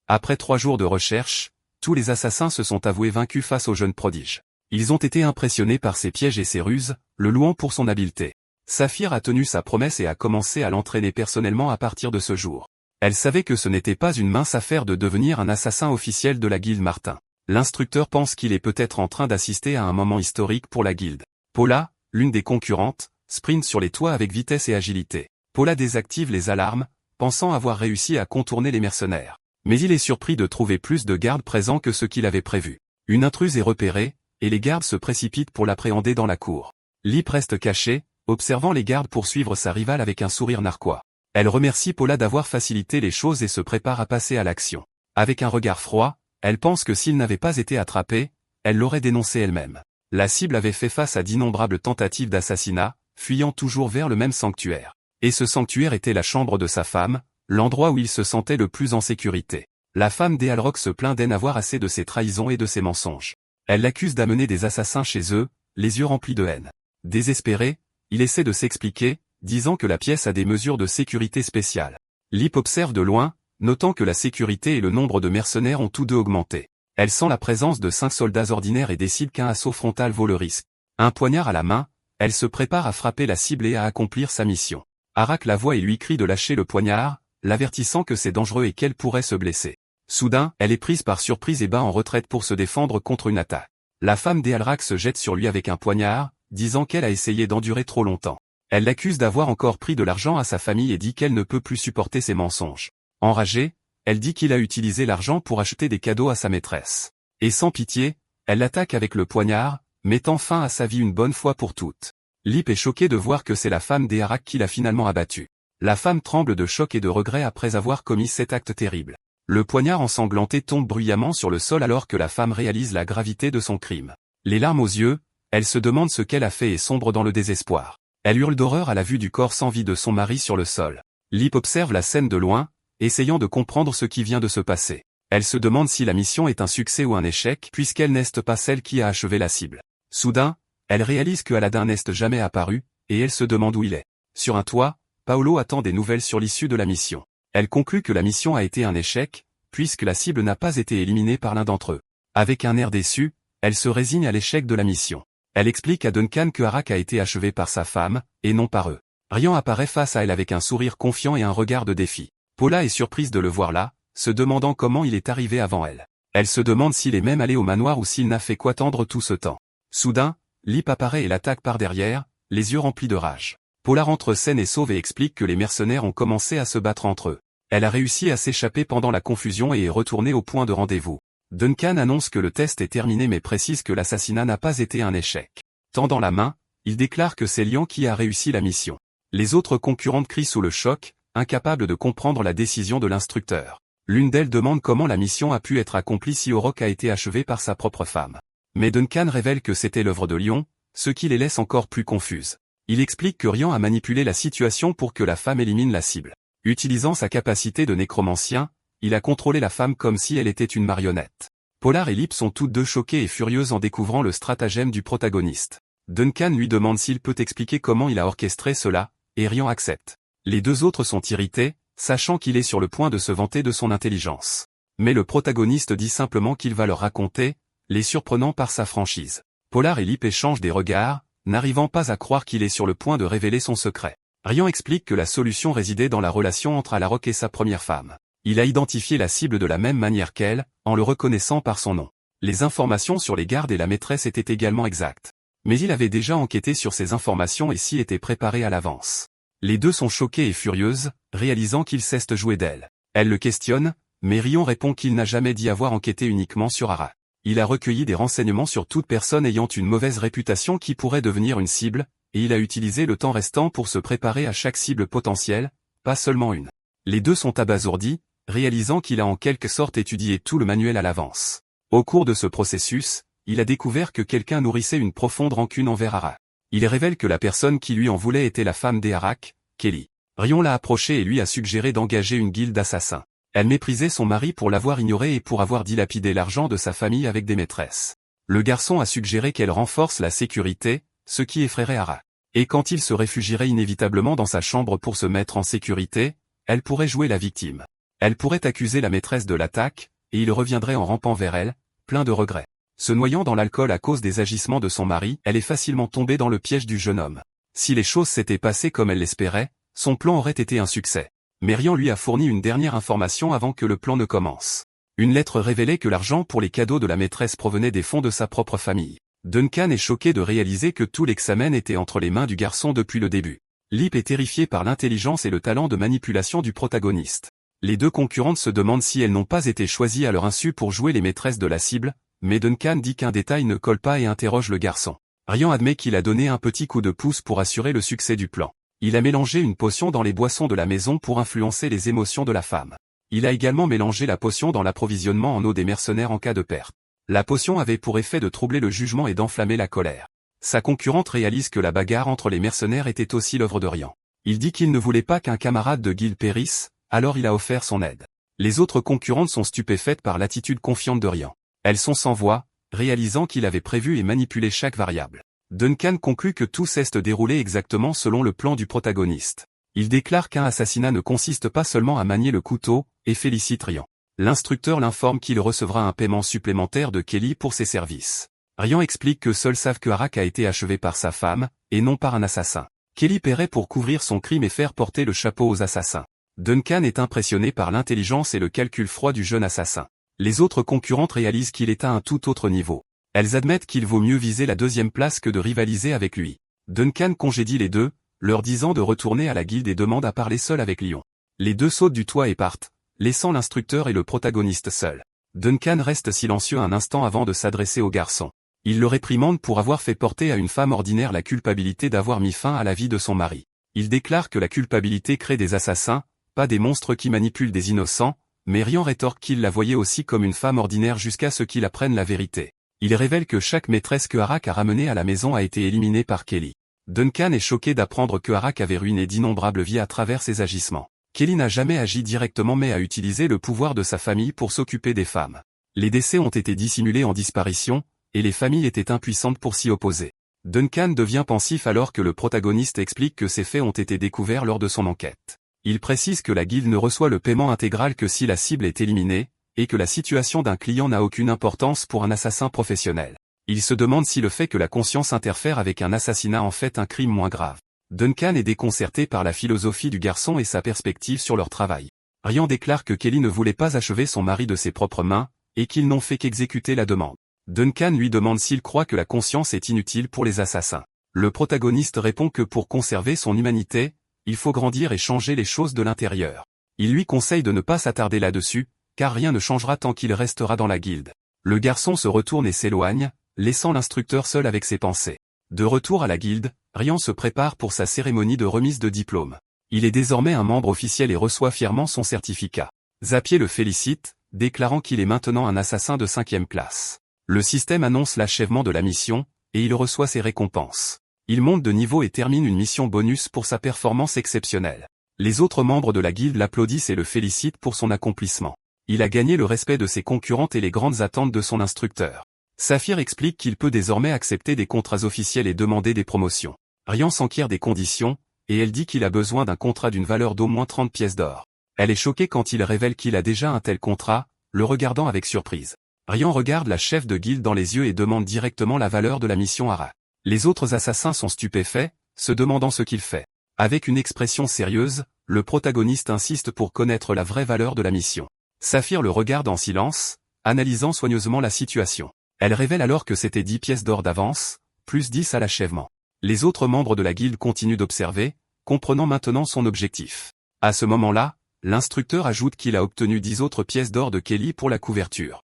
Après 3 jours de recherche, tous les assassins se sont avoués vaincus face au jeune prodige. Ils ont été impressionnés par ses pièges et ses ruses, le louant pour son habileté. Saphir a tenu sa promesse et a commencé à l'entraîner personnellement à partir de ce jour. Elle savait que ce n'était pas une mince affaire de devenir un assassin officiel de la guilde Martin. L'instructeur pense qu'il est peut-être en train d'assister à un moment historique pour la guilde. Paula, l'une des concurrentes, sprint sur les toits avec vitesse et agilité. Paula désactive les alarmes, pensant avoir réussi à contourner les mercenaires. Mais il est surpris de trouver plus de gardes présents que ce qu'il avait prévu. Une intruse est repérée, et les gardes se précipitent pour l'appréhender dans la cour. Lip reste caché, observant les gardes poursuivre sa rivale avec un sourire narquois. Elle remercie Paula d'avoir facilité les choses et se prépare à passer à l'action. Avec un regard froid, elle pense que s'il n'avait pas été attrapé, elle l'aurait dénoncé elle-même. La cible avait fait face à d'innombrables tentatives d'assassinat, fuyant toujours vers le même sanctuaire. Et ce sanctuaire était la chambre de sa femme, l'endroit où il se sentait le plus en sécurité. La femme d'Ealrock se plaint d'en avoir assez de ses trahisons et de ses mensonges. Elle l'accuse d'amener des assassins chez eux, les yeux remplis de haine. Désespéré, il essaie de s'expliquer, disant que la pièce a des mesures de sécurité spéciales. Lip observe de loin, notant que la sécurité et le nombre de mercenaires ont tous deux augmenté. Elle sent la présence de 5 soldats ordinaires et décide qu'un assaut frontal vaut le risque. Un poignard à la main, elle se prépare à frapper la cible et à accomplir sa mission. Arak la voit et lui crie de lâcher le poignard, l'avertissant que c'est dangereux et qu'elle pourrait se blesser. Soudain, elle est prise par surprise et bat en retraite pour se défendre contre une attaque. La femme d'Ealrak se jette sur lui avec un poignard, disant qu'elle a essayé d'endurer trop longtemps. Elle l'accuse d'avoir encore pris de l'argent à sa famille et dit qu'elle ne peut plus supporter ses mensonges. Enragée, elle dit qu'il a utilisé l'argent pour acheter des cadeaux à sa maîtresse. Et sans pitié, elle l'attaque avec le poignard, mettant fin à sa vie une bonne fois pour toutes. Lip est choquée de voir que c'est la femme d'Ealrak qui l'a finalement abattue. La femme tremble de choc et de regret après avoir commis cet acte terrible. Le poignard ensanglanté tombe bruyamment sur le sol alors que la femme réalise la gravité de son crime. Les larmes aux yeux, elle se demande ce qu'elle a fait et sombre dans le désespoir. Elle hurle d'horreur à la vue du corps sans vie de son mari sur le sol. Lip observe la scène de loin, essayant de comprendre ce qui vient de se passer. Elle se demande si la mission est un succès ou un échec puisqu'elle n'est pas celle qui a achevé la cible. Soudain, elle réalise que Aladdin n'est jamais apparu, et elle se demande où il est. Sur un toit, Paolo attend des nouvelles sur l'issue de la mission. Elle conclut que la mission a été un échec, puisque la cible n'a pas été éliminée par l'un d'entre eux. Avec un air déçu, elle se résigne à l'échec de la mission. Elle explique à Duncan que Arak a été achevé par sa femme, et non par eux. Ryan apparaît face à elle avec un sourire confiant et un regard de défi. Paula est surprise de le voir là, se demandant comment il est arrivé avant elle. Elle se demande s'il est même allé au manoir ou s'il n'a fait qu'attendre tout ce temps. Soudain, Lip apparaît et l'attaque par derrière, les yeux remplis de rage. Paula rentre saine et sauve et explique que les mercenaires ont commencé à se battre entre eux. Elle a réussi à s'échapper pendant la confusion et est retournée au point de rendez-vous. Duncan annonce que le test est terminé mais précise que l'assassinat n'a pas été un échec. Tendant la main, il déclare que c'est Lyon qui a réussi la mission. Les autres concurrentes crient sous le choc, incapables de comprendre la décision de l'instructeur. L'une d'elles demande comment la mission a pu être accomplie si Orok a été achevé par sa propre femme. Mais Duncan révèle que c'était l'œuvre de Lyon, ce qui les laisse encore plus confuses. Il explique que Ryan a manipulé la situation pour que la femme élimine la cible. Utilisant sa capacité de nécromancien, il a contrôlé la femme comme si elle était une marionnette. Polar et Lip sont toutes deux choquées et furieuses en découvrant le stratagème du protagoniste. Duncan lui demande s'il peut expliquer comment il a orchestré cela, et Ryan accepte. Les deux autres sont irrités, sachant qu'il est sur le point de se vanter de son intelligence. Mais le protagoniste dit simplement qu'il va leur raconter, les surprenant par sa franchise. Polar et Lip échangent des regards, n'arrivant pas à croire qu'il est sur le point de révéler son secret. Ryan explique que la solution résidait dans la relation entre Alarok et sa première femme. Il a identifié la cible de la même manière qu'elle, en le reconnaissant par son nom. Les informations sur les gardes et la maîtresse étaient également exactes. Mais il avait déjà enquêté sur ces informations et s'y était préparé à l'avance. Les deux sont choquées et furieuses, réalisant qu'il cesse de jouer d'elle. Elle le questionne, mais Rion répond qu'il n'a jamais dit avoir enquêté uniquement sur Ara. Il a recueilli des renseignements sur toute personne ayant une mauvaise réputation qui pourrait devenir une cible, et il a utilisé le temps restant pour se préparer à chaque cible potentielle, pas seulement une. Les deux sont abasourdis, réalisant qu'il a en quelque sorte étudié tout le manuel à l'avance. Au cours de ce processus, il a découvert que quelqu'un nourrissait une profonde rancune envers Ara. Il révèle que la personne qui lui en voulait était la femme d'Eharak, Kelly. Rion l'a approchée et lui a suggéré d'engager une guilde d'assassins. Elle méprisait son mari pour l'avoir ignoré et pour avoir dilapidé l'argent de sa famille avec des maîtresses. Le garçon a suggéré qu'elle renforce la sécurité, ce qui effraierait Ara. Et quand il se réfugierait inévitablement dans sa chambre pour se mettre en sécurité, elle pourrait jouer la victime. Elle pourrait accuser la maîtresse de l'attaque, et il reviendrait en rampant vers elle, plein de regrets. Se noyant dans l'alcool à cause des agissements de son mari, elle est facilement tombée dans le piège du jeune homme. Si les choses s'étaient passées comme elle l'espérait, son plan aurait été un succès. Mais Rian lui a fourni une dernière information avant que le plan ne commence. Une lettre révélait que l'argent pour les cadeaux de la maîtresse provenait des fonds de sa propre famille. Duncan est choqué de réaliser que tout l'examen était entre les mains du garçon depuis le début. Lip est terrifié par l'intelligence et le talent de manipulation du protagoniste. Les deux concurrentes se demandent si elles n'ont pas été choisies à leur insu pour jouer les maîtresses de la cible, mais Duncan dit qu'un détail ne colle pas et interroge le garçon. Rian admet qu'il a donné un petit coup de pouce pour assurer le succès du plan. Il a mélangé une potion dans les boissons de la maison pour influencer les émotions de la femme. Il a également mélangé la potion dans l'approvisionnement en eau des mercenaires en cas de perte. La potion avait pour effet de troubler le jugement et d'enflammer la colère. Sa concurrente réalise que la bagarre entre les mercenaires était aussi l'œuvre de Rian. Il dit qu'il ne voulait pas qu'un camarade de guilde périsse, alors il a offert son aide. Les autres concurrentes sont stupéfaites par l'attitude confiante de Rian. Elles sont sans voix, réalisant qu'il avait prévu et manipulé chaque variable. Duncan conclut que tout s'est déroulé exactement selon le plan du protagoniste. Il déclare qu'un assassinat ne consiste pas seulement à manier le couteau, et félicite Rian. L'instructeur l'informe qu'il recevra un paiement supplémentaire de Kelly pour ses services. Rian explique que seuls savent que Harak a été achevé par sa femme, et non par un assassin. Kelly paierait pour couvrir son crime et faire porter le chapeau aux assassins. Duncan est impressionné par l'intelligence et le calcul froid du jeune assassin. Les autres concurrentes réalisent qu'il est à un tout autre niveau. Elles admettent qu'il vaut mieux viser la deuxième place que de rivaliser avec lui. Duncan congédie les deux, leur disant de retourner à la guilde et demande à parler seul avec Lion. Les deux sautent du toit et partent, laissant l'instructeur et le protagoniste seuls. Duncan reste silencieux un instant avant de s'adresser au garçon. Il le réprimande pour avoir fait porter à une femme ordinaire la culpabilité d'avoir mis fin à la vie de son mari. Il déclare que la culpabilité crée des assassins, pas des monstres qui manipulent des innocents, mais Rian rétorque qu'il la voyait aussi comme une femme ordinaire jusqu'à ce qu'il apprenne la vérité. Il révèle que chaque maîtresse que Harak a ramenée à la maison a été éliminée par Kelly. Duncan est choqué d'apprendre que Harak avait ruiné d'innombrables vies à travers ses agissements. Kelly n'a jamais agi directement mais a utilisé le pouvoir de sa famille pour s'occuper des femmes. Les décès ont été dissimulés en disparition, et les familles étaient impuissantes pour s'y opposer. Duncan devient pensif alors que le protagoniste explique que ces faits ont été découverts lors de son enquête. Il précise que la guilde ne reçoit le paiement intégral que si la cible est éliminée, et que la situation d'un client n'a aucune importance pour un assassin professionnel. Il se demande si le fait que la conscience interfère avec un assassinat en fait un crime moins grave. Duncan est déconcerté par la philosophie du garçon et sa perspective sur leur travail. Rian déclare que Kelly ne voulait pas achever son mari de ses propres mains, et qu'ils n'ont fait qu'exécuter la demande. Duncan lui demande s'il croit que la conscience est inutile pour les assassins. Le protagoniste répond que pour conserver son humanité, il faut grandir et changer les choses de l'intérieur. Il lui conseille de ne pas s'attarder là-dessus, car rien ne changera tant qu'il restera dans la guilde. Le garçon se retourne et s'éloigne, laissant l'instructeur seul avec ses pensées. De retour à la guilde, Rian se prépare pour sa cérémonie de remise de diplôme. Il est désormais un membre officiel et reçoit fièrement son certificat. Zapier le félicite, déclarant qu'il est maintenant un assassin de 5e classe. Le système annonce l'achèvement de la mission, et il reçoit ses récompenses. Il monte de niveau et termine une mission bonus pour sa performance exceptionnelle. Les autres membres de la guilde l'applaudissent et le félicitent pour son accomplissement. Il a gagné le respect de ses concurrentes et les grandes attentes de son instructeur. Saphir explique qu'il peut désormais accepter des contrats officiels et demander des promotions. Rian s'enquiert des conditions, et elle dit qu'il a besoin d'un contrat d'une valeur d'au moins 30 pièces d'or. Elle est choquée quand il révèle qu'il a déjà un tel contrat, le regardant avec surprise. Rian regarde la chef de guilde dans les yeux et demande directement la valeur de la mission Ara. Les autres assassins sont stupéfaits, se demandant ce qu'il fait. Avec une expression sérieuse, le protagoniste insiste pour connaître la vraie valeur de la mission. Saphir le regarde en silence, analysant soigneusement la situation. Elle révèle alors que c'était 10 pièces d'or d'avance, plus 10 à l'achèvement. Les autres membres de la guilde continuent d'observer, comprenant maintenant son objectif. À ce moment-là, l'instructeur ajoute qu'il a obtenu 10 autres pièces d'or de Kelly pour la couverture.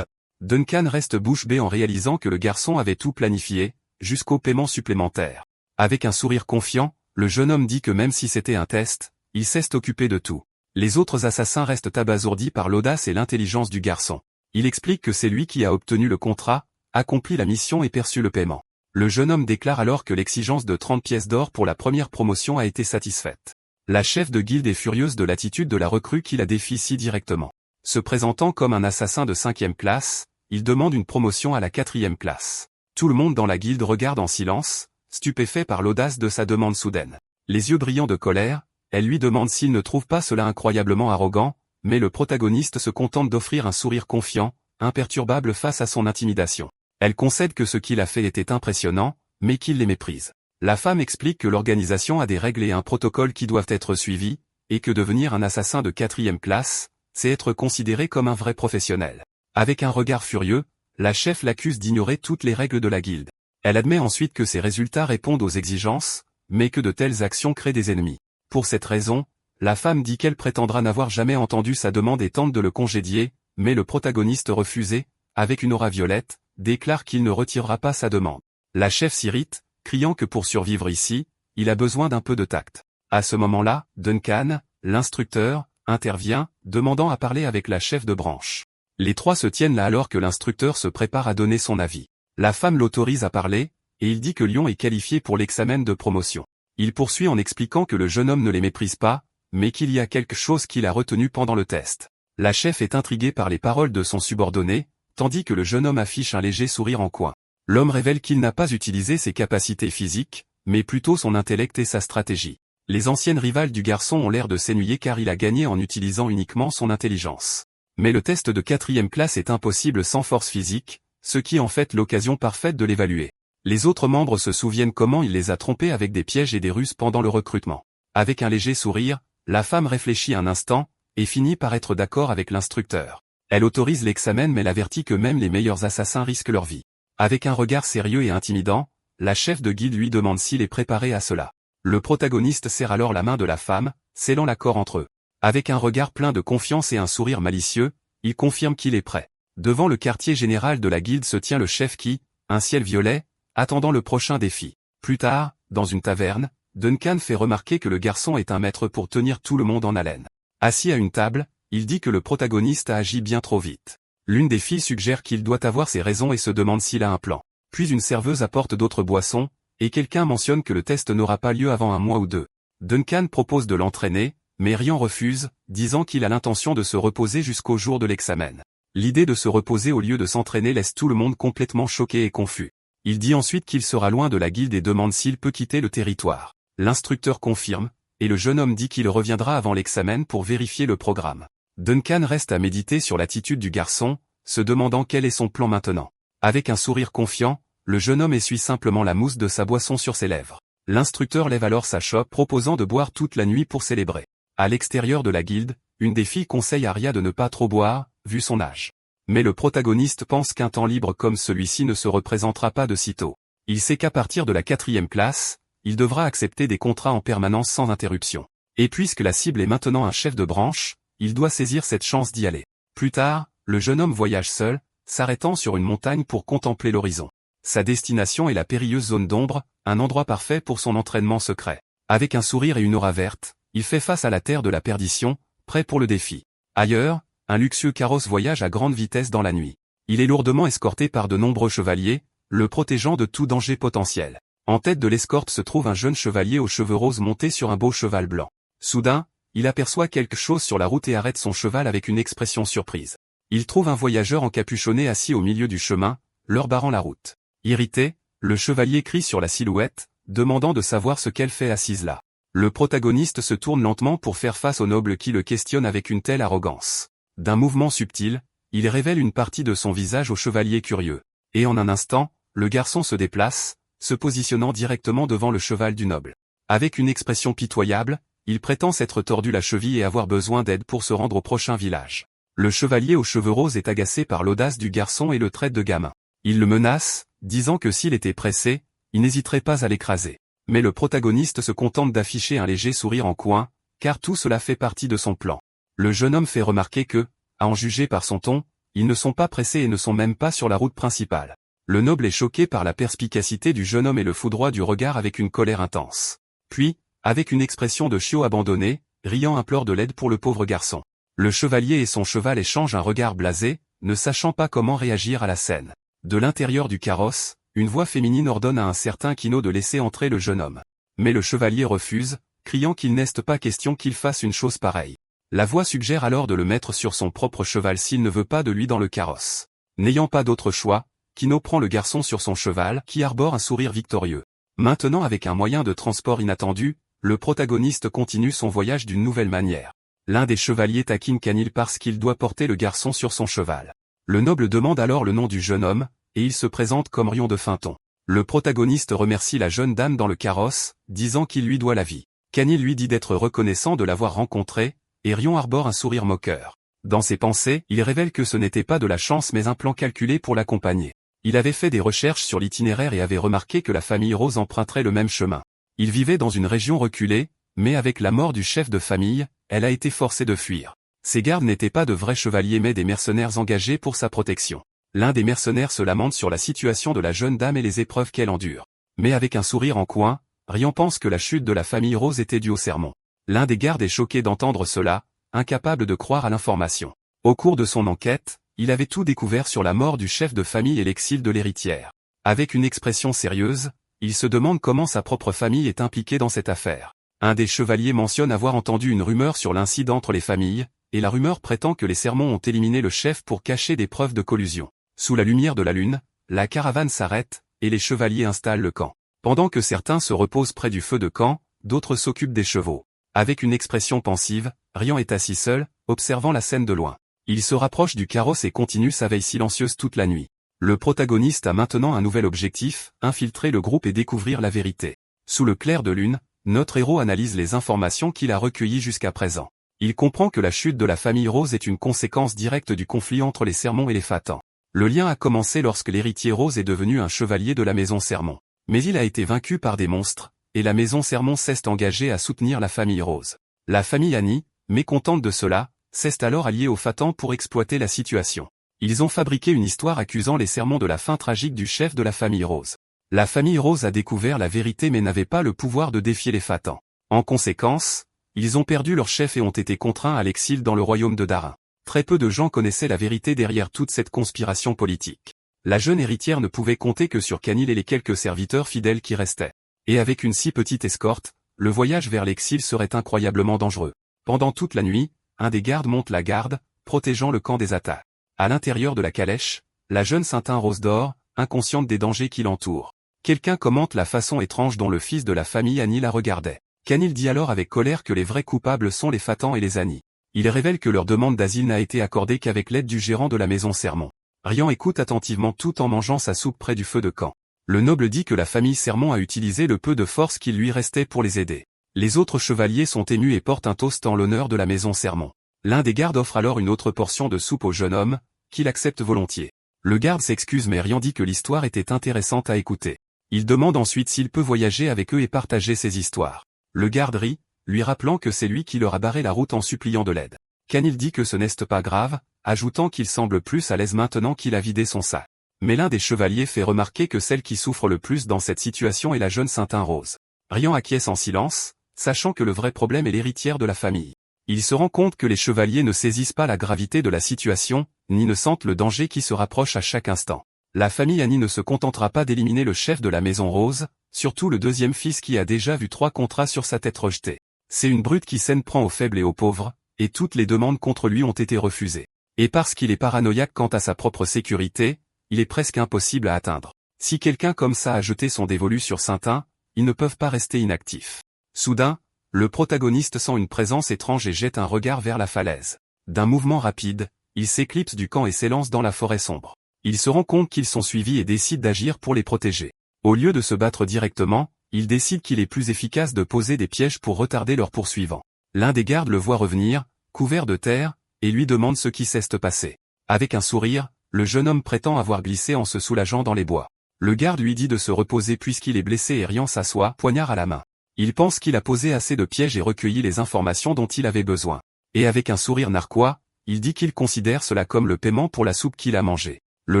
Duncan reste bouche bée en réalisant que le garçon avait tout planifié, jusqu'au paiement supplémentaire. Avec un sourire confiant, le jeune homme dit que même si c'était un test, il sait s'occuper de tout. Les autres assassins restent abasourdis par l'audace et l'intelligence du garçon. Il explique que c'est lui qui a obtenu le contrat, accompli la mission et perçu le paiement. Le jeune homme déclare alors que l'exigence de 30 pièces d'or pour la première promotion a été satisfaite. La chef de guilde est furieuse de l'attitude de la recrue qui la défie si directement. Se présentant comme un assassin de 5e classe, il demande une promotion à la 4e classe. Tout le monde dans la guilde regarde en silence, stupéfait par l'audace de sa demande soudaine. Les yeux brillants de colère, elle lui demande s'il ne trouve pas cela incroyablement arrogant, mais le protagoniste se contente d'offrir un sourire confiant, imperturbable face à son intimidation. Elle concède que ce qu'il a fait était impressionnant, mais qu'il les méprise. La femme explique que l'organisation a des règles et un protocole qui doivent être suivis, et que devenir un assassin de 4e classe, c'est être considéré comme un vrai professionnel. Avec un regard furieux, la chef l'accuse d'ignorer toutes les règles de la guilde. Elle admet ensuite que ses résultats répondent aux exigences, mais que de telles actions créent des ennemis. Pour cette raison, la femme dit qu'elle prétendra n'avoir jamais entendu sa demande et tente de le congédier, mais le protagoniste refusé, avec une aura violette, déclare qu'il ne retirera pas sa demande. La chef s'irrite, criant que pour survivre ici, il a besoin d'un peu de tact. À ce moment-là, Duncan, l'instructeur, intervient, demandant à parler avec la chef de branche. Les trois se tiennent là alors que l'instructeur se prépare à donner son avis. La femme l'autorise à parler, et il dit que Lyon est qualifié pour l'examen de promotion. Il poursuit en expliquant que le jeune homme ne les méprise pas, mais qu'il y a quelque chose qu'il a retenu pendant le test. La chef est intriguée par les paroles de son subordonné, tandis que le jeune homme affiche un léger sourire en coin. L'homme révèle qu'il n'a pas utilisé ses capacités physiques, mais plutôt son intellect et sa stratégie. Les anciennes rivales du garçon ont l'air de s'ennuyer car il a gagné en utilisant uniquement son intelligence. Mais le test de 4e classe est impossible sans force physique, ce qui est en fait l'occasion parfaite de l'évaluer. Les autres membres se souviennent comment il les a trompés avec des pièges et des ruses pendant le recrutement. Avec un léger sourire, la femme réfléchit un instant, et finit par être d'accord avec l'instructeur. Elle autorise l'examen mais l'avertit que même les meilleurs assassins risquent leur vie. Avec un regard sérieux et intimidant, la chef de guilde lui demande s'il est préparé à cela. Le protagoniste serre alors la main de la femme, scellant l'accord entre eux. Avec un regard plein de confiance et un sourire malicieux, il confirme qu'il est prêt. Devant le quartier général de la guilde se tient le chef qui, un ciel violet, attendant le prochain défi. Plus tard, dans une taverne, Duncan fait remarquer que le garçon est un maître pour tenir tout le monde en haleine. Assis à une table, il dit que le protagoniste a agi bien trop vite. L'une des filles suggère qu'il doit avoir ses raisons et se demande s'il a un plan. Puis une serveuse apporte d'autres boissons, et quelqu'un mentionne que le test n'aura pas lieu avant un mois ou deux. Duncan propose de l'entraîner, mais Rian refuse, disant qu'il a l'intention de se reposer jusqu'au jour de l'examen. L'idée de se reposer au lieu de s'entraîner laisse tout le monde complètement choqué et confus. Il dit ensuite qu'il sera loin de la guilde et demande s'il peut quitter le territoire. L'instructeur confirme, et le jeune homme dit qu'il reviendra avant l'examen pour vérifier le programme. Duncan reste à méditer sur l'attitude du garçon, se demandant quel est son plan maintenant. Avec un sourire confiant, le jeune homme essuie simplement la mousse de sa boisson sur ses lèvres. L'instructeur lève alors sa chope proposant de boire toute la nuit pour célébrer. À l'extérieur de la guilde, une des filles conseille à Arya de ne pas trop boire, vu son âge. Mais le protagoniste pense qu'un temps libre comme celui-ci ne se représentera pas de sitôt. Il sait qu'à partir de la 4e classe, il devra accepter des contrats en permanence sans interruption. Et puisque la cible est maintenant un chef de branche, il doit saisir cette chance d'y aller. Plus tard, le jeune homme voyage seul, s'arrêtant sur une montagne pour contempler l'horizon. Sa destination est la périlleuse zone d'ombre, un endroit parfait pour son entraînement secret. Avec un sourire et une aura verte, il fait face à la terre de la perdition, prêt pour le défi. Ailleurs, un luxueux carrosse voyage à grande vitesse dans la nuit. Il est lourdement escorté par de nombreux chevaliers, le protégeant de tout danger potentiel. En tête de l'escorte se trouve un jeune chevalier aux cheveux roses monté sur un beau cheval blanc. Soudain, il aperçoit quelque chose sur la route et arrête son cheval avec une expression surprise. Il trouve un voyageur encapuchonné assis au milieu du chemin, leur barrant la route. Irrité, le chevalier crie sur la silhouette, demandant de savoir ce qu'elle fait assise là. Le protagoniste se tourne lentement pour faire face au noble qui le questionne avec une telle arrogance. D'un mouvement subtil, il révèle une partie de son visage au chevalier curieux. Et en un instant, le garçon se déplace, se positionnant directement devant le cheval du noble. Avec une expression pitoyable, il prétend s'être tordu la cheville et avoir besoin d'aide pour se rendre au prochain village. Le chevalier aux cheveux roses est agacé par l'audace du garçon et le traite de gamin. Il le menace, disant que s'il était pressé, il n'hésiterait pas à l'écraser. Mais le protagoniste se contente d'afficher un léger sourire en coin, car tout cela fait partie de son plan. Le jeune homme fait remarquer que, à en juger par son ton, ils ne sont pas pressés et ne sont même pas sur la route principale. Le noble est choqué par la perspicacité du jeune homme et le foudroie du regard avec une colère intense. Puis, avec une expression de chiot abandonné, riant implore de l'aide pour le pauvre garçon. Le chevalier et son cheval échangent un regard blasé, ne sachant pas comment réagir à la scène. De l'intérieur du carrosse, une voix féminine ordonne à un certain Quinaud de laisser entrer le jeune homme. Mais le chevalier refuse, criant qu'il n'est pas question qu'il fasse une chose pareille. La voix suggère alors de le mettre sur son propre cheval s'il ne veut pas de lui dans le carrosse. N'ayant pas d'autre choix, Quinaud prend le garçon sur son cheval, qui arbore un sourire victorieux. Maintenant, avec un moyen de transport inattendu, le protagoniste continue son voyage d'une nouvelle manière. L'un des chevaliers taquine Canil parce qu'il doit porter le garçon sur son cheval. Le noble demande alors le nom du jeune homme, et il se présente comme Rion de Finton. Le protagoniste remercie la jeune dame dans le carrosse, disant qu'il lui doit la vie. Canil lui dit d'être reconnaissant de l'avoir rencontré, et Rion arbore un sourire moqueur. Dans ses pensées, il révèle que ce n'était pas de la chance mais un plan calculé pour l'accompagner. Il avait fait des recherches sur l'itinéraire et avait remarqué que la famille Rose emprunterait le même chemin. Il vivait dans une région reculée, mais avec la mort du chef de famille, elle a été forcée de fuir. Ses gardes n'étaient pas de vrais chevaliers mais des mercenaires engagés pour sa protection. L'un des mercenaires se lamente sur la situation de la jeune dame et les épreuves qu'elle endure. Mais avec un sourire en coin, Rion pense que la chute de la famille Rose était due au sermon. L'un des gardes est choqué d'entendre cela, incapable de croire à l'information. Au cours de son enquête, il avait tout découvert sur la mort du chef de famille et l'exil de l'héritière. Avec une expression sérieuse, il se demande comment sa propre famille est impliquée dans cette affaire. Un des chevaliers mentionne avoir entendu une rumeur sur l'incident entre les familles, et la rumeur prétend que les sermons ont éliminé le chef pour cacher des preuves de collusion. Sous la lumière de la lune, la caravane s'arrête, et les chevaliers installent le camp. Pendant que certains se reposent près du feu de camp, d'autres s'occupent des chevaux. Avec une expression pensive, Rion est assis seul, observant la scène de loin. Il se rapproche du carrosse et continue sa veille silencieuse toute la nuit. Le protagoniste a maintenant un nouvel objectif, infiltrer le groupe et découvrir la vérité. Sous le clair de lune, notre héros analyse les informations qu'il a recueillies jusqu'à présent. Il comprend que la chute de la famille Rose est une conséquence directe du conflit entre les Sermons et les Fatans. Le lien a commencé lorsque l'héritier Rose est devenu un chevalier de la maison Sermon. Mais il a été vaincu par des monstres, et la maison Sermon s'est engagée à soutenir la famille Rose. La famille Annie, mécontente de cela, s'est alors alliée aux Fatans pour exploiter la situation. Ils ont fabriqué une histoire accusant les Sermons de la fin tragique du chef de la famille Rose. La famille Rose a découvert la vérité mais n'avait pas le pouvoir de défier les Fatans. En conséquence, ils ont perdu leur chef et ont été contraints à l'exil dans le royaume de Darin. Très peu de gens connaissaient la vérité derrière toute cette conspiration politique. La jeune héritière ne pouvait compter que sur Canil et les quelques serviteurs fidèles qui restaient. Et avec une si petite escorte, le voyage vers l'exil serait incroyablement dangereux. Pendant toute la nuit, un des gardes monte la garde, protégeant le camp des attaques. À l'intérieur de la calèche, la jeune Saintin Rose dort, inconsciente des dangers qui l'entourent. Quelqu'un commente la façon étrange dont le fils de la famille Annie la regardait. Canil dit alors avec colère que les vrais coupables sont les Fatans et les Annie. Il révèle que leur demande d'asile n'a été accordée qu'avec l'aide du gérant de la maison Sermon. Rion écoute attentivement tout en mangeant sa soupe près du feu de camp. Le noble dit que la famille Sermon a utilisé le peu de force qui lui restait pour les aider. Les autres chevaliers sont émus et portent un toast en l'honneur de la maison Sermon. L'un des gardes offre alors une autre portion de soupe au jeune homme, qu'il accepte volontiers. Le garde s'excuse mais Rion dit que l'histoire était intéressante à écouter. Il demande ensuite s'il peut voyager avec eux et partager ses histoires. Le garde rit, lui rappelant que c'est lui qui leur a barré la route en suppliant de l'aide. Canil dit que ce n'est pas grave, ajoutant qu'il semble plus à l'aise maintenant qu'il a vidé son sac. Mais l'un des chevaliers fait remarquer que celle qui souffre le plus dans cette situation est la jeune Saintin Rose. Rion acquiesce en silence, sachant que le vrai problème est l'héritière de la famille. Il se rend compte que les chevaliers ne saisissent pas la gravité de la situation, ni ne sentent le danger qui se rapproche à chaque instant. La famille Annie ne se contentera pas d'éliminer le chef de la maison Rose, surtout le deuxième fils qui a déjà vu 3 contrats sur sa tête rejetés. C'est une brute qui s'en prend aux faibles et aux pauvres, et toutes les demandes contre lui ont été refusées. Et parce qu'il est paranoïaque quant à sa propre sécurité, il est presque impossible à atteindre. Si quelqu'un comme ça a jeté son dévolu sur Saintin, ils ne peuvent pas rester inactifs. Soudain, le protagoniste sent une présence étrange et jette un regard vers la falaise. D'un mouvement rapide, il s'éclipse du camp et s'élance dans la forêt sombre. Il se rend compte qu'ils sont suivis et décide d'agir pour les protéger. Au lieu de se battre directement, il décide qu'il est plus efficace de poser des pièges pour retarder leurs poursuivants. L'un des gardes le voit revenir, couvert de terre, et lui demande ce qui s'est passé. Avec un sourire, le jeune homme prétend avoir glissé en se soulageant dans les bois. Le garde lui dit de se reposer puisqu'il est blessé et Rian s'assoit, poignard à la main. Il pense qu'il a posé assez de pièges et recueilli les informations dont il avait besoin. Et avec un sourire narquois, il dit qu'il considère cela comme le paiement pour la soupe qu'il a mangée. Le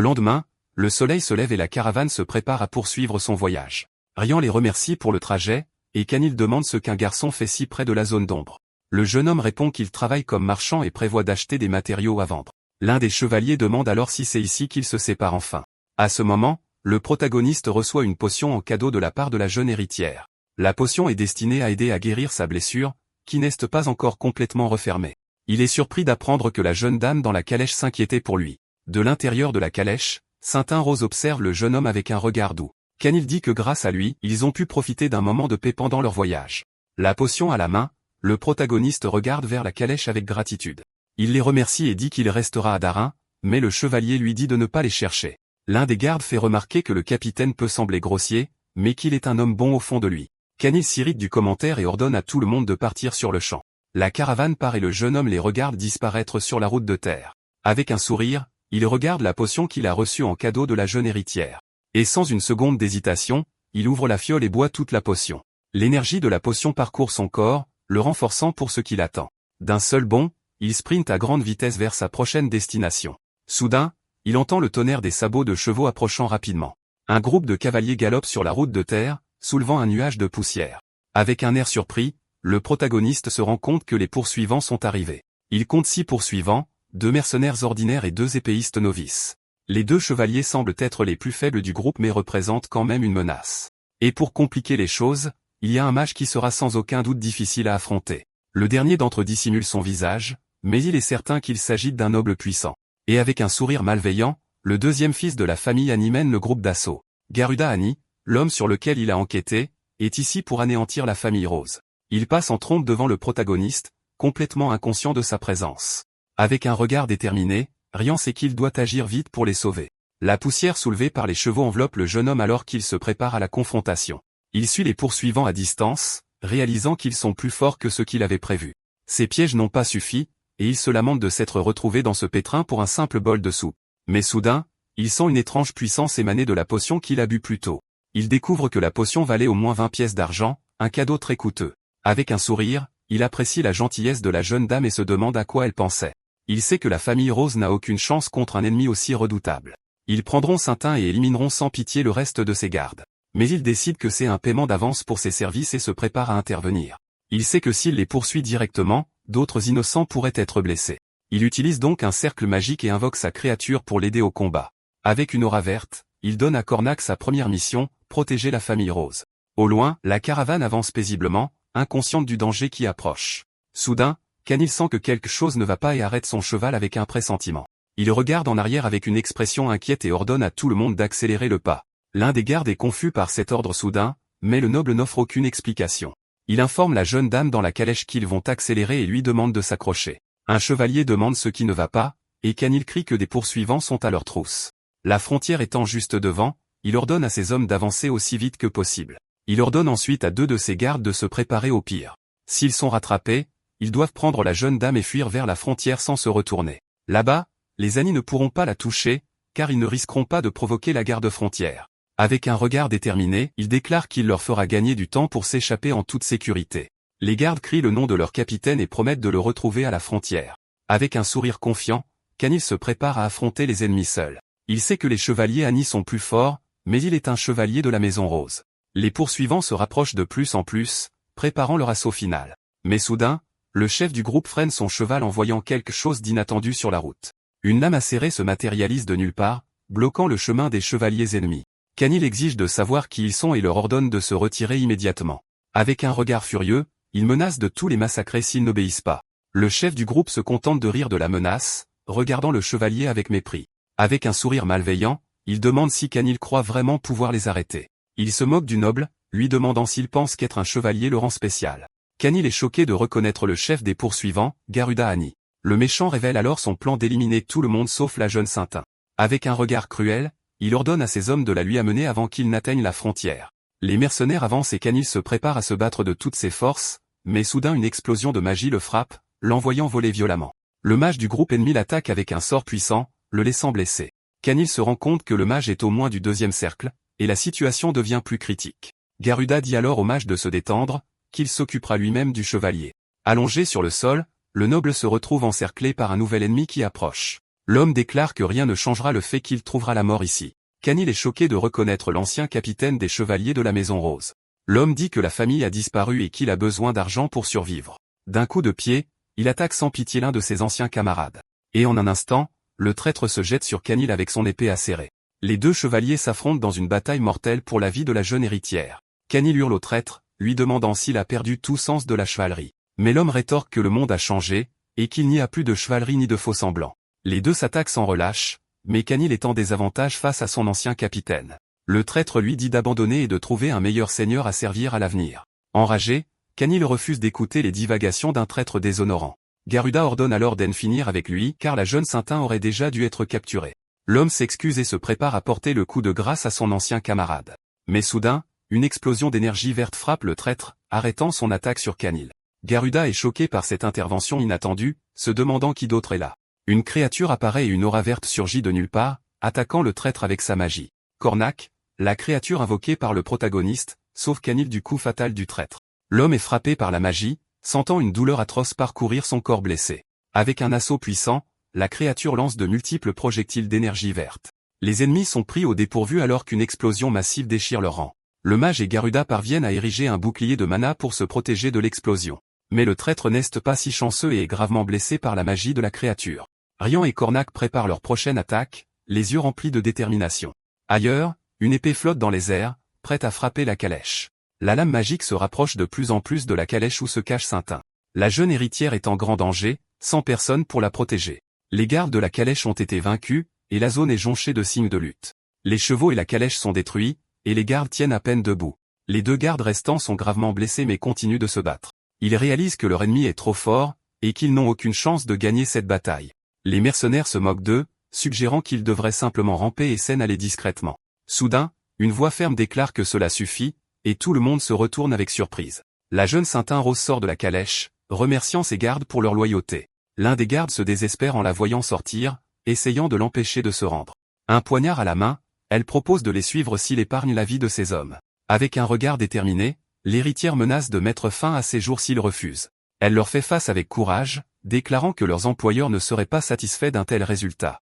lendemain, le soleil se lève et la caravane se prépare à poursuivre son voyage. Rian les remercie pour le trajet, et Canil demande ce qu'un garçon fait si près de la zone d'ombre. Le jeune homme répond qu'il travaille comme marchand et prévoit d'acheter des matériaux à vendre. L'un des chevaliers demande alors si c'est ici qu'ils se séparent enfin. À ce moment, le protagoniste reçoit une potion en cadeau de la part de la jeune héritière. La potion est destinée à aider à guérir sa blessure, qui n'est pas encore complètement refermée. Il est surpris d'apprendre que la jeune dame dans la calèche s'inquiétait pour lui. De l'intérieur de la calèche, Saint-Rose observe le jeune homme avec un regard doux. Canil dit que grâce à lui, ils ont pu profiter d'un moment de paix pendant leur voyage. La potion à la main, le protagoniste regarde vers la calèche avec gratitude. Il les remercie et dit qu'il restera à Darin, mais le chevalier lui dit de ne pas les chercher. L'un des gardes fait remarquer que le capitaine peut sembler grossier, mais qu'il est un homme bon au fond de lui. Canil s'irrite du commentaire et ordonne à tout le monde de partir sur le champ. La caravane part et le jeune homme les regarde disparaître sur la route de terre. Avec un sourire, il regarde la potion qu'il a reçue en cadeau de la jeune héritière. Et sans une seconde d'hésitation, il ouvre la fiole et boit toute la potion. L'énergie de la potion parcourt son corps, le renforçant pour ce qu'il attend. D'un seul bond, il sprinte à grande vitesse vers sa prochaine destination. Soudain, il entend le tonnerre des sabots de chevaux approchant rapidement. Un groupe de cavaliers galope sur la route de terre, soulevant un nuage de poussière. Avec un air surpris, le protagoniste se rend compte que les poursuivants sont arrivés. Il compte 6 poursuivants, 2 mercenaires ordinaires et 2 épéistes novices. Les 2 chevaliers semblent être les plus faibles du groupe mais représentent quand même une menace. Et pour compliquer les choses, il y a un mage qui sera sans aucun doute difficile à affronter. Le dernier d'entre eux dissimule son visage, mais il est certain qu'il s'agit d'un noble puissant. Et avec un sourire malveillant, le deuxième fils de la famille Ani mène le groupe d'assaut. Garuda Ani, l'homme sur lequel il a enquêté, est ici pour anéantir la famille Rose. Il passe en trompe devant le protagoniste, complètement inconscient de sa présence. Avec un regard déterminé, Rian sait qu'il doit agir vite pour les sauver. La poussière soulevée par les chevaux enveloppe le jeune homme alors qu'il se prépare à la confrontation. Il suit les poursuivants à distance, réalisant qu'ils sont plus forts que ce qu'il avait prévu. Ses pièges n'ont pas suffi, et il se lamente de s'être retrouvé dans ce pétrin pour un simple bol de soupe. Mais soudain, il sent une étrange puissance émaner de la potion qu'il a bu plus tôt. Il découvre que la potion valait au moins 20 pièces d'argent, un cadeau très coûteux. Avec un sourire, il apprécie la gentillesse de la jeune dame et se demande à quoi elle pensait. Il sait que la famille Rose n'a aucune chance contre un ennemi aussi redoutable. Ils prendront Saintin et élimineront sans pitié le reste de ses gardes. Mais il décide que c'est un paiement d'avance pour ses services et se prépare à intervenir. Il sait que s'il les poursuit directement, d'autres innocents pourraient être blessés. Il utilise donc un cercle magique et invoque sa créature pour l'aider au combat. Avec une aura verte, il donne à Cornac sa première mission, protéger la famille Rose. Au loin, la caravane avance paisiblement, inconsciente du danger qui approche. Soudain, Canil sent que quelque chose ne va pas et arrête son cheval avec un pressentiment. Il regarde en arrière avec une expression inquiète et ordonne à tout le monde d'accélérer le pas. L'un des gardes est confus par cet ordre soudain, mais le noble n'offre aucune explication. Il informe la jeune dame dans la calèche qu'ils vont accélérer et lui demande de s'accrocher. Un chevalier demande ce qui ne va pas, et Canil crie que des poursuivants sont à leur trousse. La frontière étant juste devant, il ordonne à ses hommes d'avancer aussi vite que possible. Il ordonne ensuite à 2 de ses gardes de se préparer au pire. S'ils sont rattrapés, ils doivent prendre la jeune dame et fuir vers la frontière sans se retourner. Là-bas, les Ani ne pourront pas la toucher, car ils ne risqueront pas de provoquer la garde-frontière. Avec un regard déterminé, il déclare qu'il leur fera gagner du temps pour s'échapper en toute sécurité. Les gardes crient le nom de leur capitaine et promettent de le retrouver à la frontière. Avec un sourire confiant, Canil se prépare à affronter les ennemis seuls. Il sait que les chevaliers Ani sont plus forts, mais il est un chevalier de la Maison Rose. Les poursuivants se rapprochent de plus en plus, préparant leur assaut final. Mais soudain, le chef du groupe freine son cheval en voyant quelque chose d'inattendu sur la route. Une lame acérée se matérialise de nulle part, bloquant le chemin des chevaliers ennemis. Canil exige de savoir qui ils sont et leur ordonne de se retirer immédiatement. Avec un regard furieux, il menace de tous les massacrer s'ils n'obéissent pas. Le chef du groupe se contente de rire de la menace, regardant le chevalier avec mépris. Avec un sourire malveillant, il demande si Canil croit vraiment pouvoir les arrêter. Il se moque du noble, lui demandant s'il pense qu'être un chevalier le rend spécial. Canil est choqué de reconnaître le chef des poursuivants, Garuda Ani. Le méchant révèle alors son plan d'éliminer tout le monde sauf la jeune Saintin. Avec un regard cruel, il ordonne à ses hommes de la lui amener avant qu'ils n'atteignent la frontière. Les mercenaires avancent et Canil se prépare à se battre de toutes ses forces, mais soudain une explosion de magie le frappe, l'envoyant voler violemment. Le mage du groupe ennemi l'attaque avec un sort puissant, le laissant blessé. Canil se rend compte que le mage est au moins du 2e cercle, et la situation devient plus critique. Garuda dit alors au mage de se détendre, qu'il s'occupera lui-même du chevalier. Allongé sur le sol, le noble se retrouve encerclé par un nouvel ennemi qui approche. L'homme déclare que rien ne changera le fait qu'il trouvera la mort ici. Canil est choqué de reconnaître l'ancien capitaine des chevaliers de la Maison Rose. L'homme dit que la famille a disparu et qu'il a besoin d'argent pour survivre. D'un coup de pied, il attaque sans pitié l'un de ses anciens camarades. Et en un instant, le traître se jette sur Canil avec son épée acérée. Les deux chevaliers s'affrontent dans une bataille mortelle pour la vie de la jeune héritière. Canil hurle au traître, lui demandant s'il a perdu tout sens de la chevalerie. Mais l'homme rétorque que le monde a changé, et qu'il n'y a plus de chevalerie ni de faux-semblants. Les deux s'attaquent sans relâche, mais Canil est en désavantage face à son ancien capitaine. Le traître lui dit d'abandonner et de trouver un meilleur seigneur à servir à l'avenir. Enragé, Canil refuse d'écouter les divagations d'un traître déshonorant. Garuda ordonne alors d'en finir avec lui car la jeune Saintin aurait déjà dû être capturée. L'homme s'excuse et se prépare à porter le coup de grâce à son ancien camarade. Mais soudain, une explosion d'énergie verte frappe le traître, arrêtant son attaque sur Canil. Garuda est choqué par cette intervention inattendue, se demandant qui d'autre est là. Une créature apparaît et une aura verte surgit de nulle part, attaquant le traître avec sa magie. Cornac, la créature invoquée par le protagoniste, sauve Canil du coup fatal du traître. L'homme est frappé par la magie, sentant une douleur atroce parcourir son corps blessé. Avec un assaut puissant, la créature lance de multiples projectiles d'énergie verte. Les ennemis sont pris au dépourvu alors qu'une explosion massive déchire leur rang. Le mage et Garuda parviennent à ériger un bouclier de mana pour se protéger de l'explosion. Mais le traître n'est pas si chanceux et est gravement blessé par la magie de la créature. Rian et Cornac préparent leur prochaine attaque, les yeux remplis de détermination. Ailleurs, une épée flotte dans les airs, prête à frapper la calèche. La lame magique se rapproche de plus en plus de la calèche où se cache Saintin. La jeune héritière est en grand danger, sans personne pour la protéger. Les gardes de la calèche ont été vaincus, et la zone est jonchée de signes de lutte. Les chevaux et la calèche sont détruits, et les gardes tiennent à peine debout. Les deux gardes restants sont gravement blessés mais continuent de se battre. Ils réalisent que leur ennemi est trop fort, et qu'ils n'ont aucune chance de gagner cette bataille. Les mercenaires se moquent d'eux, suggérant qu'ils devraient simplement ramper et s'en aller discrètement. Soudain, une voix ferme déclare que cela suffit, et tout le monde se retourne avec surprise. La jeune Saintin Rose sort de la calèche, remerciant ses gardes pour leur loyauté. L'un des gardes se désespère en la voyant sortir, essayant de l'empêcher de se rendre. Un poignard à la main, elle propose de les suivre s'il épargne la vie de ses hommes. Avec un regard déterminé, l'héritière menace de mettre fin à ses jours s'ils refusent. Elle leur fait face avec courage, déclarant que leurs employeurs ne seraient pas satisfaits d'un tel résultat.